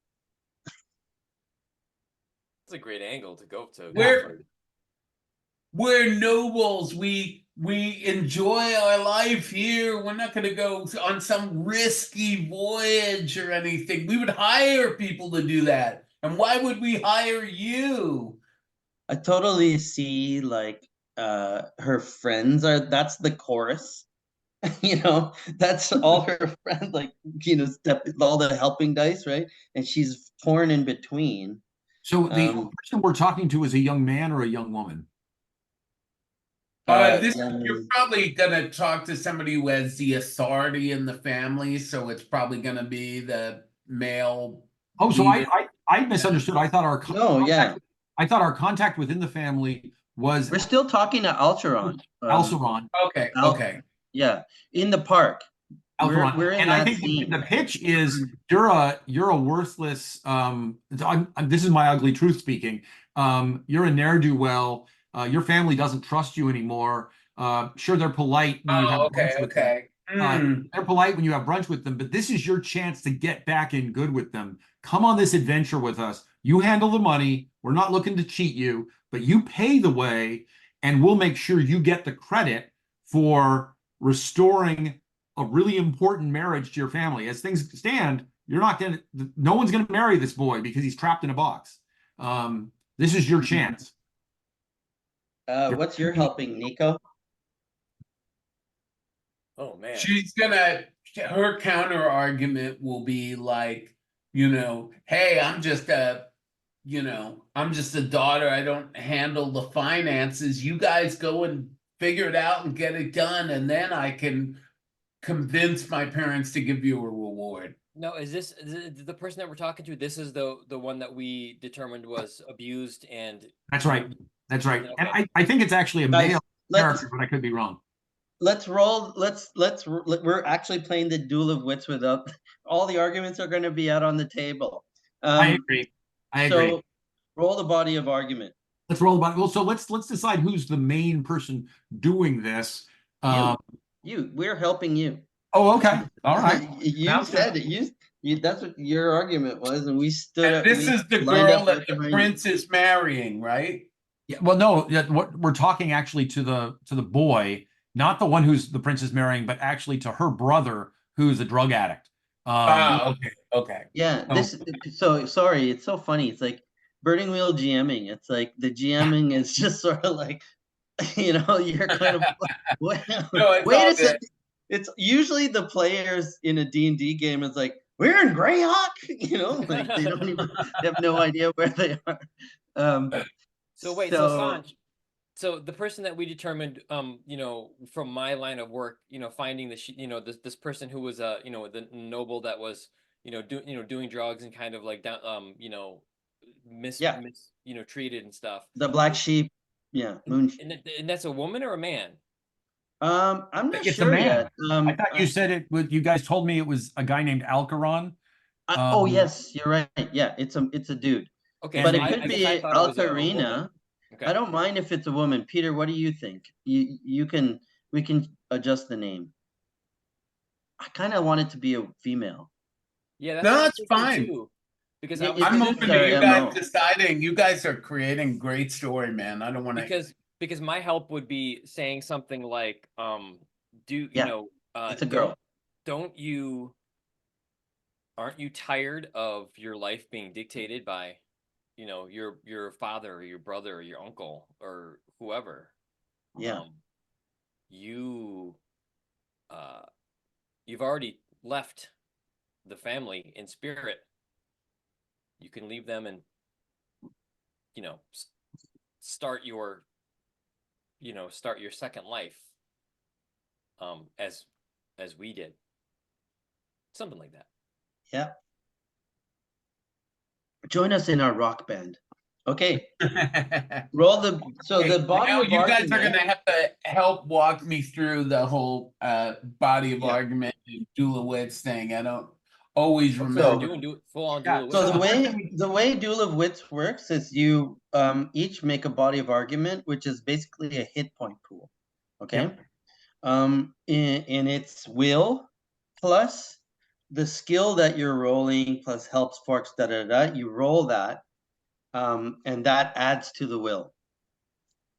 D: That's a great angle to go to.
C: We're nobles. We enjoy our life here. We're not going to go on some risky voyage or anything. We would hire people to do that. And why would we hire you?
A: I totally see like her friends that's the chorus. That's all her friends, like, all the helping dice, right? And she's torn in between.
B: So the person we're talking to is a young man or a young woman?
C: You're probably gonna talk to somebody who has the authority in the family, so it's probably gonna be the male.
B: Oh, so
C: leader.
B: I misunderstood. I thought our
A: No, yeah.
B: I thought our contact within the family was
A: We're still talking to Alcheron.
B: Alceron.
C: Okay,
A: Al-
C: okay.
A: Yeah, in the park.
B: Alceron.
A: We're in
B: And
A: that
B: I think
A: scene.
B: the pitch is you're a worthless this is my ugly truth speaking. You're a ne'er-do-well. Your family doesn't trust you anymore. Sure, they're polite when you have brunch with them. They're polite when you have brunch with them, but this is your chance to get back in good with them. Come on this adventure with us. You handle the money. We're not looking to cheat you, but you pay the way, and we'll make sure you get the credit for restoring a really important marriage to your family. As things stand, no one's gonna marry this boy because he's trapped in a box. This is your chance.
A: What's your helping, Nico?
D: Oh man.
C: Her counter argument will be like, hey, I'm just a daughter. I don't handle the finances. You guys go and figure it out and get it done, and then I can convince my parents to give you a reward.
D: No, is the person that we're talking to? This is the one that we determined was abused and.
B: That's right. That's right.
D: Okay.
B: And I think it's actually a
A: Guys,
B: male character, but I could be wrong.
A: Let's roll. We're actually playing the duel of wits without all the arguments are going to be out on the table.
B: I agree.
A: So roll the body of argument.
B: Let's roll about it. Well, so let's decide who's the main person doing this.
A: We're helping you.
B: Oh, okay. All right.
A: You
B: Sounds
A: said
B: good.
A: it. That's what your argument was, and we stood
C: And
A: up.
C: this
A: we
C: is the
A: lined
C: girl
A: up
C: that
A: right
C: the
A: behind you.
C: prince is marrying, right?
B: Yeah, well, no, what we're talking actually to the boy, not the one who's the prince is marrying, but actually to her brother who's a drug addict.
C: Okay, okay.
A: Yeah,
B: So-
A: so sorry, it's so funny. It's like Burning Wheel GMing. It's like the GMing is just sort of like, you're kind of wait,
C: No, it's
A: wait
C: all
A: a
C: good.
A: second. It's usually the players in a D&D game is like, we're in Greyhawk, like they don't even they have no idea where they are.
D: So wait, so Sanj, so the person that we determined, from my line of work, finding this person who was the noble that was, doing drugs and kind of like down,
A: Yeah.
D: treated and stuff.
A: The black sheep, yeah, moon.
D: And that's a woman or a man?
A: I'm not
B: It's a
A: sure
B: man.
A: yet.
B: I thought you said it. You guys told me it was a guy named Alcaron.
A: Oh yes, you're right. Yeah, it's a dude.
D: Okay,
A: But
D: so
A: it could
D: I guess I
A: be
D: thought it was a woman.
A: Alcarina.
D: Okay.
A: I don't mind if it's a woman. Peter, what do you think? We can adjust the name. I kind of want it to be a female.
D: Yeah, that's
C: No,
D: what I was
C: it's
D: thinking
C: fine.
D: too. Because
A: It-
D: I was
A: it
C: I'm
A: suits
C: open to
A: our
C: you
A: MO.
C: guys deciding. You guys are creating great story, man. I don't want to.
D: because my help would be saying something like,
A: Yeah, it's a girl.
D: Don't you aren't you tired of your life being dictated by, your father or your brother or your uncle or whoever?
A: Yeah.
D: You you've already left the family in spirit. You can leave them and, start your second life, as we did, something like that.
A: Yeah. Join us in our rock band. Okay. Roll the body
C: Now
A: of
C: you guys are
A: argument.
C: gonna have to help walk me through the whole body of
A: Yeah.
C: argument and Dulowitz thing. I don't always
A: So-
C: remember.
D: Do full on
B: Yeah,
D: dual.
A: So
B: So
A: the
B: first
A: way
B: thing
A: the way Duel of Wits works is you each make a body of argument, which is basically a hit point pool. Okay.
B: Yep.
A: In its will plus the skill that you're rolling plus helps forks you roll that, and that adds to the will.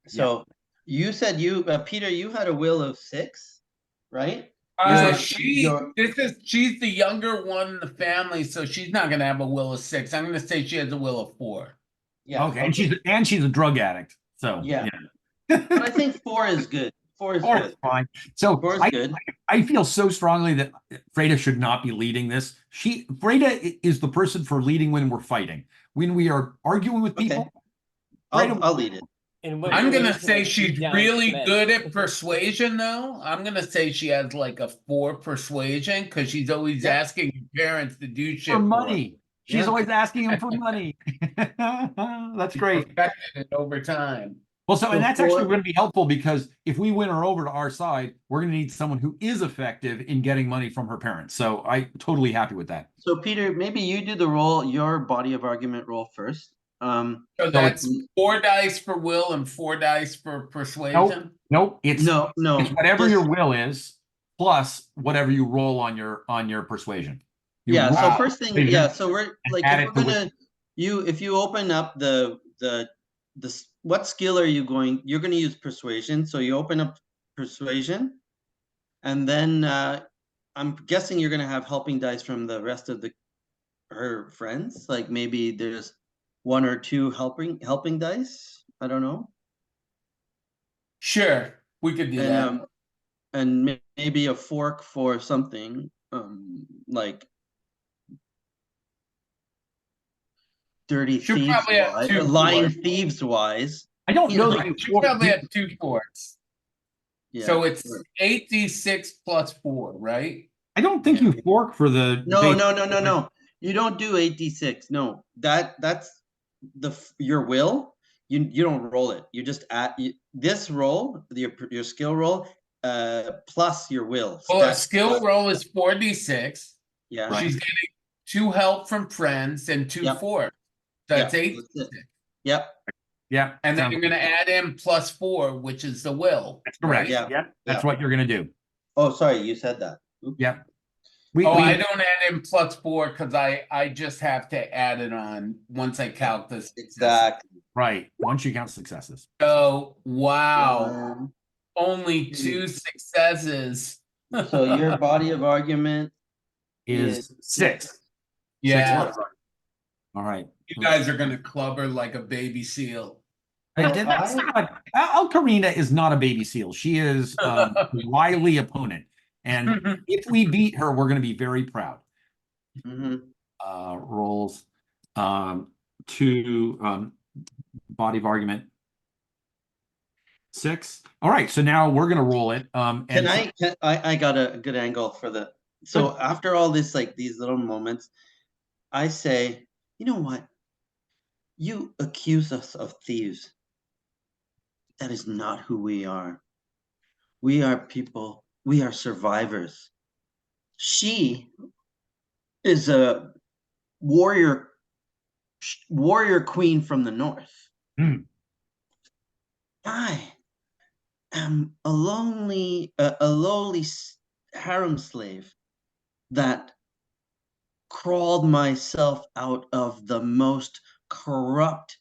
A: So you said Peter, you had a will of 6, right?
C: She's the younger one in the family, so she's not gonna have a will of 6. I'm gonna say she has a will of 4.
A: Yeah.
B: Okay, and she's a drug addict. So
A: Yeah. But I think 4 is good. 4 is
B: Or
A: good.
B: it's fine. So
A: 4 is good.
B: I feel so strongly that Freda should not be leading this. Freda is the person for leading when we're fighting. When we are arguing with people,
A: Okay. I'll lead it.
D: And when
C: I'm
D: you're
C: gonna
D: ready to,
C: say
D: like,
C: she's
D: beat down
C: really
D: men.
C: good at persuasion, though. I'm gonna say she has like a 4 persuasion because she's always
A: Yeah.
C: asking your parents to do shit
B: for
C: her.
B: money. She's
A: Yeah.
B: always asking him for money. That's great.
C: Perfected it over time.
B: Well, and
A: So
B: that's actually
A: for-
B: going to be helpful because if we win her over to our side, we're going to need someone who is effective in getting money from her parents. So I'm totally happy with that.
A: So Peter, maybe you do your body of argument roll first.
C: So that's 4 dice for will and 4 dice for persuasion.
B: Nope. It's
A: no,
B: it's whatever
A: just-
B: your will is plus whatever you roll on your persuasion. You
A: Yeah. So
B: roll
A: first thing,
B: persuasion.
A: yeah. So we're like,
B: add
A: if
B: it
A: we're
B: to
A: gonna, if you open up the what skill are you going? You're going to use persuasion. So you open up persuasion, and then I'm guessing you're going to have helping dice from the rest of her friends. Like maybe there's 1 or 2 helping dice. I don't know.
C: Sure, we could do that.
A: And maybe a fork for something like dirty
C: She'll
A: thieves
C: probably have
A: wise,
C: 2
A: lying
C: forks.
A: thieves wise.
B: I don't know
A: Yeah.
B: that you
C: She'll probably have 2 forks.
A: Yeah.
C: So it's 8d6 plus 4, right?
B: I don't think you fork for the
A: No. You don't do 8d6. No, that's your will. You don't roll it. You just add this roll, your skill roll, plus your will.
C: Well, a skill roll is 4d6.
A: Yeah.
C: She's getting 2 help from friends and 2
A: Yep.
C: forks. That's
A: Yep,
C: 8.
A: that's it. Yep.
B: Yeah.
C: And then
B: sounds-
C: you're going to add in plus 4, which is the will.
B: That's correct.
C: right?
A: Yeah.
B: Yeah. That's what you're going to do.
A: Oh, sorry, you said that. Oops.
B: Yeah.
C: Oh, I don't add in +4 because I just have to add it on once I count this.
A: Exactly.
B: Right. Once you count successes.
C: Oh, wow.
A: One,
C: Only
A: two.
C: 2 successes.
A: So your body of argument
B: Is
A: is
B: 6. 6
C: Yeah,
B: plus. All right.
C: you guys are gonna club her like a baby seal.
B: That's not, Karina is not a baby seal. She is a wily opponent. And if we beat her, we're going to be very proud.
A: Mhm.
B: Rolls to body of argument 6. All right, so now we're going to roll it.
A: Can I got a good angle for the, so after all this, like these little moments, I say, you know what? You accuse us of thieves. That is not who we are. We are people, we are survivors. She is a warrior queen from the north.
B: Hmm.
A: I am a lowly harem slave that crawled myself out of the most corrupt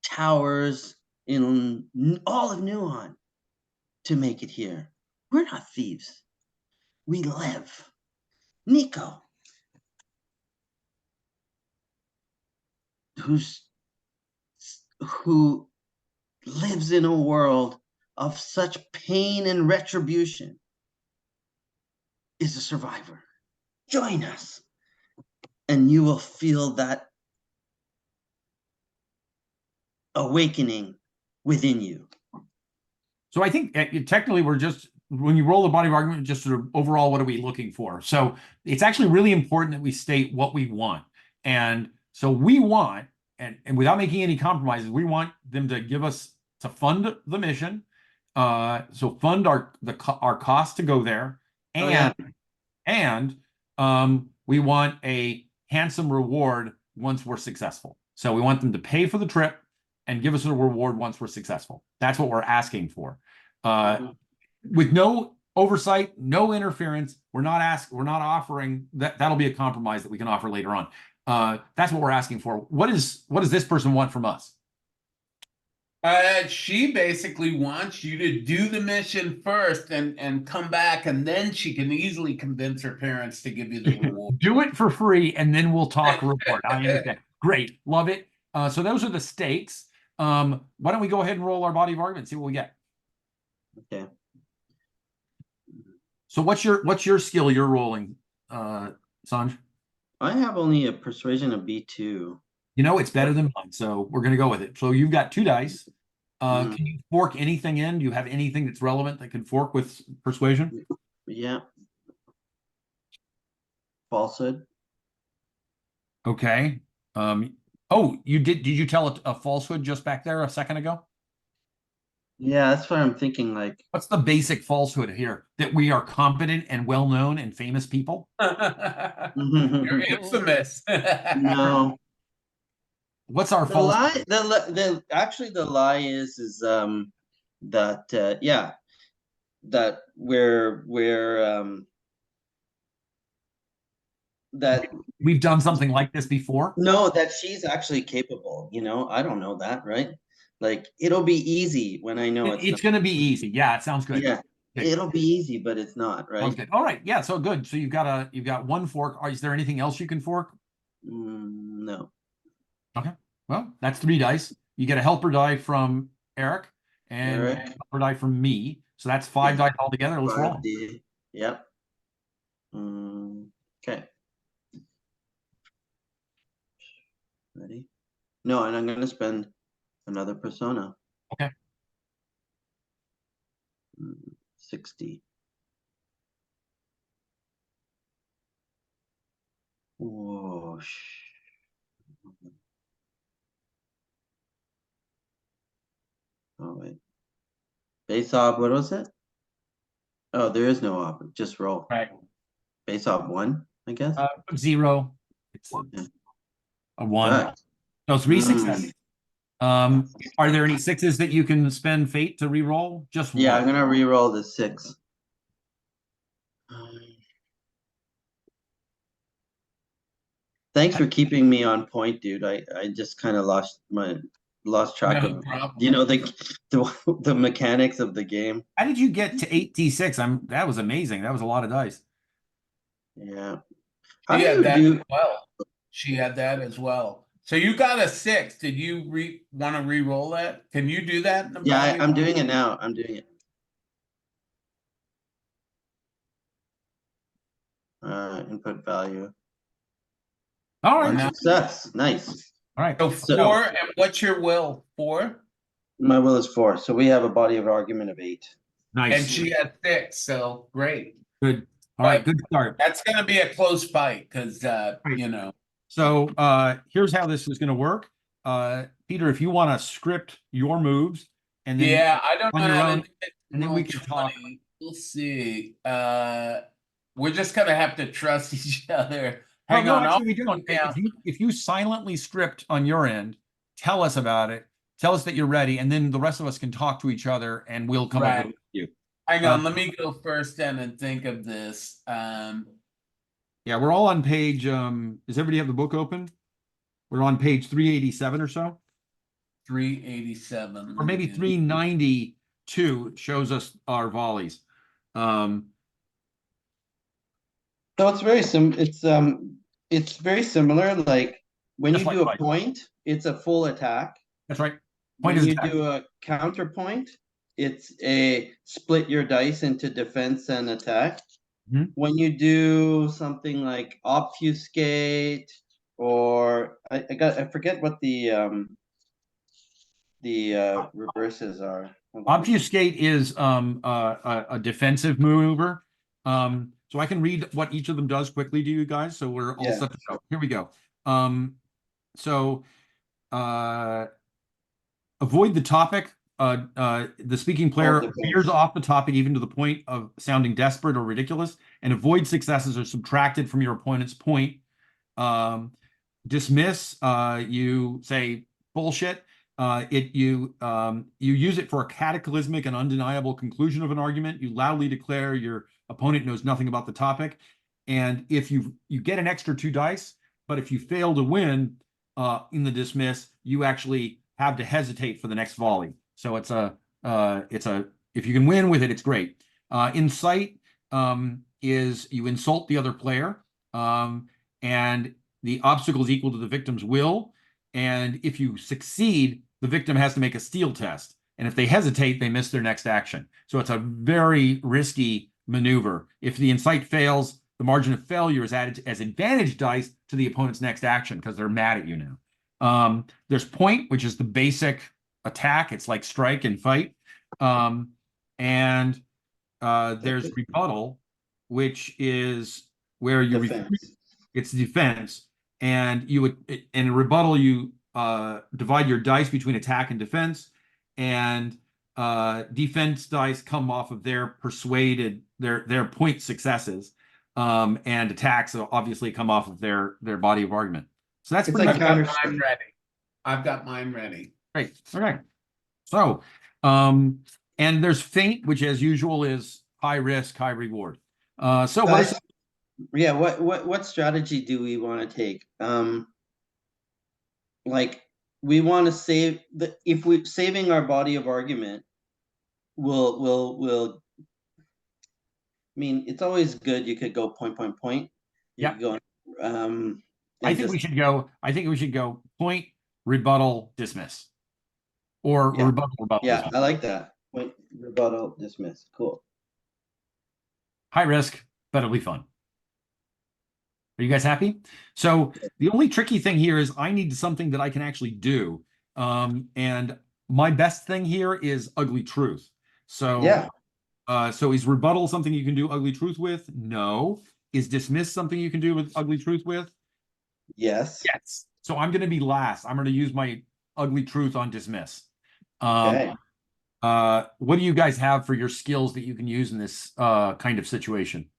A: towers in all of Nuon to make it here. We're not thieves. We live. Nico, who lives in a world of such pain and retribution, is a survivor. Join us, and you will feel that awakening within you.
B: So I think technically we're just, when you roll the body of argument, just sort of overall, what are we looking for? So it's actually really important that we state what we want. And so we want, and without making any compromises, we want them to give us, to fund the mission. So fund our cost to go there. And, we want a handsome reward once we're successful. So we want them to pay for the trip and give us a reward once we're successful. That's what we're asking for. With no oversight, no interference. We're not offering that. That'll be a compromise that we can offer later on. That's what we're asking for. What does this person want from us?
C: She basically wants you to do the mission first and come back, and then she can easily convince her parents to give you the reward.
B: Do it for free, and then we'll talk reward. I understand. Great. Love it. So those are the stakes. Why don't we go ahead and roll our body of argument, see what we get.
A: Okay.
B: So what's your skill you're rolling, Sanj?
A: I have only a persuasion of B2.
B: You know, it's better than mine, so we're gonna go with it. So you've got 2 dice. Can you fork anything in? Do you have anything that's relevant that can fork with persuasion?
A: Yeah. Falsehood.
B: Okay. Oh, did you tell a falsehood just back there a second ago?
A: Yeah, that's what I'm thinking. Like,
B: What's the basic falsehood here? That we are competent and well-known and famous people?
C: You're infamous.
A: no.
B: What's our
A: The
B: false?
A: lie, actually the lie is that yeah, that that
B: We've done something like this before?
A: no, that she's actually capable. I don't know that, right? Like, it'll be easy when I know
B: It's going to be easy. Yeah, it sounds good.
A: Yeah,
B: Good.
A: it'll be easy, but it's not,
B: Sounds
A: right?
B: good. All right. Yeah. So good. So you've got 1 fork. Is there anything else you can fork?
A: No.
B: Okay. Well, that's 3 dice. You get a helper die from Eric and a helper die from me. So that's 5 dice altogether. Let's roll.
A: 5D. Yep. Okay. Ready? No, and I'm going to spend another persona.
B: Okay.
A: 60. Whoosh. Oh, wait. Base op, what was it? Oh, there is no op, just roll.
B: Right.
A: Base op 1, I guess.
B: 0. It's a 1.
A: Right.
B: No, 3 successes. Are there any 6s that you can spend fate to re-roll? Just 1.
A: Yeah, I'm gonna re-roll the 6. Thanks for keeping me on point, dude. I just kind of lost track
C: No
A: of,
C: problem.
A: you know, the mechanics of the game.
B: How did you get to 8d6? That was amazing. That was a lot of dice.
A: Yeah. How
C: She
A: do
C: had
A: you
C: that
A: do?
C: as well. She had that as well. So you got a 6. Did you want to re-roll that? Can you do that in the
A: Yeah,
C: body?
A: I'm doing it now. I'm doing it. Input value.
B: All
A: One
B: right.
C: Now,
A: success. Nice.
B: All right.
C: so
A: So
C: 4, and what's your will? 4?
A: my will is 4. So we have a body of argument of 8.
C: And
B: Nice.
C: she had 6, so great.
B: Good. All right. Good start.
C: That's gonna be a close fight, because
B: Right.
C: you know.
B: So here's how this is going to work. Peter, if you want to script your moves and then
C: Yeah, I don't
B: on
C: know
B: your
C: how to
B: own,
C: do it.
B: and then we
C: Roll
B: can talk.
C: 20. We'll see. We're just gonna have to trust each other.
B: Well,
C: Hang
B: no,
C: on, I'll
B: actually, we
C: go
B: don't.
C: down.
B: If you silently script on your end, tell us about it. Tell us that you're ready, and then the rest of us can talk to each other, and we'll come up
C: Right.
B: with you.
C: Hang on, let me go first then and think of this.
B: Yeah, we're all on page. Does everybody have the book open? We're on page 387 or so,
C: 387.
B: or maybe 392 shows us our volleys.
A: So it's very similar. Like when
B: Just
A: you
B: like
A: do a
B: fight.
A: point, it's a full attack.
B: That's right. Point
A: When
B: is
A: you
B: attack.
A: do a counterpoint, it's a split your dice into defense and attack.
B: Mhm.
A: When you do something like obfuscate, or I forget what the reverses are. Hold on.
B: Obfuscate is a defensive maneuver. So I can read what each of them does quickly to you guys. So we're all
A: Yeah,
B: set to
A: sure.
B: go. Here we go. So avoid the topic. The speaking player
A: defense.
B: veers off the topic even to the point of sounding desperate or ridiculous, and avoid successes are subtracted from your opponent's point. Dismiss, you say bullshit. You use it for a cataclysmic and undeniable conclusion of an argument. You loudly declare your opponent knows nothing about the topic, and if you get an extra 2 dice, but if you fail to win in the dismiss, you actually have to hesitate for the next volley. So it's a if you can win with it, it's great. Incite is you insult the other player, and the obstacle is equal to the victim's will. And if you succeed, the victim has to make a steal test. And if they hesitate, they miss their next action. So it's a very risky maneuver. If the incite fails, the margin of failure is added as advantage dice to the opponent's next action because they're mad at you now. There's point, which is the basic attack. It's like strike and fight. And there's rebuttal, which is where you
A: Defense.
B: it's defense, and you would in a rebuttal you divide your dice between attack and defense, and defense dice come off of their persuaded their point successes, and attacks obviously come off of their body of argument. So that's
A: It's
B: pretty
A: like
B: much
C: I've got mine ready. I've got mine ready.
B: great. Okay, so and there's feint, which as usual is high risk, high reward. So what are
A: Guys, yeah, what strategy do we want to take? Like we want to save if we saving our body of argument will I mean it's always good. You could go point. You
B: Yeah.
A: could go
B: I think we should go. I think we should go point, rebuttal, dismiss, or
A: Yeah.
B: rebuttal.
A: Yeah,
B: Dismiss.
A: I like that. Point, rebuttal, dismiss. Cool.
B: High risk, but it'll be fun. Are you guys happy? So the only tricky thing here is I need something that I can actually do. And my best thing here is ugly truth. So
A: Yeah.
B: So is rebuttal something you can do ugly truth with? No. Is dismiss something you can do with ugly truth with?
A: Yes.
B: Yes. So I'm going to be last. I'm going to use my ugly truth on dismiss.
A: Okay.
B: What do you guys have for your skills that you can use in this kind of situation?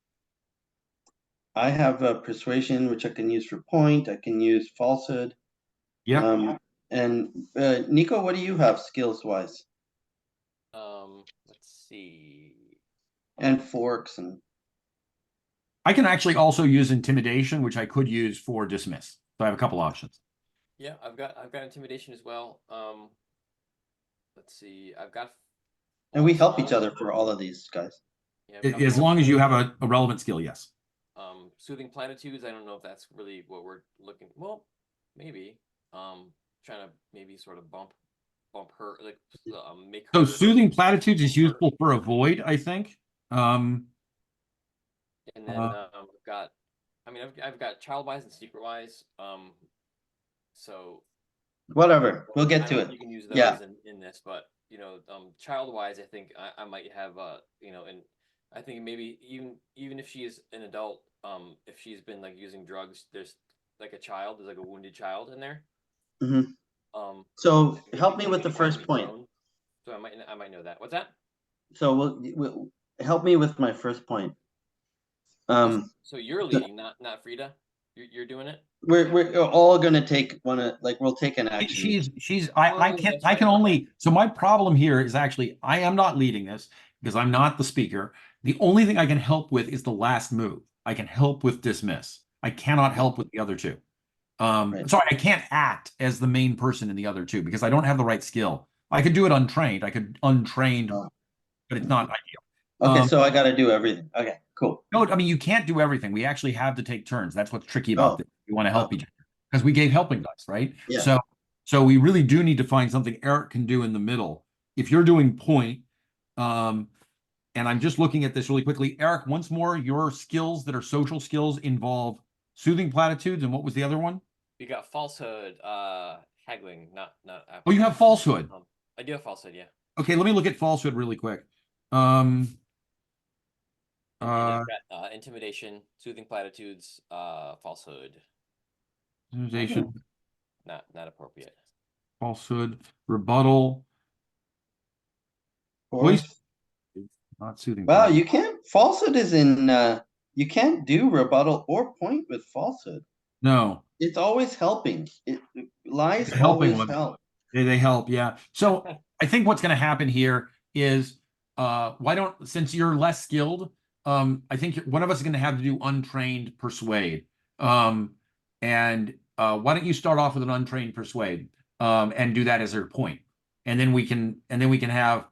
A: I have a persuasion, which I can use for point. I can use falsehood.
B: Yeah.
A: And Nico, what do you have skills wise?
D: Let's see.
A: And forks and
B: I can actually also use intimidation, which I could use for dismiss. So I have a couple options.
D: Yeah, I've got intimidation as well. Let's see. I've got
A: And we help each
D: false-
A: other for all of these guys.
D: Yeah, I've got
B: As long as you have a relevant skill, yes.
D: soothing platitudes. I don't know if that's really what we're looking. Well, maybe. Trying to maybe sort of bump her, like make
B: So
D: her.
B: soothing platitudes is useful for avoid, I think.
D: And then
B: Uh,
D: I've got, I mean, I've got child wise and secret wise. So
A: Whatever, we'll
D: I
A: get
D: don't
A: to
D: know
A: it.
D: if you can use those
A: Yeah.
D: in this, but child wise, I think I might have and I think maybe even if she is an adult, if she's been like using drugs, there's like a child, there's like a wounded child in there.
A: Mhm.
D: So
A: So help me
D: maybe
A: with the
D: it can
A: first
D: be
A: point.
D: grown. So I might know that. What's that?
A: So we'll help me with my first point.
D: So you're leading, not Frida. You're doing it.
A: We're all gonna take we'll take an action.
D: Oh, that's
B: I
D: right.
B: can only, so my problem here is actually, I am not leading this because I'm not the speaker. The only thing I can help with is the last move. I can help with dismiss. I cannot help with the other two.
A: Right.
B: Sorry, I can't act as the main person in the other two because I don't have the right skill. I could do it untrained. I could untrained,
A: Oh.
B: but it's not ideal.
A: Okay, so I gotta do everything. Okay, cool.
B: No, I mean, you can't do everything. We actually have to take turns. That's what's tricky about
A: Oh.
B: this. We want to help each other because we gave helping dice, right?
A: Yeah.
B: So we really do need to find something Eric can do in the middle. If you're doing point, and I'm just looking at this really quickly, Eric, once more, your skills that are social skills involve soothing platitudes, and what was the other one?
D: We got falsehood, haggling, not.
B: Oh, you have falsehood.
D: I do have falsehood, yeah.
B: Okay, let me look at falsehood really quick.
D: And I've got intimidation, soothing platitudes, falsehood.
B: Intimidation,
D: Not appropriate.
B: falsehood, rebuttal,
A: Fourth.
B: not soothing.
A: Wow,
B: platitudes.
A: you can't. Falsehood is in. You can't do rebuttal or point with falsehood.
B: No.
A: It's always helping. Lies
B: It's helping
A: always
B: one.
A: help.
B: They help, yeah. So I think what's going to happen here is, why don't, since you're less skilled, I think one of us is going to have to do untrained persuade. And why don't you start off with an untrained persuade, and do that as your point, and then we can have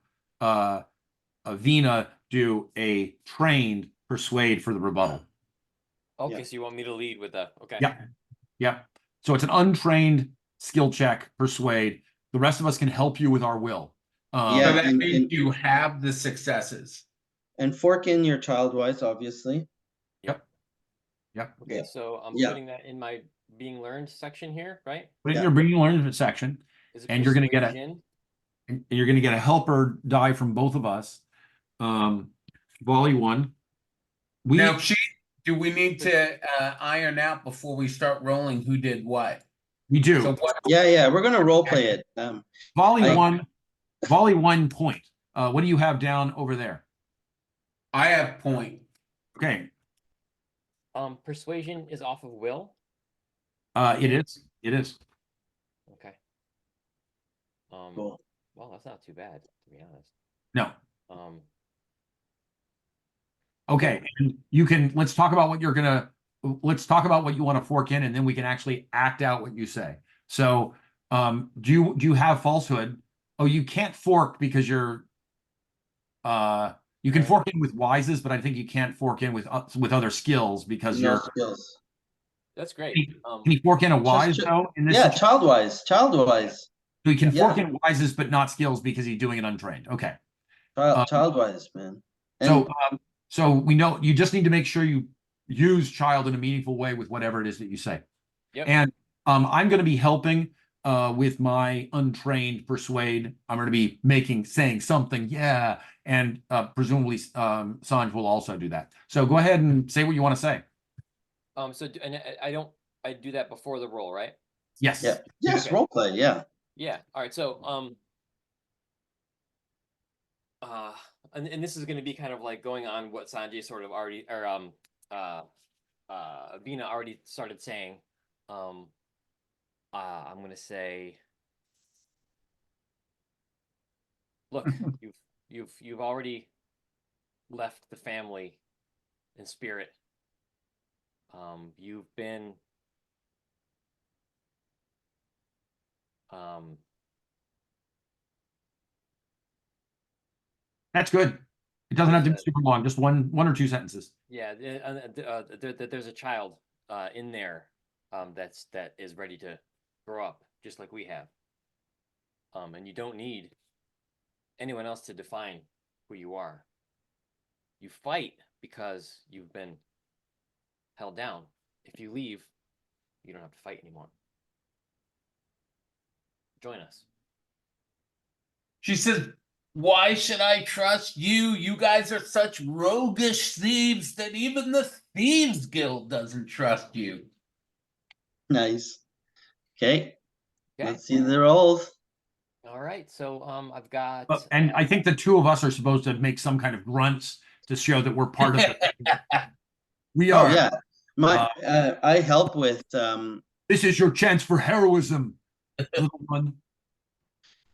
B: Vina do a trained persuade for the rebuttal.
D: Okay,
A: Yeah.
D: so you want me to lead with that? Okay.
B: Yeah, yeah. So it's an untrained skill check, persuade. The rest of us can help you with our will.
A: Yeah.
C: So that
A: and-
C: means
A: and-
C: you have the successes.
A: And fork in your child wise, obviously.
B: Yep. Yep.
D: Okay,
A: Yeah.
D: so I'm
A: Yeah.
D: putting that in my being learned section here, right?
B: Put it in
A: Yeah.
B: your being learned section,
D: Is it
B: and you're going to get
D: persuasion?
B: a helper die from both of us. Volley one.
C: Now, do we need to iron out before we start rolling who did what?
B: We do.
C: So what?
A: Yeah. We're gonna role play it.
B: Volley
A: I-
B: one point. What do you have down over there?
C: I have point.
B: Okay.
D: Persuasion is off of will.
B: It is. It is.
D: Okay.
A: Cool.
D: Well, that's not too bad, to be honest.
B: No.
D: So,
B: Okay. And you can, let's talk about what you want to fork in, and then we can actually act out what you say. So, do you have falsehood? Oh, you can't fork because you're, you can
D: Right.
B: fork in with wises, but I think you can't fork in with other skills because
A: No
B: you're,
A: skills.
D: that's great.
B: can you fork in a wise though in this
A: Yeah,
B: situation?
A: child wise.
B: So he can
A: Yeah.
B: fork in wises, but not skills because he's doing it untrained. Okay.
A: Child wise, man.
B: So, so we know you just need to make sure you use child in a meaningful way with whatever it is that you say.
D: Yep.
B: And I'm going to be helping with my untrained persuade. I'm going to be saying something, yeah, and presumably Sanj will also do that. So go ahead and say what you want to say.
D: So and I do that before the roll, right?
B: Yes.
A: Yeah. Yes,
D: Okay.
A: role play, yeah.
D: Yeah. All right. So and this is going to be kind of like going on what Sanjay sort of already, or Vina already started saying. I'm going to say, look, you've already left the family in spirit. You've been
B: That's good. It doesn't have to be super long, just one or two sentences.
D: Yeah, there's a child in there that is ready to grow up, just like we have. And you don't need anyone else to define who you are. You fight because you've been held down. If you leave, you don't have to fight anymore. Join us.
C: She says, why should I trust you? You guys are such roguish thieves that even the Thieves Guild doesn't trust you.
A: Nice. Okay.
D: Okay.
A: Let's see the rolls.
D: All right. So I've got
B: And I think the two of us are supposed to make some kind of grunts to show that we're part of the We
A: Oh
B: are.
A: yeah. I help with
B: This is your chance for heroism, little one.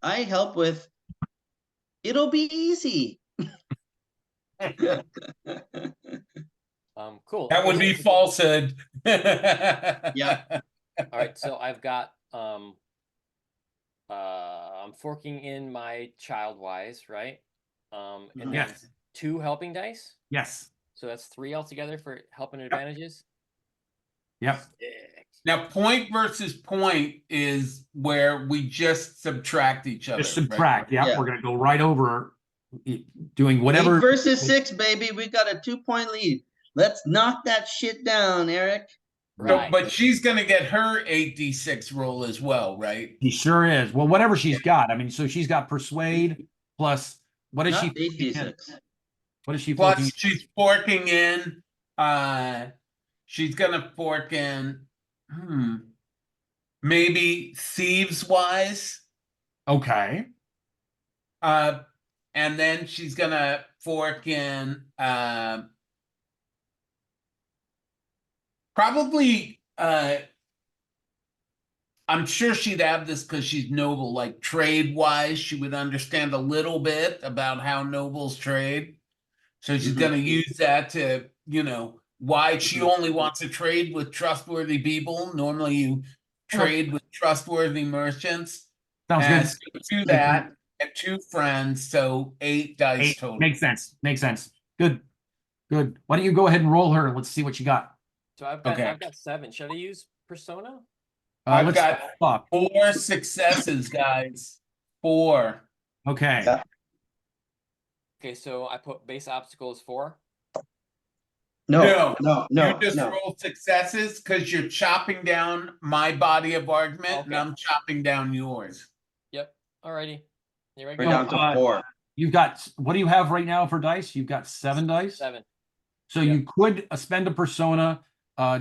A: I help with it'll be easy.
D: cool.
C: That would be falsehood.
A: Yeah.
D: All right. So I've got I'm forking in my child wise, right? And then
B: Yes.
D: 2 helping dice.
B: Yes.
D: So that's 3 altogether for helping advantages.
B: Yep.
D: Sick.
C: Now, point versus point is where we just subtract each other.
B: Just subtract.
C: right?
B: Yeah,
A: Yeah.
B: we're gonna go right over doing
A: 8
B: whatever.
A: versus 6, baby. We got a 2-point lead. Let's knock that shit down, Eric.
D: Right.
C: But she's going to get her 8d6 roll as well, right?
B: He sure is. Well, whatever she's got. I mean, so she's got persuade plus what is
A: Not
B: she?
A: 8d6.
B: What is she?
C: Plus,
B: forking?
C: she's forking in. She's going to fork in. Maybe thieves wise.
B: Okay.
C: And then she's going to fork in. Probably, I'm sure she'd have this because she's noble, like trade-wise, she would understand a little bit about how nobles trade. So she's
A: Mhm.
C: going to use that to, why she only wants to trade with trustworthy people. Normally you trade with trustworthy merchants.
B: Sounds
C: And
B: good.
C: so do that, and 2 friends, so 8 dice
B: 8
C: total.
B: makes sense. Makes sense. Good. Good. Why don't you go ahead and roll her and let's see what you got.
D: So I've got
C: Okay.
D: 7. Should I use persona?
C: I've
B: Let's
C: got
B: stop.
C: 4 successes, guys. 4.
B: Okay.
A: Yeah.
D: Okay, so I put base obstacle as 4.
A: No.
C: You just roll successes because you're chopping down my body of argument, and
D: Okay.
C: I'm chopping down yours.
D: Yep. Alrighty. Here I
A: We're
D: go.
A: down to 4.
B: You've got, what do you have right now for dice? You've got 7 dice.
D: 7.
B: So you could spend a persona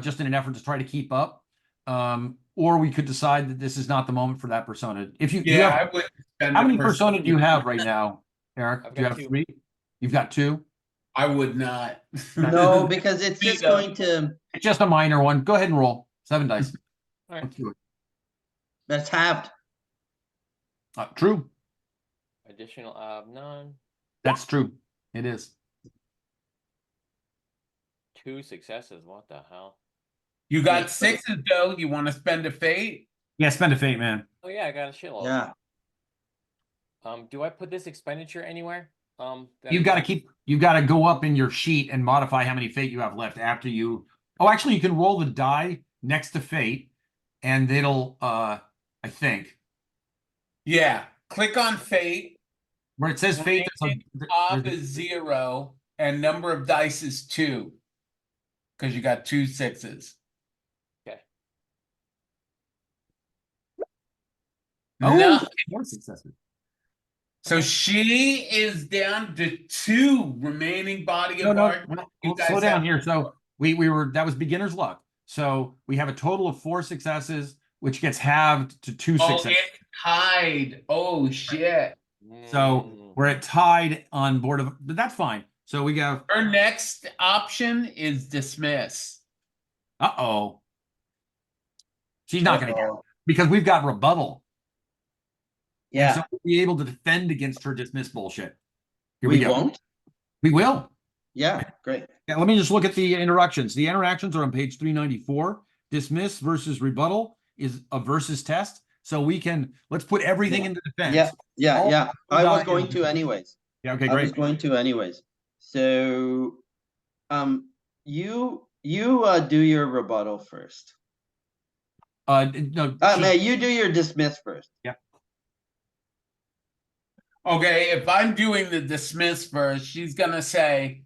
B: just in an effort to try to keep up. Or we could decide that this is not the moment for that persona. If you, you have,
C: I would spend
B: how
C: a
B: many persona do you have right now, Eric?
D: I've
B: Do you
D: got
B: have
D: 2.
B: 3? You've got 2?
C: I would not.
A: No, because it's just
C: Bingo.
A: going to
B: It's just a minor one. Go ahead and roll. 7 dice.
D: All right.
B: Let's do it.
A: that's halved.
B: True.
D: Additional of none.
B: That's true. It is.
D: 2 successes. What the hell?
C: You got 6s though. You want to spend a fate?
B: Yeah, spend a fate, man.
D: Oh yeah, I got a shitload.
A: Yeah.
D: Do I put this expenditure anywhere?
B: You've got to go up in your sheet and modify how many fate you have left after you. Oh, actually, you can roll the die next to fate, and it'll, I think.
C: Yeah. Click on fate.
B: Where it says fate,
C: Top is 0, and number of dice is 2. Because you got 2 6s.
D: Okay.
C: No.
B: more successes.
C: So she is down to 2 remaining body of argument. You guys
B: Slow down
C: have-
B: here. So we were, that was beginner's luck. So we have a total of 4 successes, which gets halved to 2
C: Oh,
B: successes.
C: it's tied. Oh shit.
B: So we're at tied on board of, but that's fine. So we have,
C: Her next option is dismiss.
B: uh-oh. She's not going to get it because we've got rebuttal. And
A: Yeah.
B: so we'll be able to defend against her dismiss bullshit. Here
A: We
B: go.
A: won't?
B: We will.
A: Yeah, great.
B: Yeah, let me just look at the interactions. The interactions are on page 394. Dismiss versus rebuttal is a versus test. So let's put everything into defense. All
A: Yeah. I was
B: die
A: going
B: is-
A: to anyways.
B: Yeah, okay,
A: I was
B: great.
A: going to anyways. So, you do your rebuttal first.
B: No,
A: Man, you do your dismiss first.
B: yeah.
C: Okay, if I'm doing the dismiss first, she's gonna say,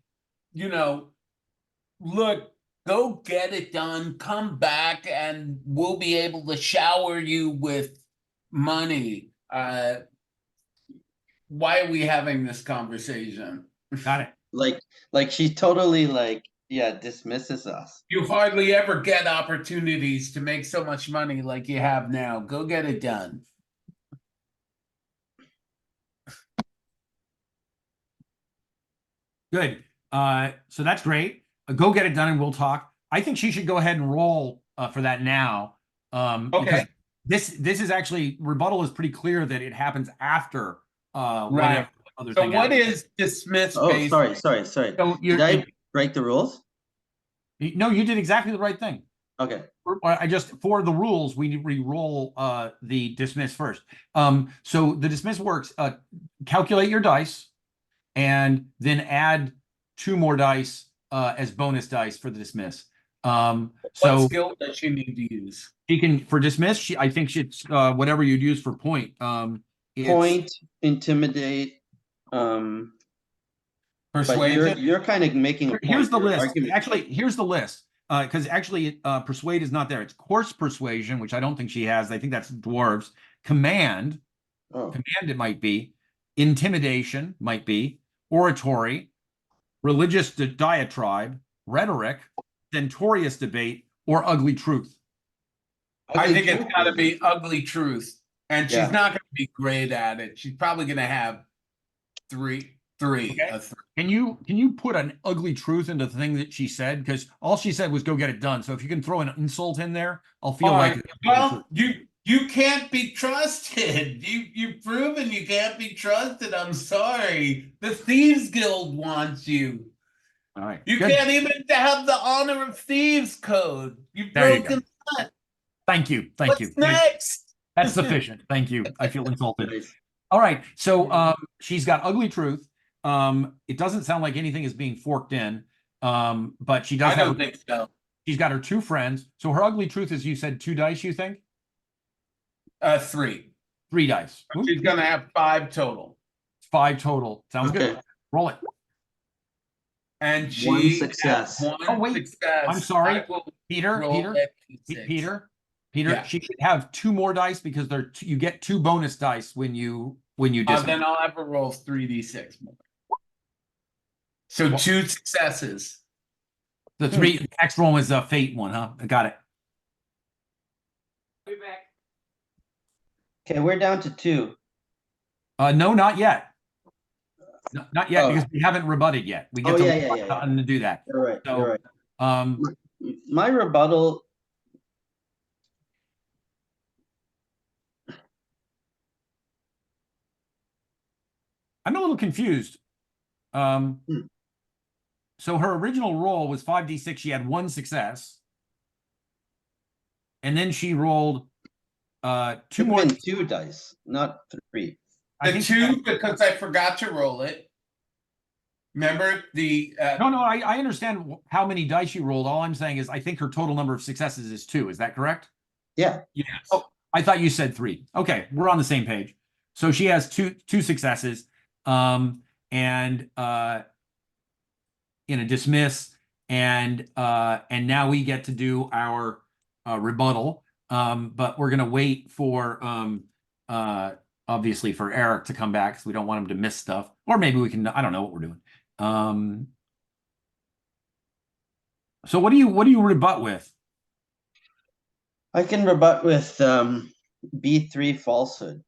C: look, go get it done, come back, and we'll be able to shower you with money. Why are we having this conversation?
B: Got it.
A: Like she totally dismisses us.
C: You hardly ever get opportunities to make so much money like you have now. Go get it done.
B: Good. So that's great. Go get it done and we'll talk. I think she should go ahead and roll for that now. Because
C: Okay.
B: this is actually rebuttal is pretty clear that it happens after
C: Right.
B: whatever other
C: So
B: thing
C: what
B: happens.
C: is dismiss
A: Oh,
C: based?
A: sorry.
B: So
A: Did I break the rules?
B: no, you did exactly the right thing.
A: Okay.
B: For the rules, we re-roll the dismiss first. So the dismiss works. Calculate your dice, and then add 2 more dice as bonus dice for the dismiss.
C: What
B: So
C: skill does she need to use?
B: she can for dismiss. I think it's whatever you'd use for point.
A: Point, intimidate. But
C: Persuasion?
A: you're kind of making a point.
B: Here's the
A: Your
B: list.
A: argument-
B: Actually, here's the list. Because persuade is not there. It's coarse persuasion, which I don't think she has. I think that's dwarves. Command
A: Oh,
B: it might be. Intimidation might be. Oratory, religious diatribe, rhetoric, stentorious debate, or ugly truth.
C: I think it's got to be ugly truth. And she's
A: Yeah.
C: not going to be great at it. She's probably going to have three.
B: Okay.
C: A three.
B: Can you put an ugly truth into the thing that she said? Because all she said was go get it done. So if you can throw an insult in there, I'll feel
C: All
B: like
C: right. Well, you can't be trusted. You've proven you can't be trusted. I'm sorry. The Thieves Guild wants you.
B: all right.
C: You
B: Good.
C: can't even have the honor of thieves code. You've
B: There you go.
C: broken that.
B: Thank you.
C: What's next?
B: That's sufficient. Thank you. I feel insulted.
A: Nice.
B: All right. So she's got ugly truth. It doesn't sound like anything is being forked in. But she does
C: I don't think so.
B: She's got her 2 friends. So her ugly truth is, you said 2 dice, you think?
C: 3.
B: 3 dice.
C: She's gonna have 5 total.
B: 5 total. Sounds
A: Okay.
B: good. Roll it.
C: And she
A: One
C: has
A: success.
C: one
B: Oh, wait.
C: success.
B: I'm sorry.
C: I will
B: Peter,
C: roll
B: Peter,
C: at D6.
B: Peter,
C: Yeah.
B: she should have 2 more dice because you get 2 bonus dice when you dismiss.
C: Then I'll have her roll 3d6 more. So 2 successes.
B: The next one was a fate one, huh? I got it.
D: Be back.
A: Okay, we're down to 2.
B: No, not yet. No, not yet,
A: Oh.
B: because we haven't rebutted yet. We get
A: Oh,
B: to
A: yeah.
B: to do that.
A: You're right.
B: So,
A: You're right.
B: Um,
A: My rebuttal.
B: I'm a little confused.
A: Hmm.
B: So her original roll was 5d6. She had 1 success. And then she rolled 2
A: Should
B: more.
A: have been 2 dice, not 3.
B: I
C: The
B: think
C: 2 because I forgot to roll it. Remember the
B: No, I understand how many dice you rolled. All I'm saying is I think her total number of successes is 2. Is that correct?
A: Yeah.
C: yes.
B: Oh, I thought you said 3. Okay, we're on the same page. So she has two successes, and in a dismiss, and now we get to do our rebuttal. But we're gonna wait for obviously for Eric to come back because we don't want him to miss stuff, or maybe we can. I don't know what we're doing. So what do you rebut with?
A: I can rebut with B3 falsehood.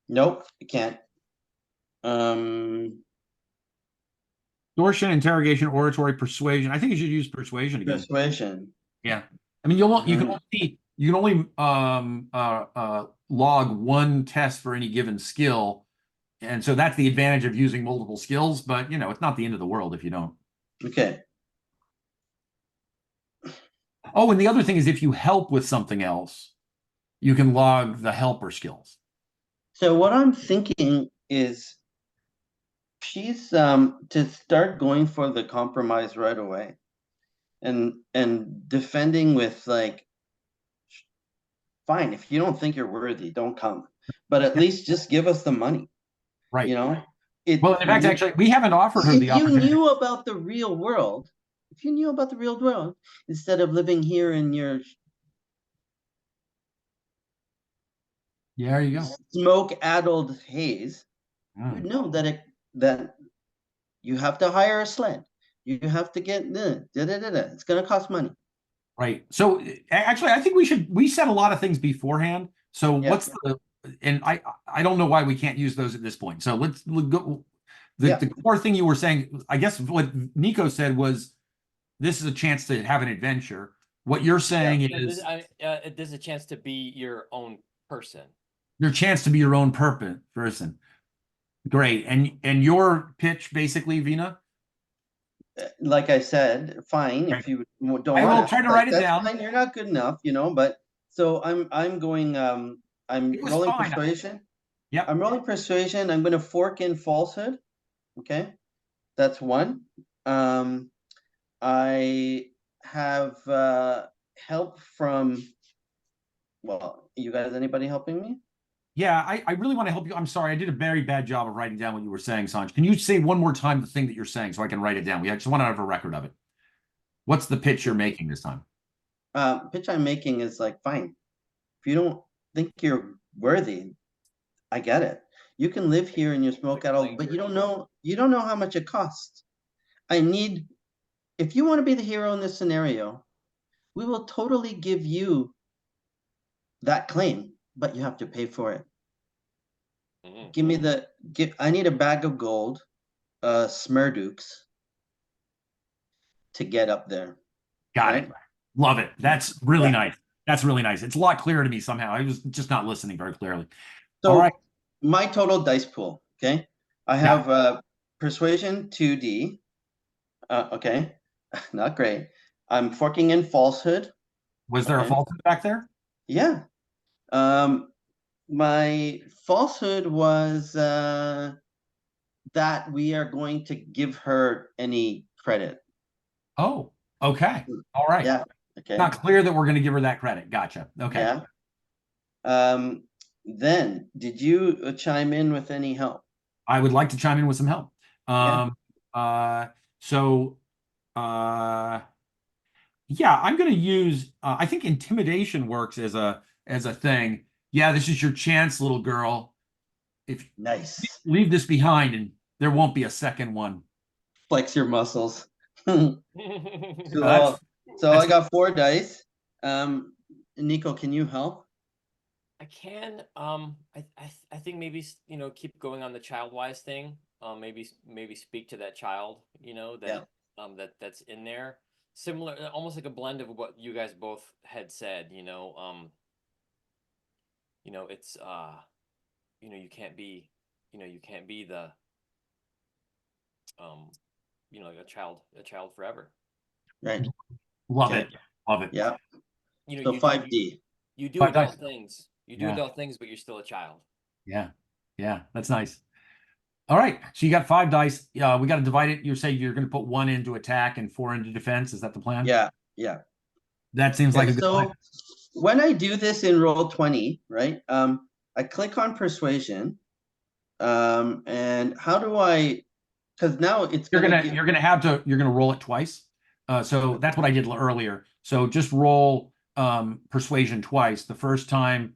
A: Nope, you can't.
B: Extortion, interrogation, oratory, persuasion. I think you should use persuasion again.
A: Persuasion.
B: Yeah, I mean you can only log 1 test for any given skill, and so that's the advantage of using multiple skills. But it's not the end of the world if you don't.
A: Okay.
B: Oh, and the other thing is if you help with something else, you can log the helper skills.
A: So what I'm thinking is she's to start going for the compromise right away and defending with like, fine, if you don't think you're worthy, don't come. But at least just give us the money,
B: Right.
A: you know? It
B: Well, in fact, actually, we haven't offered her the
A: if you
B: opportunity.
A: knew about the real world, if you knew about the real world, instead of living here in your
B: Yeah, there you go.
A: smoke-addled haze, you'd know that you have to hire a sled. You have to get it's gonna cost money.
B: Right. So actually, I think we said a lot of things beforehand. So
A: Yeah.
B: what's and I don't know why we can't use those at this point. So let's go. The core thing you were saying, I guess what Nico said was this is a chance to have an adventure. What you're saying is
D: there's a chance to be your own person.
B: your chance to be your own person. Great. And your pitch basically, Vina?
A: Like I said, fine,
B: Right.
A: if you don't
B: I
A: want
B: will try to write it
A: that's
B: down.
A: fine, you're not good enough, but so I'm going I'm
B: It was
A: rolling
B: fine.
A: persuasion.
B: Yep.
A: I'm rolling persuasion. I'm gonna fork in falsehood. Okay, that's one. I have help from, well, you guys, anybody helping me?
B: Yeah, I really want to help you. I'm sorry, I did a very bad job of writing down what you were saying, Sanj. Can you say one more time the thing that you're saying so I can write it down? We just want to have a record of it. What's the pitch you're making this time?
A: Pitch I'm making is like, fine, if you don't think you're worthy, I get it. You can live here in your smoke out all, but you don't know how much it costs. If you want to be the hero in this scenario, we will totally give you that claim, but you have to pay for it. I need a bag of gold, Smurdukes, to get up there.
B: Got
A: right?
B: it. Love it. That's really nice. That's really nice. It's a lot clearer to me somehow. I was just not listening very clearly.
A: So
B: all right.
A: My total dice pool, okay? I have persuasion 2D. Okay, not great. I'm forking in falsehood.
B: Was there a falsehood back there?
A: Yeah. My falsehood was that we are going to give her any credit.
B: Oh, okay. All right.
A: Yeah. Okay.
B: Not clear that we're going to give her that credit. Gotcha. Okay.
A: Yeah. Then did you chime in with any help?
B: I would like to chime in with some help.
A: Yeah.
B: Yeah, I'm going to use I think intimidation works as a thing. Yeah, this is your chance, little girl. If
A: Nice.
B: leave this behind and there won't be a second one.
A: Flex your muscles.
B: That's
A: I got 4 dice. Nico, can you help?
D: I can. I think maybe keep going on the child wise thing. Maybe speak to that child. That's in there. Similar, almost like a blend of what you guys both had said. It's you can't be the like a child forever.
A: Right.
B: Love it. Love it.
A: Yeah. So
D: you
A: 5D.
D: You do adult things. You do adult things, but you're still a child.
B: Yeah. Yeah. That's nice. All right. So you got 5 dice. We got to divide it. You say you're going to put 1 into attack and 4 into defense. Is that the plan?
A: Yeah. Yeah.
B: That seems like a good plan.
A: When I do this in Roll20, right? I click on persuasion. And how do I, because now it's
B: you're gonna roll it twice. So that's what I did earlier. So just roll persuasion twice. The first time,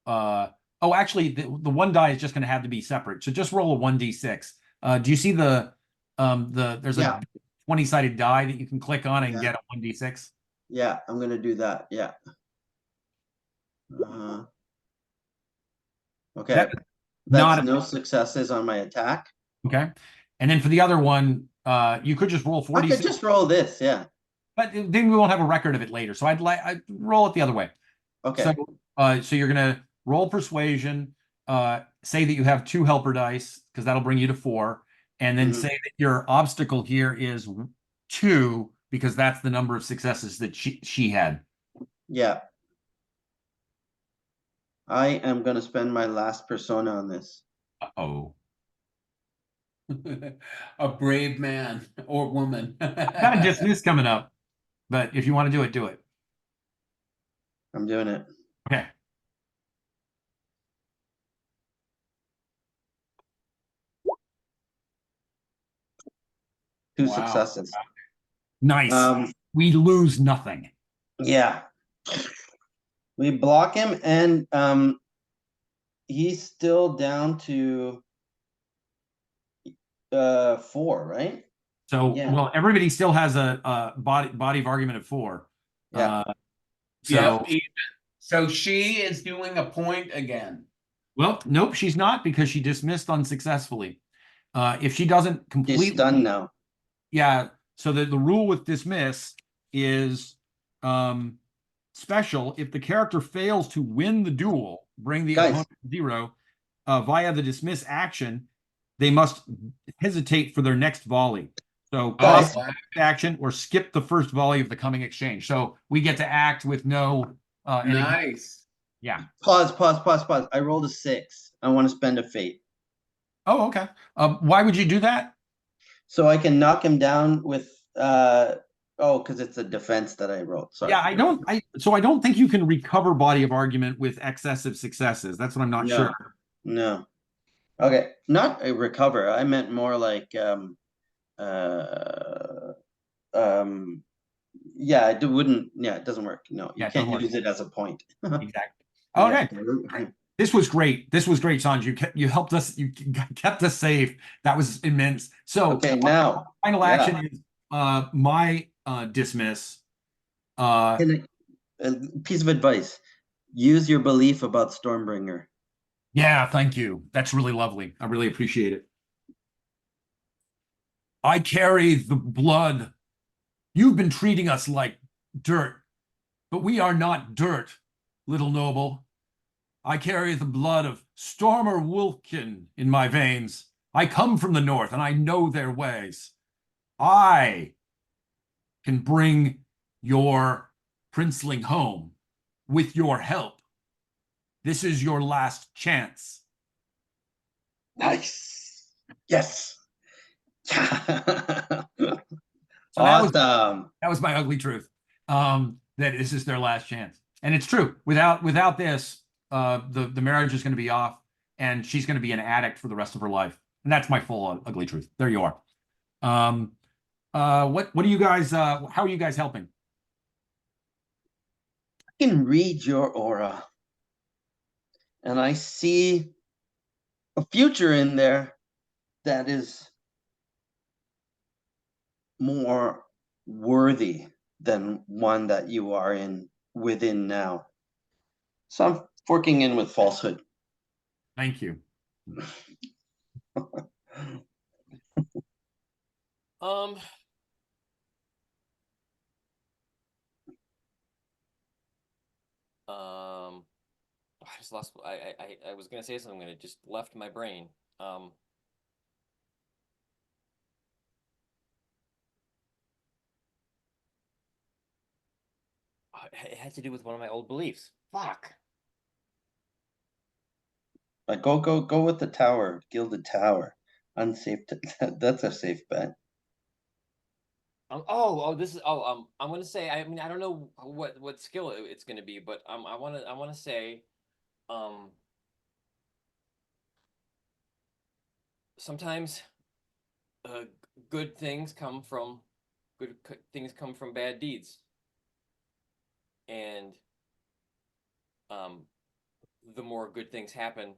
B: actually the 1 die is just gonna have to be separate. So just roll a 1d6. Do you see there's a 20-sided die that you can click on and get a 1d6?
A: Yeah, I'm gonna do that. Yeah. Okay. That's no successes on my attack.
B: Okay. And then for the other one, you could just roll 40.
A: I could just roll this, yeah.
B: But then we won't have a record of it later. So I'd roll it the other way.
A: Okay.
B: So you're gonna roll persuasion, say that you have 2 helper dice, because that'll bring you to 4, and then say that your obstacle here is 2, because that's the number of successes that she had.
A: Yeah. I am gonna spend my last persona on this.
B: Uh-oh.
C: A brave man or woman.
B: Got a dismiss coming up, but if you want to do it.
A: I'm doing it.
B: Okay.
A: Two
C: Wow.
A: successes.
B: Nice. We lose nothing.
A: Yeah. We block him, and he's still down to 4, right?
B: So,
A: Yeah.
B: well, everybody still has a body of argument of 4.
A: Yeah.
B: So,
C: Yep. So she is doing a point again.
B: well, nope, she's not, because she dismissed unsuccessfully. If she doesn't
A: She's
B: completely,
A: stunned now.
B: yeah. So the rule with dismiss is special. If the character fails to win the duel, bring the
A: Guys.
B: opponent to 0 via the dismiss action, they must hesitate for their next volley. So
A: Guys.
B: pause action or skip the first volley of the coming exchange. So we get to act with no any,
C: Nice.
B: yeah.
A: Pause. I rolled a 6. I want to spend a fate.
B: Oh, okay. Why would you do that?
A: So I can knock him down with because it's a defense that I wrote. Sorry.
B: Yeah, I don't think you can recover body of argument with excessive successes. That's what I'm not sure.
A: No. Okay. Not a recover. I meant more like yeah, it wouldn't, yeah, it doesn't work. No, you
B: Yeah, it
A: can't
B: doesn't work.
A: use it as a point.
B: Exactly. Okay.
A: Yeah.
B: This was great. This was great, Sanj. You helped us. You kept us safe. That was immense. So
A: Okay, now
B: final action is my dismiss.
A: a piece of advice: use your belief about Stormbringer.
B: Yeah, thank you. That's really lovely. I really appreciate it. I carry the blood. You've been treating us like dirt, but we are not dirt, little noble. I carry the blood of Stormer Wolfkin in my veins. I come from the north, and I know their ways. I can bring your princeling home with your help. This is your last chance.
A: Nice. Yes.
B: So
A: Awesome.
B: that was my ugly truth. That this is their last chance, and it's true. Without this, the marriage is going to be off, and she's going to be an addict for the rest of her life. And that's my full ugly truth. There you are. What do you guys? How are you guys helping?
A: I can read your aura, and I see a future in there that is more worthy than one that you are in within now. So I'm forking in with falsehood.
B: Thank you.
D: I just lost. I was gonna say something and it just left my brain. It had to do with one of my old beliefs. Fuck.
A: Go with the tower, gilded tower. Unsafe. That's a safe bet.
D: This is. I'm gonna say. I mean, I don't know what skill it's gonna be, but I wanna say, sometimes, good things come from bad deeds, and the more good things happen,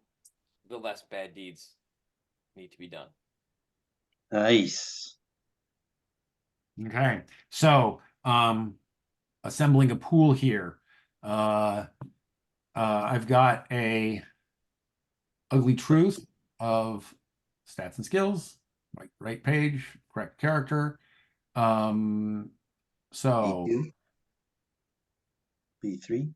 D: the less bad deeds need to be done.
A: Nice.
B: Okay, so assembling a pool here. I've got a ugly truth of stats and skills, right page, correct character. So
A: B2, B3.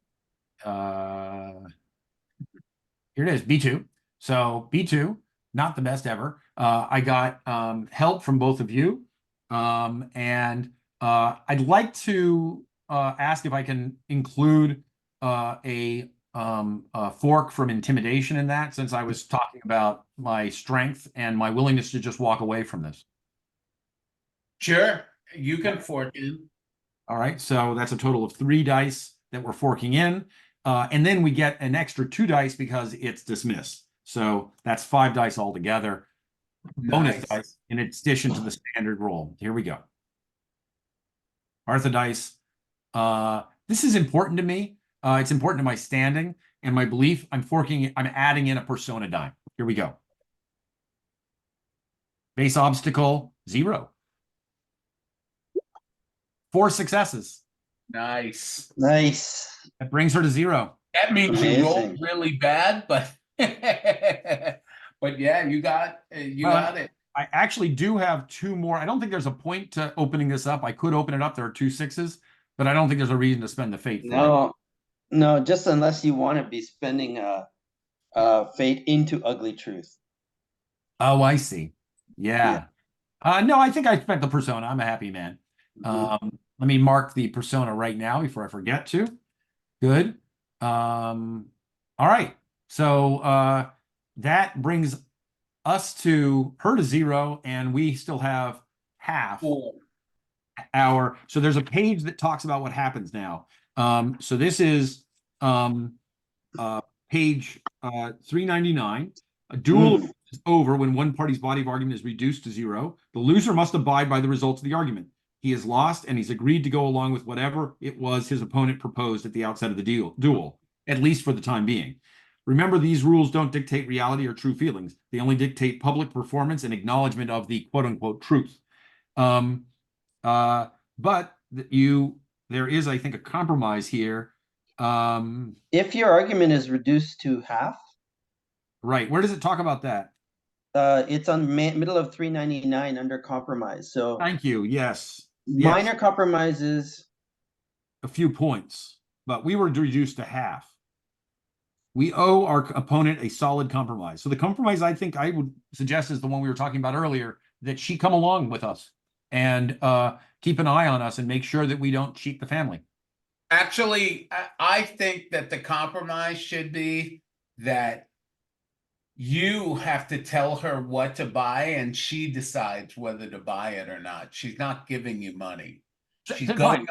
B: Here it is, B2. So B2, not the best ever. I got help from both of you. And I'd like to ask if I can include a fork from intimidation in that, since I was talking about my strength and my willingness to just walk away from this.
C: Sure, you can fork in.
B: All right, so that's a total of 3 dice that we're forking in. And then we get an extra 2 dice because it's dismissed. So that's 5 dice altogether. Bonus
C: Nice.
B: dice in addition to the standard roll. Here we go. Arthur dice. This is important to me. It's important to my standing and my belief. I'm adding in a persona die. Here we go. Base obstacle, 0. 4 successes.
C: Nice.
A: Nice.
B: That brings her to 0.
C: That means you rolled
A: Amazing.
C: really bad, but but yeah, you got it.
B: I actually do have 2 more. I don't think there's a point to opening this up. I could open it up. There are 2 6s, but I don't think there's a reason to spend the fate for it.
A: No, just unless you want to be spending fate into ugly truth.
B: Oh, I see. Yeah. No, I think I spent the persona. I'm a happy man. Let me mark the persona right now before I forget to. Good. All right. So that brings us to her to 0, and we still have half
C: Cool.
B: so there's a page that talks about what happens now. So this is page 399. A duel is over when one party's body of argument is reduced to 0. The loser must abide by the results of the argument. He has lost, and he's agreed to go along with whatever it was his opponent proposed at the outset of the duel, at least for the time being. Remember, these rules don't dictate reality or true feelings. They only dictate public performance and acknowledgement of the quote-unquote truth. But there is, I think, a compromise here.
A: If your argument is reduced to half,
B: right. Where does it talk about that?
A: it's on middle of 399 under compromise. So
B: thank you. Yes.
A: Minor compromises.
B: A few points, but we were reduced to half. We owe our opponent a solid compromise. So the compromise I think I would suggest is the one we were talking about earlier, that she come along with us and keep an eye on us and make sure that we don't cheat the family.
C: Actually, I think that the compromise should be that you have to tell her what to buy and she decides whether to buy it or not. She's not giving you money. She's going,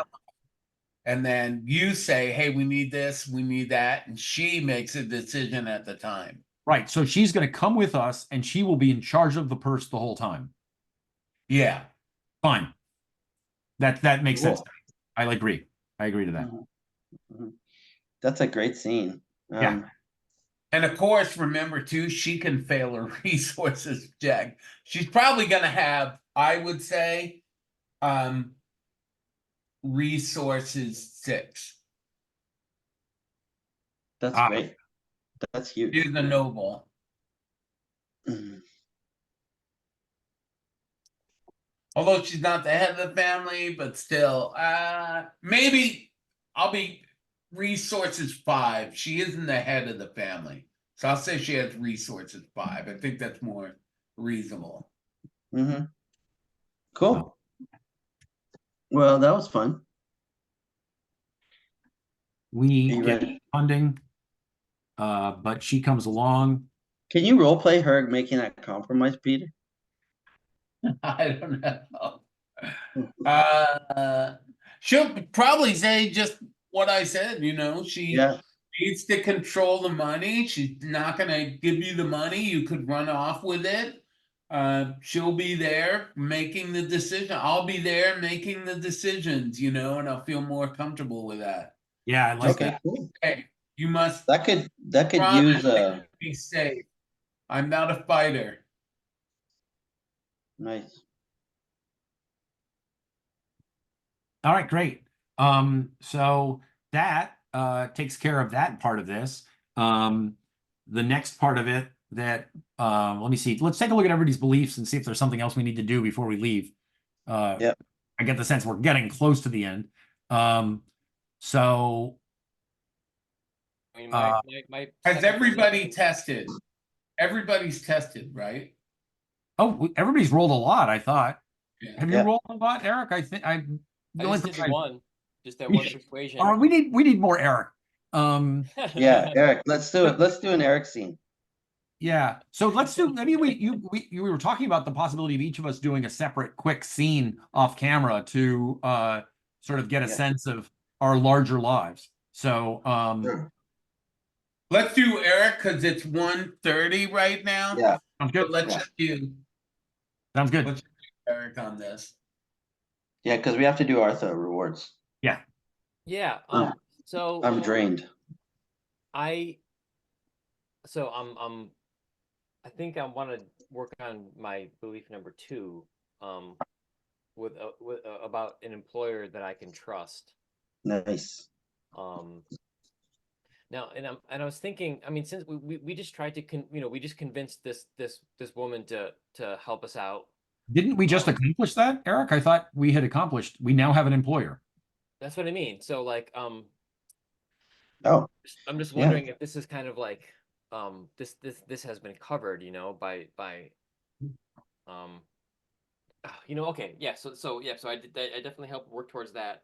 C: and then you say, hey, we need this, we need that, and she makes a decision at the time.
B: Right. So she's going to come with us and she will be in charge of the purse the whole time.
C: Yeah.
B: Fine. That makes sense. I agree. I agree to that.
A: That's a great scene.
B: Yeah.
C: And of course, remember too, she can fail her resources check. She's probably going to have, I would say, resources 6.
A: That's great. That's huge.
C: She's a noble. Although she's not the head of the family, but still, maybe I'll be resources 5. She isn't the head of the family. So I'll say she has resources 5. I think that's more reasonable.
A: Cool. Well, that was fun.
B: We get funding, but she comes along.
A: Can you role play her making that compromise, Peter?
C: I don't know. She'll probably say just what I said, she needs to control the money. She's not going to give you the money. You could run off with it. She'll be there making the decision. I'll be there making the decisions, and I'll feel more comfortable with that.
B: Yeah, I like that.
A: Cool.
C: Okay, you must.
A: That could use a.
C: Be safe. I'm not a fighter.
A: Nice.
B: All right, great. So that takes care of that part of this. The next part of it that let me see. Let's take a look at everybody's beliefs and see if there's something else we need to do before we leave. I get the sense we're getting close to the end. So
D: I mean,
C: has everybody tested? Everybody's tested, right?
B: Oh, everybody's rolled a lot, I thought.
C: Yeah.
B: Have you rolled a lot, Eric? I think the
D: I
B: only
D: just did
B: thing
D: the one, just that
B: we
D: one
B: should-
D: persuasion.
B: All right, we need more Eric.
A: Yeah, Eric, let's do it. Let's do an Eric scene.
B: Yeah. So let's do, maybe we were talking about the possibility of each of us doing a separate quick scene off camera to sort of get a
A: Yeah.
B: sense of our larger lives. So
A: Sure.
C: Let's do Eric because it's 1:30 right now.
A: Yeah,
B: sounds
C: So
B: good.
C: let's
A: Yeah.
C: just do
B: Sounds good.
C: let's do Eric on this.
A: yeah, because we have to do Artha rewards.
B: Yeah.
D: Yeah.
A: Um,
D: So
A: I'm drained.
D: I I think I want to work on my belief number 2, with about an employer that I can trust.
A: Nice.
D: Um, Now, and I was thinking, I mean, since we just tried to we just convinced this woman to help us out.
B: Didn't we just accomplish that, Eric? I thought we had accomplished, we now have an employer.
D: That's what I mean. So like,
A: Oh,
D: I'm just
A: yeah.
D: wondering if this is kind of like, this has been covered, by okay, yeah. So yeah. So I definitely helped work towards that.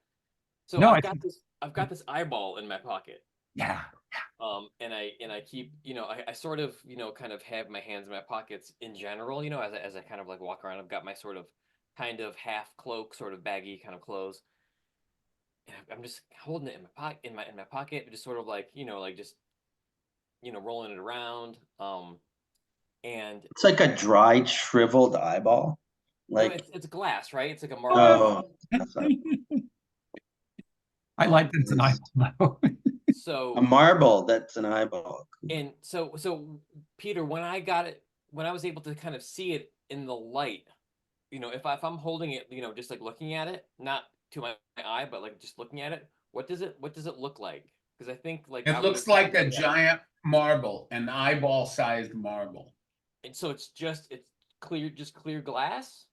D: So
B: No,
D: I've got this eyeball in my pocket.
B: yeah.
D: And I keep, I sort of, kind of have my hands in my pockets in general, as I kind of like walk around. I've got my sort of kind of half cloak, sort of baggy kind of clothes. And I'm just holding it in my pocket, in my pocket, just sort of like, like just, rolling it around. And
A: It's like a dried, shriveled eyeball.
D: no,
A: Like,
D: it's glass, right? It's like a marble.
A: oh, that's not
B: I like that tonight.
A: a
D: So
A: marble. That's an eyeball.
D: and so Peter, when I got it, when I was able to kind of see it in the light, if I'm holding it, just like looking at it, not to my eye, but like just looking at it, what does it look like? Because I think like
C: It looks like a giant marble, an eyeball-sized marble.
D: and so it's clear, just clear glass.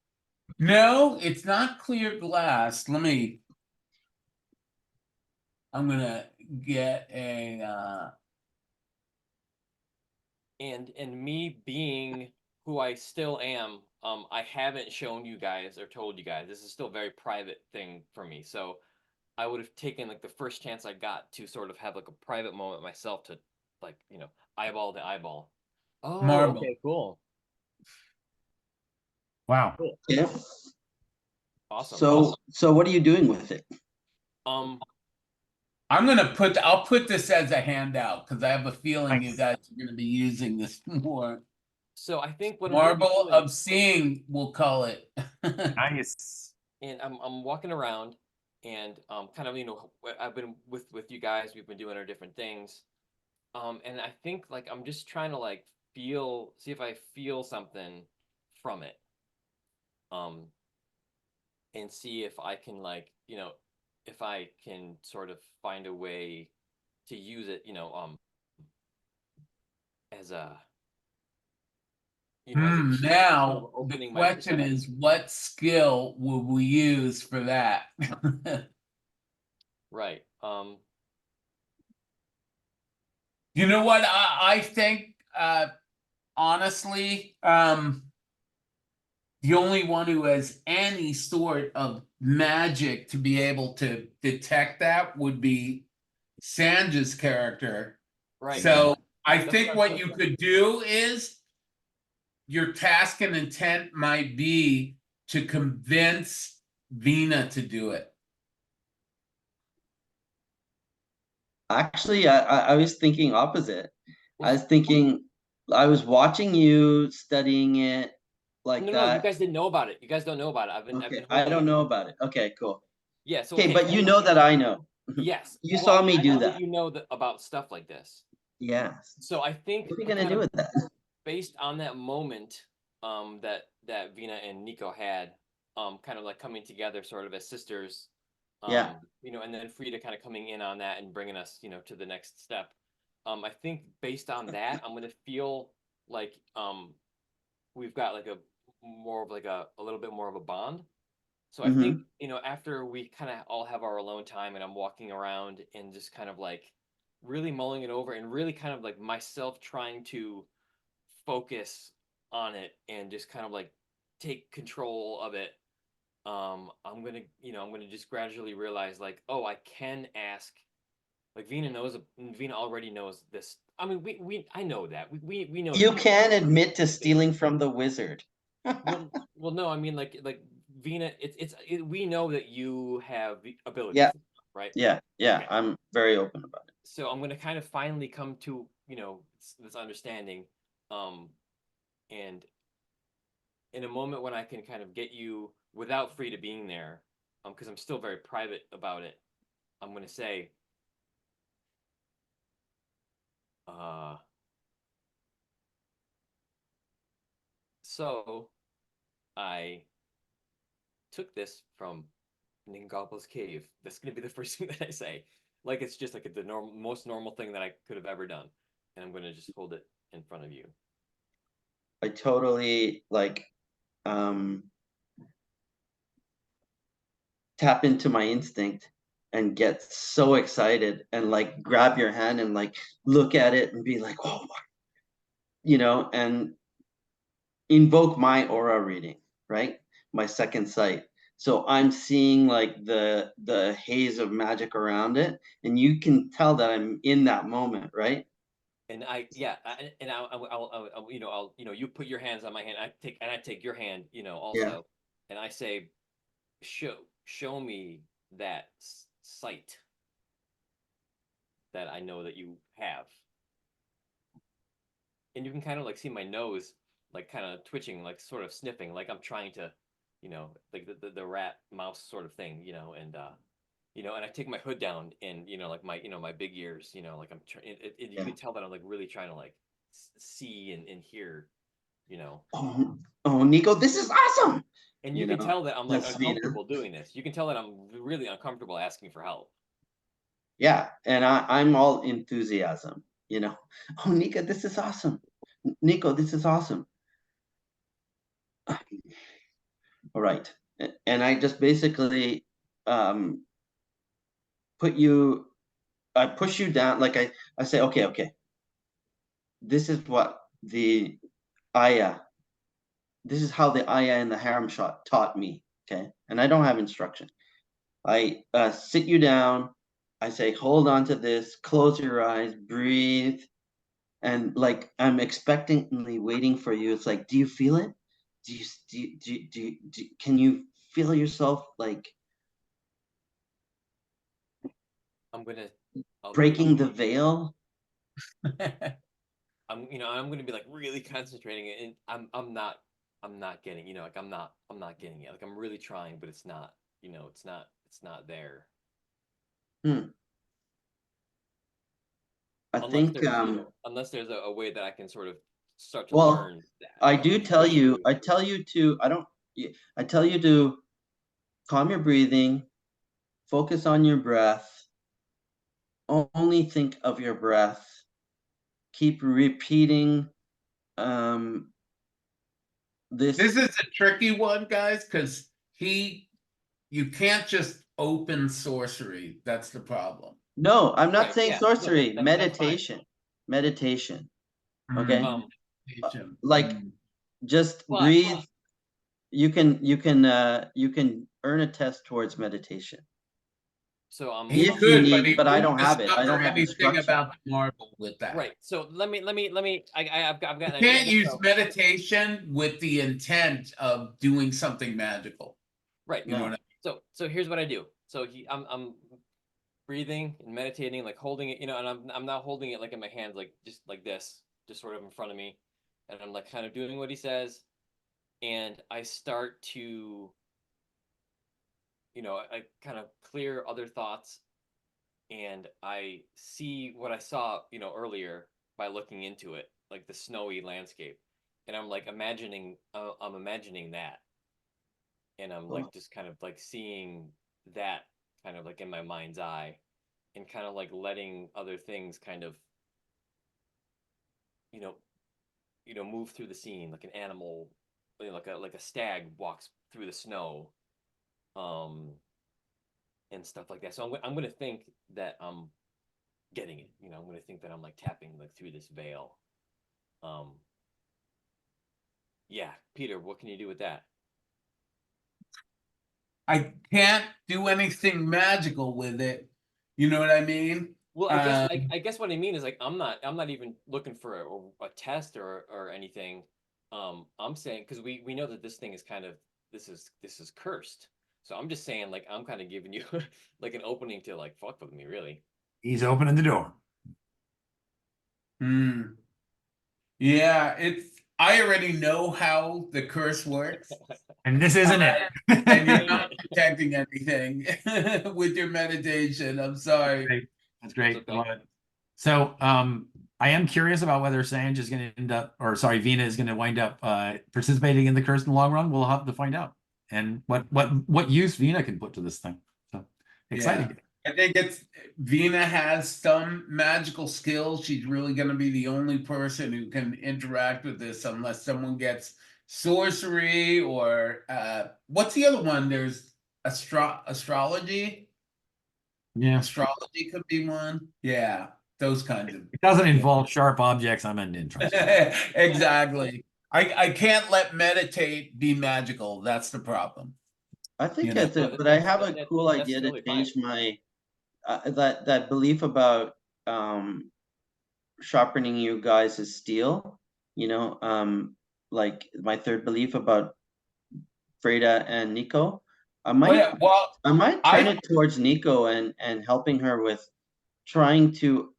C: No, it's not clear glass. I'm gonna get a
D: And me being who I still am, I haven't shown you guys or told you guys. This is still a very private thing for me. So I would have taken like the first chance I got to sort of have like a private moment myself to like, eyeball to eyeball. Oh,
C: marble.
D: okay, cool.
B: Wow.
D: Cool.
A: Yeah.
D: Awesome.
A: So what are you doing with it?
D: Um,
C: I'll put this as a handout because I have a feeling you
B: Nice.
C: guys are gonna be using this more.
D: so I think what
C: Marble of seeing, we'll call it.
B: Nice.
D: and I'm walking around and kind of I've been with you guys, we've been doing our different things, and I think like I'm just trying to like see if I feel something from it, and see if I can like if I can sort of find a way to use it, as a as a key to
C: Now,
D: sort of
C: the
D: opening my
C: question is, what skill will we use for that?
D: right.
C: You know what? I think, honestly, the only one who has any sort of magic to be able to detect that would be Sanja's character.
D: Right.
C: So I
D: That's
C: think
D: what I'm
C: what you
D: thinking.
C: could do is your task and intent might be to convince Vina to do it.
A: Actually, I was thinking opposite. I was thinking I was watching you studying it like
D: No, you
A: that.
D: guys didn't know about it. You guys don't know about it. I've been
A: Okay, I
D: holding
A: don't
D: it.
A: know about it. Okay, cool.
D: Yeah, so
A: Okay,
D: okay.
A: but you know that I know.
D: Yes.
A: You
D: Well, I
A: saw
D: mean,
A: me
D: I
A: do
D: know
A: that.
D: you know about stuff like this.
A: Yes.
D: So I think
A: What are you gonna
D: kind
A: do
D: of
A: with that?
D: based on that moment, that Vina and Nico had, kind of like coming together sort of as sisters,
A: Yeah.
D: and then Frida kind of coming in on that and bringing us, to the next step. I think based on that, I'm gonna feel like we've got like a more of like a little bit more of a bond. So I think,
A: Hmm.
D: after we kind of all have our alone time and I'm walking around and just kind of like really mulling it over and really kind of like myself trying to focus on it and just kind of like take control of it. I'm gonna just gradually realize like, oh, I can ask. Like Vina already knows this. I mean, I know that. We know
A: You
D: that you
A: can admit to stealing from the wizard.
D: well, no, I mean like Vina, we know that you have the abilities,
A: Yeah,
D: right?
A: yeah, yeah.
D: Okay.
A: I'm very open about it.
D: So I'm gonna kind of finally come to, this understanding, and in a moment when I can kind of get you without Frida being there, because I'm still very private about it, I'm gonna say, uh, so I took this from Ningalpa's cave. That's gonna be the first thing that I say. Like it's just like the most normal thing that I could have ever done. And I'm gonna just hold it in front of you.
A: I totally like um tap into my instinct and get so excited and like grab your hand and like look at it and be like, oh, and invoke my aura reading, right? My second sight. So I'm seeing like the haze of magic around it, and you can tell that I'm in that moment, right?
D: And you put your hands on my hand. I take your hand,
A: Yeah.
D: also, and I say, show me that sight that I know that you have. And you can kind of like see my nose like kind of twitching, like sort of sniffing, like I'm trying to, like the rat mouse sort of thing, and I take my hood down and like my big ears, like I'm trying. You
A: Yeah.
D: can tell that I'm like really trying to like see and hear, you know.
A: Oh, Nico, this is awesome.
D: And you can tell that I'm like
A: That's Vina.
D: uncomfortable doing this. You can tell that I'm really uncomfortable asking for help.
A: Yeah, and I'm all enthusiasm. Oh, Nico, this is awesome. Nico, this is awesome. All right, and I just basically um, I push you down. Like I say, okay. This is what the ayah. This is how the ayah and the harem shot taught me. Okay, and I don't have instruction. I sit you down. I say, hold on to this. Close your eyes. Breathe. And like I'm expectantly waiting for you. It's like, do you feel it? Can you feel yourself like
D: I'm gonna,
A: breaking the veil?
D: I'm gonna be like really concentrating, and I'm not getting, like I'm not getting it. Like I'm really trying, but it's not, it's not there.
A: Hmm. I
D: Unless
A: think
D: there's, a way that I can sort of start to
A: well,
D: learn that,
A: I do tell
D: push
A: you,
D: through.
A: I tell you to I don't I tell you to calm your breathing, focus on your breath, only think of your breath, keep repeating um
C: This
A: this.
C: is a tricky one, guys, because you can't just open sorcery. That's the problem.
A: No, I'm not
D: Right?
A: saying
D: Yeah. No, that,
A: sorcery,
D: that's fine.
A: meditation. Okay?
C: Mm,
D: Um,
A: Like just
D: but
A: breathe. You can earn a test towards meditation
D: so
C: He
A: if you
C: could, but
A: need,
C: he
A: but I
C: wouldn't
A: don't have it. I
C: discover
A: don't have
C: anything
A: instruction.
C: about the marble with that.
D: right. So let me. I've got
C: You
D: an idea.
C: can't use
D: So,
C: meditation with the intent of doing something magical.
D: right.
C: You know
A: No.
C: what I
D: So here's what I do. So I'm breathing and meditating, like holding it, and I'm not holding it like in my hands, like just like this, just sort of in front of me, and I'm like kind of doing what he says, and I start to, I kind of clear other thoughts, and I see what I saw, earlier by looking into it, like the snowy landscape, and I'm like I'm imagining that, and I'm
A: Oh,
D: like just kind of like seeing that kind of like in my mind's eye, and kind of like letting other things kind of, you know move through the scene, like an animal, like a stag walks through the snow, um and stuff like that. So I'm gonna think that I'm getting it, I'm gonna think that I'm like tapping like through this veil. um yeah, Peter, what can you do with that?
C: I can't do anything magical with it. You know what I mean?
D: Well,
C: Um,
D: I guess what I mean is like I'm not even looking for a test or anything. I'm saying because we know that this thing is kind of this is cursed. So I'm just saying like I'm kind of giving you like an opening to like fuck with me, really.
B: He's opening the door.
C: hmm. Yeah, I already know how the curse works.
B: And this isn't it.
C: And you're not protecting anything with your meditation. I'm sorry.
B: Great. That's great.
D: It's
B: I
D: okay.
B: love it. So I am curious about whether Sanj is going to end up, or sorry, Vina is going to wind up participating in the curse in the long run. We'll have to find out. And what use Vina can put to this thing. So exciting.
C: I think Vina has some magical skills. She's really going to be the only person who can interact with this unless someone gets sorcery or what's the other one? There's astrology.
B: Yeah.
C: Astrology could be one. Yeah, those kinds of.
B: It doesn't involve sharp objects. I'm interested.
C: Exactly. I can't let meditate be magical. That's the problem.
A: I think
C: You know,
A: that's it, but I have a
D: that-
A: cool
D: that's
A: idea to
D: totally fine.
A: change my that belief about sharpening you guys is steel. You know, like my third belief about Freda and Nico. I might
C: well,
A: I might turn
C: I
A: it towards Nico and helping her with trying to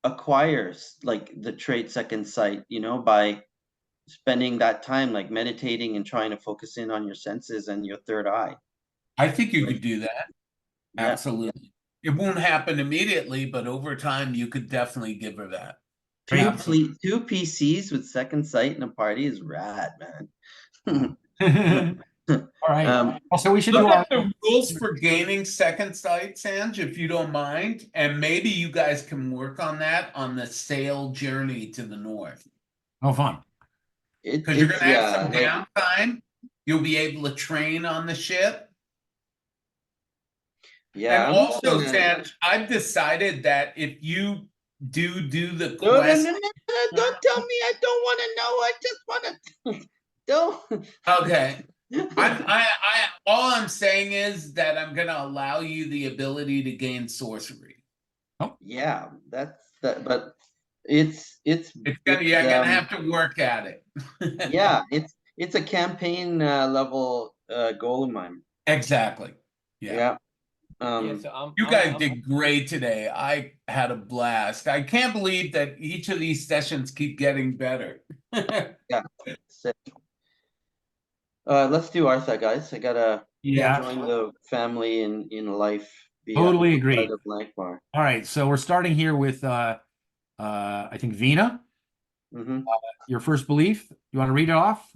A: acquire like the trait second sight, you know, by spending that time like meditating and trying to focus in on your senses and your third eye.
C: think you
A: Like,
C: could do that.
A: yeah,
C: Absolutely. It won't happen immediately, but over time you could definitely give her that.
B: Great.
C: Absolutely.
A: two PCs with second sight in a party is rad, man.
B: All right.
A: Um,
B: Also, we should
C: Look
B: do our
C: at the rules for gaining second sight, Sanj, if you don't mind, and maybe you guys can work on that on the sail journey to the north.
B: oh fun.
C: Because you're
A: it's
C: gonna have some
A: like,
C: downtime. You'll be able to train on the ship.
A: yeah.
C: And
A: I'm just
C: also,
A: gonna.
C: Sanj, I've decided that if you do the
A: No,
C: quest,
A: don't tell me I don't want to know. I just want to. Don't.
C: okay. All I'm saying is that I'm gonna allow you the ability to gain sorcery.
A: Yeah, that's that. But you're
C: You're gonna have to work at it.
A: yeah, it's a campaign level goal of mine.
C: Exactly. Yeah.
A: Yeah.
D: Yeah, so
C: You guys did great today. I had a blast. I can't believe that each of these sessions keep getting better.
A: Yeah. Sick. Let's do Artha, guys. I gotta
B: Yeah.
A: join the family in life.
B: Totally agree.
A: Outside of Lankhmar.
B: All right. So we're starting here with I think Vina,
A: Mm-hmm.
B: your first belief. You want to read it off?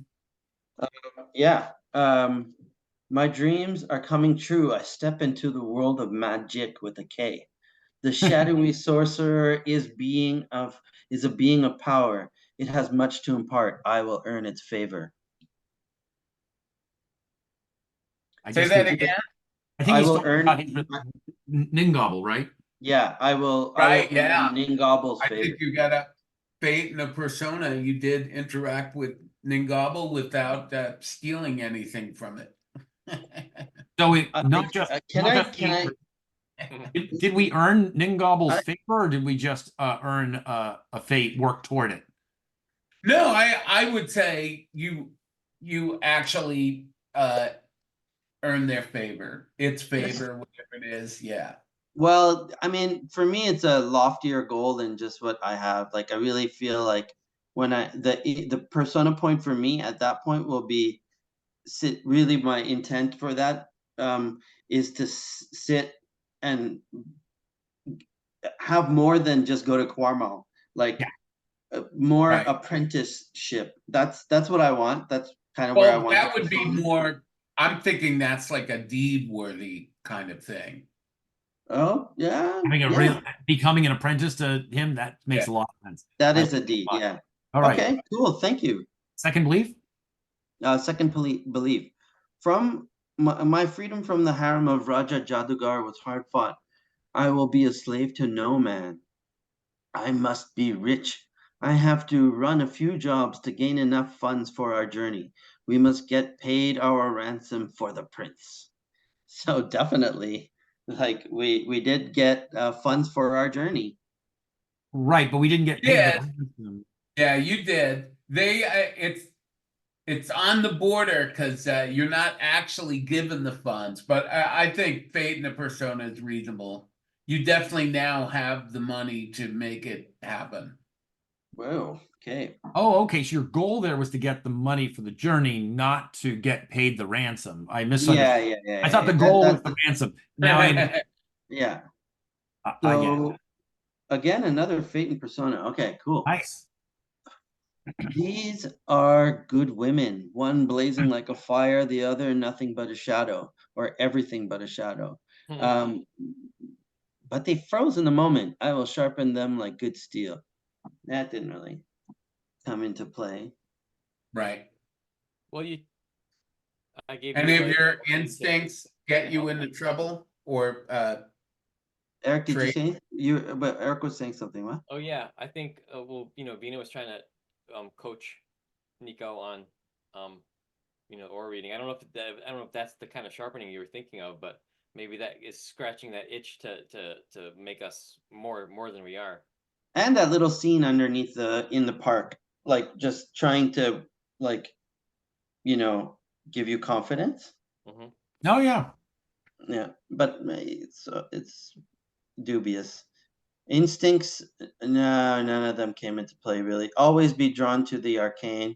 A: Yeah. My dreams are coming true. I step into the world of magic with a K. The shadowy sorcerer is a being of power. It has much to impart. I will earn its favor.
C: Say that again.
B: I think
A: I
B: he's
A: will
B: talking
A: earn.
B: about Ningobble, right?
A: Yeah, I will.
C: Right,
A: I will
C: yeah.
A: earn Ningobble's
C: I
A: favor.
C: think you got a fate and a persona. You did interact with Ningobble without stealing anything from it.
B: So it not just
A: Can
B: not
A: I?
B: just
A: Can I?
B: did we earn Ningobble's
A: I-
B: favor, or did we just earn a fate, work toward it?
C: No, I would say you actually earn their favor. Its favor, whatever it is. Yeah.
A: Well, I mean, for me, it's a loftier goal than just what I have. Like, I really feel like when the persona point for me at that point will be really my intent for that is to sit and have more than just go to Quarmal, like more
C: Right.
A: apprenticeship. That's what I want. That's kind of where I
C: Well,
A: want.
C: that would be more. I'm thinking that's like a deed worthy kind of thing.
A: Oh yeah,
B: Becoming an apprentice to him, that makes a lot of sense.
A: that is a deed. Yeah.
B: All right.
A: Okay. Cool. Thank you.
B: Second belief.
A: Second belief. From my freedom from the harem of Raja Jadugar was hard fought. I will be a slave to no man. I must be rich. I have to run a few jobs to gain enough funds for our journey. We must get paid our ransom for the prince. So definitely, like we did get funds for our journey.
B: Right, but we didn't get paid the
C: Yeah,
B: ransom.
C: yeah, you did. They it's on the border because you're not actually given the funds, but I think Fate in the Persona is reasonable. You definitely now have the money to make it happen.
A: Whoa. Okay.
B: Oh, okay. So your goal there was to get the money for the journey, not to get paid the ransom. I
A: Yeah,
B: misunderstood.
A: yeah, yeah,
B: I
A: yeah,
B: thought the
A: yeah.
B: goal was the ransom. Now
A: Yeah.
B: I get it.
A: So again, another Fate and Persona. Okay, cool.
B: Nice.
A: These are good women. One blazing like a fire, the other nothing but a shadow, or everything but a shadow. Um, but they froze in the moment. I will sharpen them like good steel. That didn't really come into play.
C: Right.
D: Well, I gave you
C: Any of
D: like
C: your
D: a few tips
C: instincts
D: to
C: get you
D: help.
C: into trouble or
A: Eric, did you
C: trade?
A: say you? But Eric was saying something. What?
D: Oh yeah, I think well, Vina was trying to coach Nico on or reading. I don't know if that's the kind of sharpening you were thinking of, but maybe that is scratching that itch to make us more than we are.
A: And that little scene underneath in the park, like just trying to like you know give you confidence.
D: Hmm.
B: Oh yeah.
A: Yeah, but it's dubious. Instincts, no, none of them came into play really. Always be drawn to the arcane.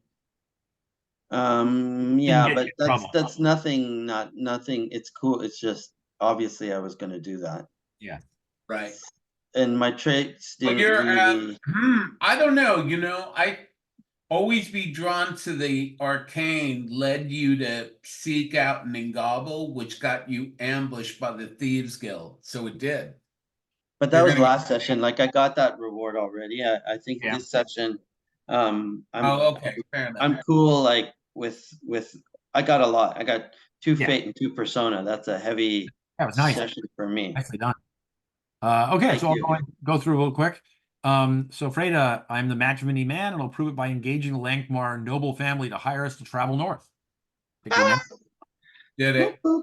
B: Didn't
A: Yeah,
B: get you
A: but
B: in
A: that's
B: trouble.
A: nothing, not nothing. It's cool. It's just obviously I was gonna do that,
B: Yeah.
C: Right.
A: and my traits
C: Well,
A: didn't
C: you're
A: really.
C: I don't know, I always be drawn to the arcane led you to seek out Ningabel, which got you ambushed by the Thieves Guild. So it did.
A: But that
C: You're
A: was
C: gonna
A: last session. Like I got that reward already. I think
B: Yeah.
A: this session, um, I'm
C: Oh, okay, fair enough.
A: I'm cool. Like with I got a lot. I got two
B: Yeah.
A: fate and two persona. That's a heavy
B: That was nice.
A: session for me.
B: Nicely done. Okay,
A: Thank
B: so I'll
A: you.
B: go through real quick. So Freda, I'm the matrimony man, and I'll prove it by engaging the Lankhmar noble family to hire us to travel north. Think we met?
C: Did
A: Boop,
C: it.
A: boop.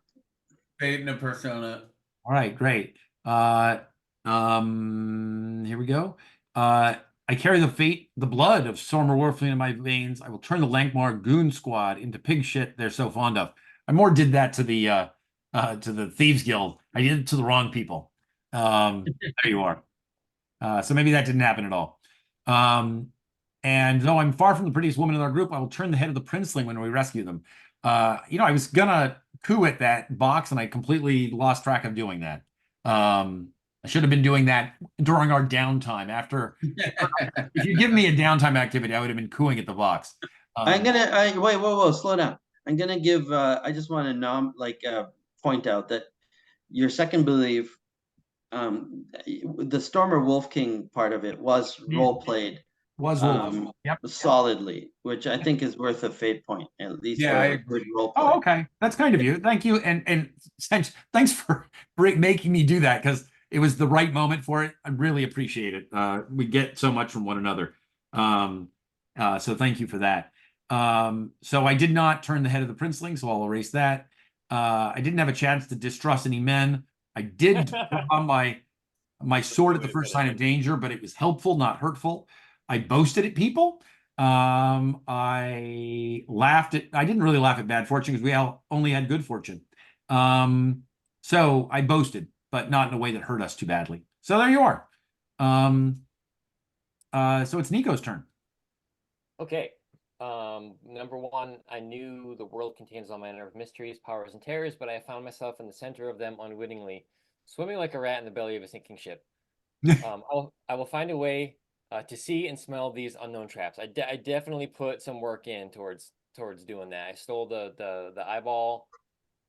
C: Fate in a Persona.
B: All right, great. Here we go. I carry the blood of Sormer Warfling in my veins. I will turn the Lankhmar goon squad into pig shit they're so fond of. I more did that to the Thieves Guild. I did it to the wrong people. There you are. So maybe that didn't happen at all. And though I'm far from the prettiest woman in our group, I will turn the head of the princeling when we rescue them. I was gonna coup at that box, and I completely lost track of doing that. I should have been doing that during our downtime. If you give me a downtime activity, I would have been cooing at the box.
A: Wait, whoa, slow down. I'm gonna give. I just want to point out that your second belief, the Stormer Wolf King part of it was role played
B: Was yep.
A: solidly, which I think is worth a fate point, at least
C: Yeah,
A: for
C: I
A: a good
C: agree.
A: role play.
B: Oh, okay. That's kind of you. Thank you. And thanks for making me do that because it was the right moment for it. I really appreciate it. We get so much from one another. So thank you for that. So I did not turn the head of the princeling, so I'll erase that. I didn't have a chance to distrust any men. I did draw my sword at the first sign of danger, but it was helpful, not hurtful. I boasted at people. I didn't really laugh at bad fortune because we all only had good fortune. So I boasted, but not in a way that hurt us too badly. So there you are. So it's Nico's turn.
D: Okay. Number one, I knew the world contains all manner of mysteries, powers, and terrors, but I found myself in the center of them unwittingly, swimming like a rat in the belly of a sinking ship. I will find a way to see and smell these unknown traps. I definitely put some work in towards doing that. I stole the eyeball,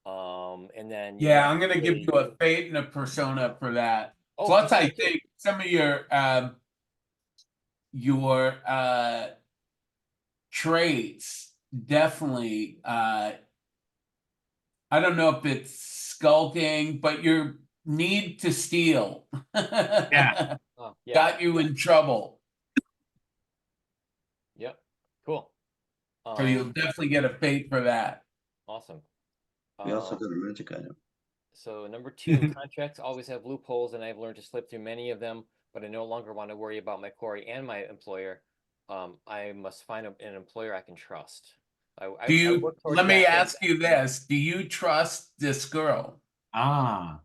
D: and then
C: Yeah, I'm gonna give you a Fate and a Persona for that.
D: Oh,
C: Plus, I
D: thank you.
C: think some of your traits definitely I don't know if it's skulking, but your need to steal
B: Yeah.
D: Oh, yeah.
C: got you in trouble.
D: Yep. Cool.
C: So you'll definitely get a Fate for that.
D: Awesome.
A: We also got a magic item.
D: So number 2, contracts always have loopholes, and I've learned to slip through many of them, but I no longer want to worry about my quarry and my employer. I must find an employer I can trust. I work towards
C: let me
D: that.
C: ask you this, do you trust this girl?
B: Ah,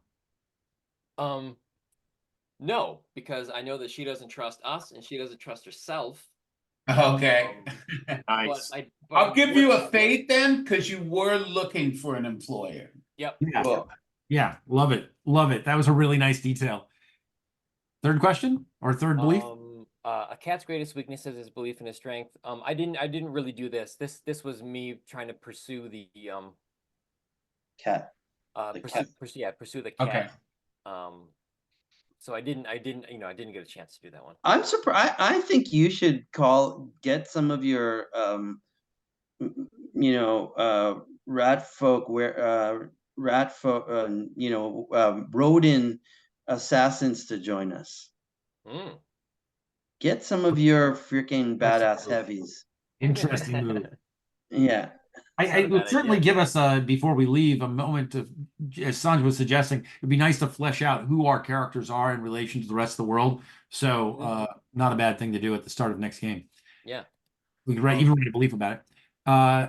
D: No, because I know that she doesn't trust us and she doesn't trust herself.
C: Okay.
D: But
B: nice.
C: I'll give you a fate then, because you were looking for an employer.
D: Yep.
B: Yeah.
A: Cool.
B: Yeah, love it. Love it. That was a really nice detail. Third question or third belief?
D: A cat's greatest weakness is his belief in his strength. I didn't really do this. This was me trying to pursue the
A: Cat. The cat.
D: pursue the
C: Okay.
D: cat. So I didn't get a chance to do that one.
A: I'm surprised. I think you should get some of your, rat folk, rodent assassins to join us.
D: Mm.
A: Get some of your freaking
B: That's
A: badass
B: true.
A: heavies.
B: Interesting move.
A: Yeah.
B: I would certainly give us before we leave a moment to, as Sanj was suggesting, it'd be nice to flesh out who our characters are in relation to the rest of the world. So not a bad thing to do at the start of next game.
D: Yeah.
B: We could even write a belief about it.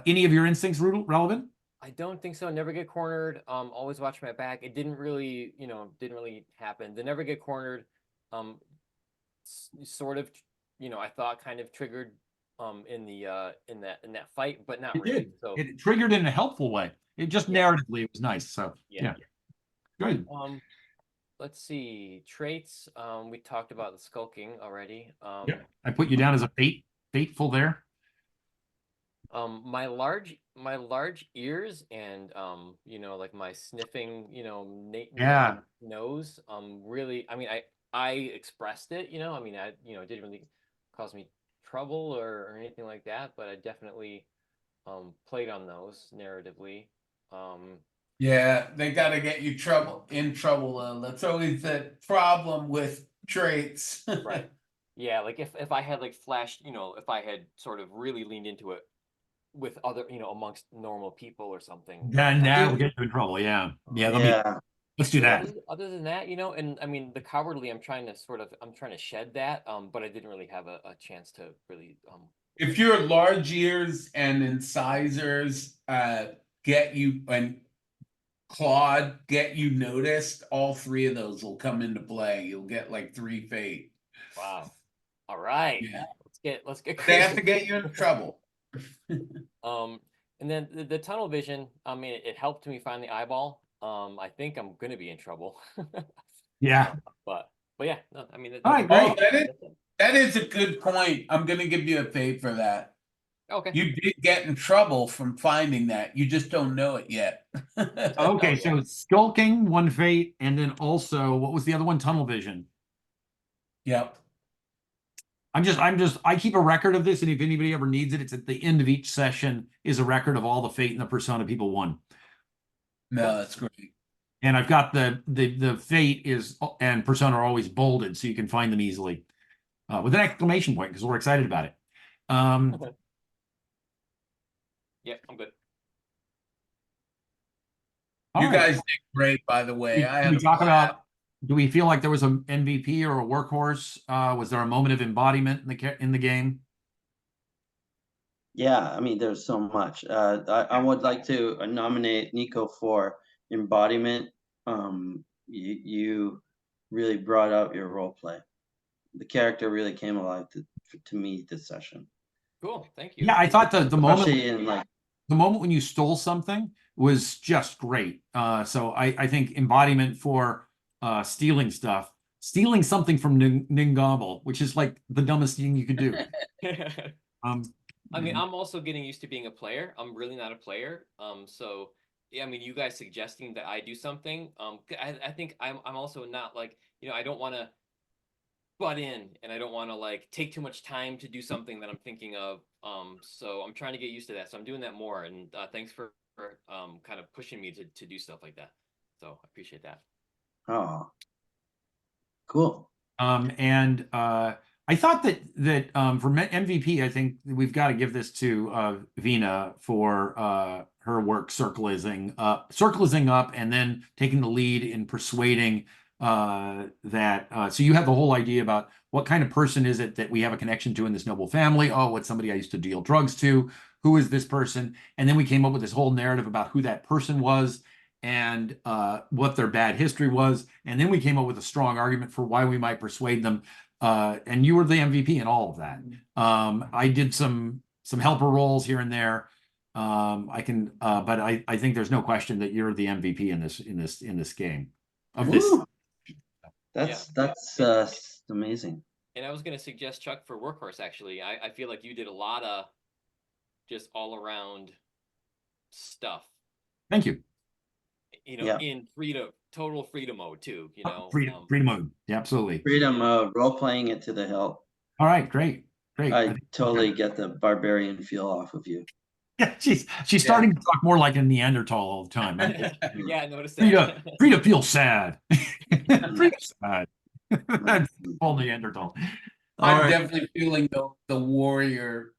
B: Any of your instincts relevant?
D: I don't think so. Never get cornered. Always watch my back. It didn't really happen. The never get cornered, sort of, I thought kind of triggered, in that fight, but not
B: It
D: really.
B: did.
D: So
B: It triggered in a helpful way. It just narratively, it was nice. So yeah. Good.
D: Let's see, traits. We talked about the skulking already.
B: I put you down as a fateful there.
D: My large ears and like my sniffing, nose. Really, I mean, I expressed it. I mean, it didn't really cause me trouble or anything like that, but I definitely played on those narratively.
C: Yeah, they got to get you in trouble. That's always the problem with traits.
D: Right. Yeah, like if I had like flashed, if I had sort of really leaned into it with other, amongst normal people or something.
B: Then now we'll get you in trouble. Yeah.
A: Yeah.
B: Let's do that.
D: Other than that, and I mean the cowardly, I'm trying to shed that, but I didn't really have a chance to really
C: If your large ears and incisors get you, and Claude get you noticed, all 3 of those will come into play. You'll get like 3 fate.
D: Wow. All right.
C: Yeah.
D: Let's get
C: They have
D: crazy.
C: to get you in trouble.
D: And then the tunnel vision, I mean, it helped me find the eyeball. I think I'm gonna be in trouble.
B: Yeah.
D: But yeah, no, I mean,
B: All right,
C: Oh,
B: great.
C: that is a good point. I'm gonna give you a fate for that.
D: okay.
C: You did get in trouble from finding that. You just don't know it yet.
B: Okay, so skulking, 1 fate, and then also what was the other one? Tunnel vision.
C: Yep.
B: I keep a record of this, and if anybody ever needs it, it's at the end of each session is a record of all the fate and the persona people won.
C: No, that's great.
B: And I've got the fate is and persona are always bolded, so you can find them easily with an exclamation point because we're excited about it.
D: Yeah, I'm good.
C: You guys did great, by the way.
B: Do we feel like there was an MVP or a workhorse? Was there a moment of embodiment in the game?
A: Yeah, I mean, there's so much. I would like to nominate Nico for embodiment. You really brought out your role play. The character really came alive to me this session.
D: Cool, thank you.
B: Yeah, I thought the moment when you stole something was just great. So I think embodiment for stealing something from Ningabel, which is like the dumbest thing you could do.
D: I mean, I'm also getting used to being a player. I'm really not a player. So yeah, I mean, you guys suggesting that I do something. I think I'm also not like, I don't want to butt in, and I don't want to like take too much time to do something that I'm thinking of. So I'm trying to get used to that. So I'm doing that more. And thanks for kind of pushing me to do stuff like that. So I appreciate that.
A: Oh, cool.
B: And I thought that for MVP, I think we've got to give this to Vina for her work circling up, and then taking the lead in persuading that. So you have the whole idea about what kind of person is it that we have a connection to in this noble family? Oh, it's somebody I used to deal drugs to. Who is this person? And then we came up with this whole narrative about who that person was and what their bad history was. And then we came up with a strong argument for why we might persuade them. And you were the MVP in all of that. I did some helper roles here and there. But I think there's no question that you're the MVP in this game of this.
A: Woo! That's amazing.
D: And I was going to suggest Chuck for Workhorse, actually. I feel like you did a lot of just all around stuff,
B: Thank you.
D: in total freedom mode too,
B: Freedom mode. Yeah, absolutely.
A: Freedom mode, role playing it to the hilt.
B: All right, great.
A: I totally get the barbarian feel off of you.
B: Yeah, she's starting to talk more like a Neanderthal all the time.
D: Yeah, I noticed that.
B: Frida feels sad. Frida's sad. That's full Neanderthal.
C: I'm definitely feeling the warrior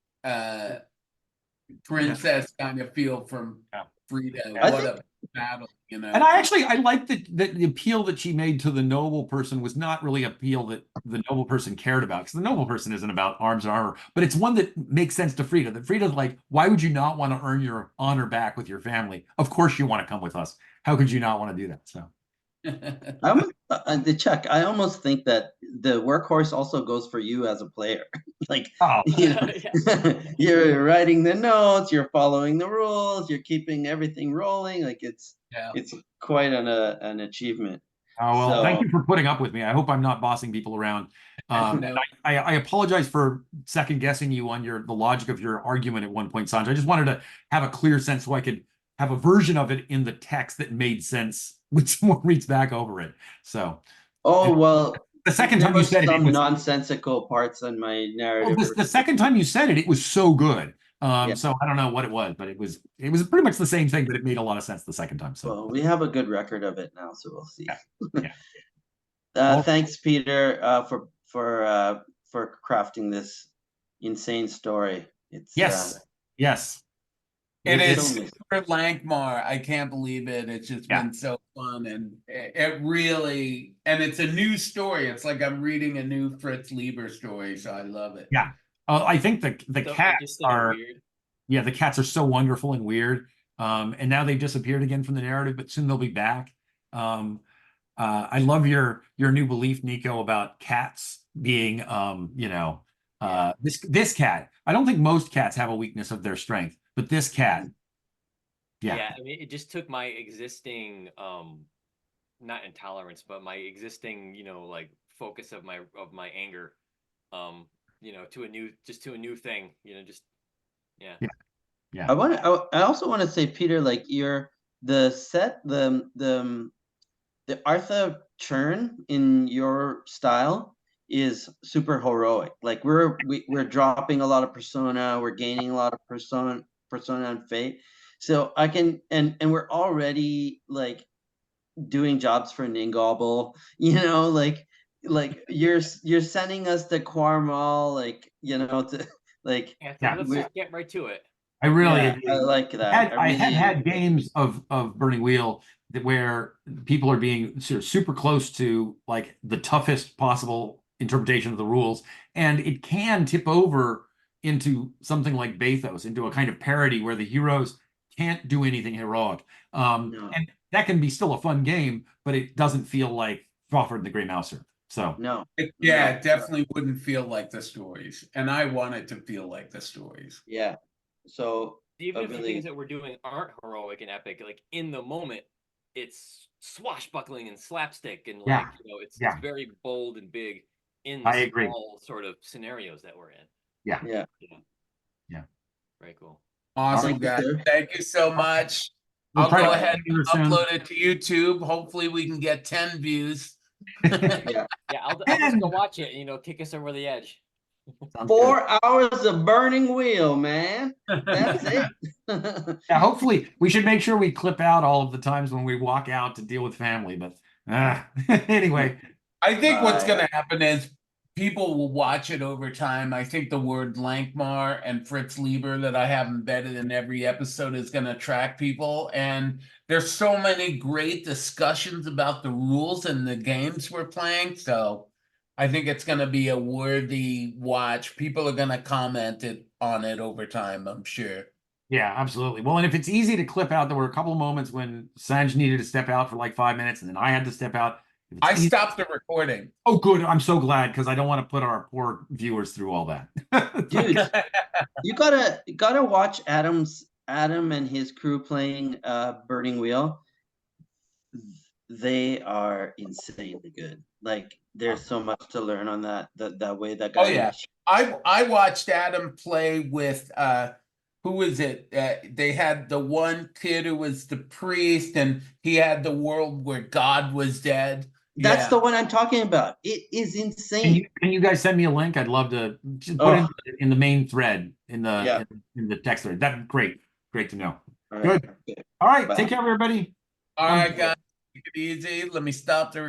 C: princess kind of feel from Frida. What a battle,
B: And I like the appeal that she made to the noble person was not really appeal that the noble person cared about, because the noble person isn't about arms and armor, but it's one that makes sense to Frida. That Frida's like, why would you not want to earn your honor back with your family? Of course you want to come with us. How could you not want to do that? So
A: the Chuck, I almost think that the workhorse also goes for you as a player. Like, you're writing the notes, you're following the rules, you're keeping everything rolling. Like it's quite an achievement.
B: Oh, well, thank you for putting up with me. I hope I'm not bossing people around.
C: No.
B: I apologize for second guessing you on the logic of your argument at one point, Sanjay. I just wanted to have a clear sense so I could have a version of it in the text that made sense when someone reads back over it. So,
A: well,
B: the second time you said
A: some
B: it was
A: nonsensical parts in my narrative.
B: Well, the second time you said it was so good. So I don't know what it was, but it was pretty much the same thing, but it made a lot of sense the second time. So
A: well, we have a good record of it now, so we'll see.
B: Yeah.
A: Thanks, Peter, for crafting this insane story. It's
B: yes.
C: It is Super Lankhmar. I can't believe it. It's just been so fun, and it really, and it's a new story. It's like I'm reading a new Fritz Lieber story, so I love it.
B: Yeah. I think the cats are
D: weird.
B: Yeah, the cats are so wonderful and weird. And now they've disappeared again from the narrative, but soon they'll be back. I love your new belief, Nico, about cats being this cat. I don't think most cats have a weakness of their strength, but this cat.
D: Yeah, I mean, it just took my existing not intolerance, but my existing, like focus of my anger, to a new thing,
B: Yeah.
A: I also want to say, Peter, like the Artha churn in your style is super heroic. Like we're dropping a lot of persona, we're gaining a lot of persona and fate. So I can and we're already like doing jobs for Ningobble, like you're sending us to Quarmal, to like
D: let's just get right to it.
B: I really
A: I like that.
B: I have had games of Burning Wheel where people are being sort of super close to like the toughest possible interpretation of the rules, and it can tip over into something like Bathos, into a kind of parody where the heroes can't do anything heroic. And that can be still a fun game, but it doesn't feel like Crawford and the Grey Mouser. So
C: it definitely wouldn't feel like the stories, and I want it to feel like the stories.
A: Yeah. So
D: even if the things that we're doing aren't heroic and epic, like in the moment, it's swashbuckling and slapstick, and it's very bold and big in the small sort of scenarios that we're in.
A: Yeah.
D: Very cool.
C: Awesome, guys. Thank you so much. I'll go ahead and upload it to YouTube. Hopefully we can get 10 views.
D: I'll just go watch it and, kick us over the edge.
A: 4 hours of Burning Wheel, man. That's it.
B: Yeah, hopefully we should make sure we clip out all of the times when we walk out to deal with family. But anyway,
C: I think what's going to happen is people will watch it over time. I think the word Lankmar and Fritz Lieber that I have embedded in every episode is going to attract people. And there's so many great discussions about the rules and the games we're playing. So I think it's going to be a worthy watch. People are going to comment on it over time, I'm sure.
B: Yeah, absolutely. Well, and if it's easy to clip out, there were a couple of moments when Sanj needed to step out for like 5 minutes, and then I had to step out. If it's
C: I
B: easy-
C: stopped the recording.
B: Oh, good. I'm so glad because I don't want to put our poor viewers through all that.
A: Dude, you gotta watch Adam and his crew playing Burning Wheel. They are insanely good. Like there's so much to learn on that way that guy.
C: Oh yeah. I watched Adam play with who was it? They had the one kid who was the priest, and he had the world where God was dead.
A: That's
C: Yeah.
A: the one I'm talking about. It is
B: Can
A: insane.
B: you guys send me a link? I'd love to just put
A: Oh.
B: it in the main thread in the
A: Yeah.
B: in the text thread. That'd be great. Great to know.
A: All
B: Good.
A: right.
B: All right.
A: Bye.
B: Take care, everybody.
C: All right, guys, take it easy. Let me stop the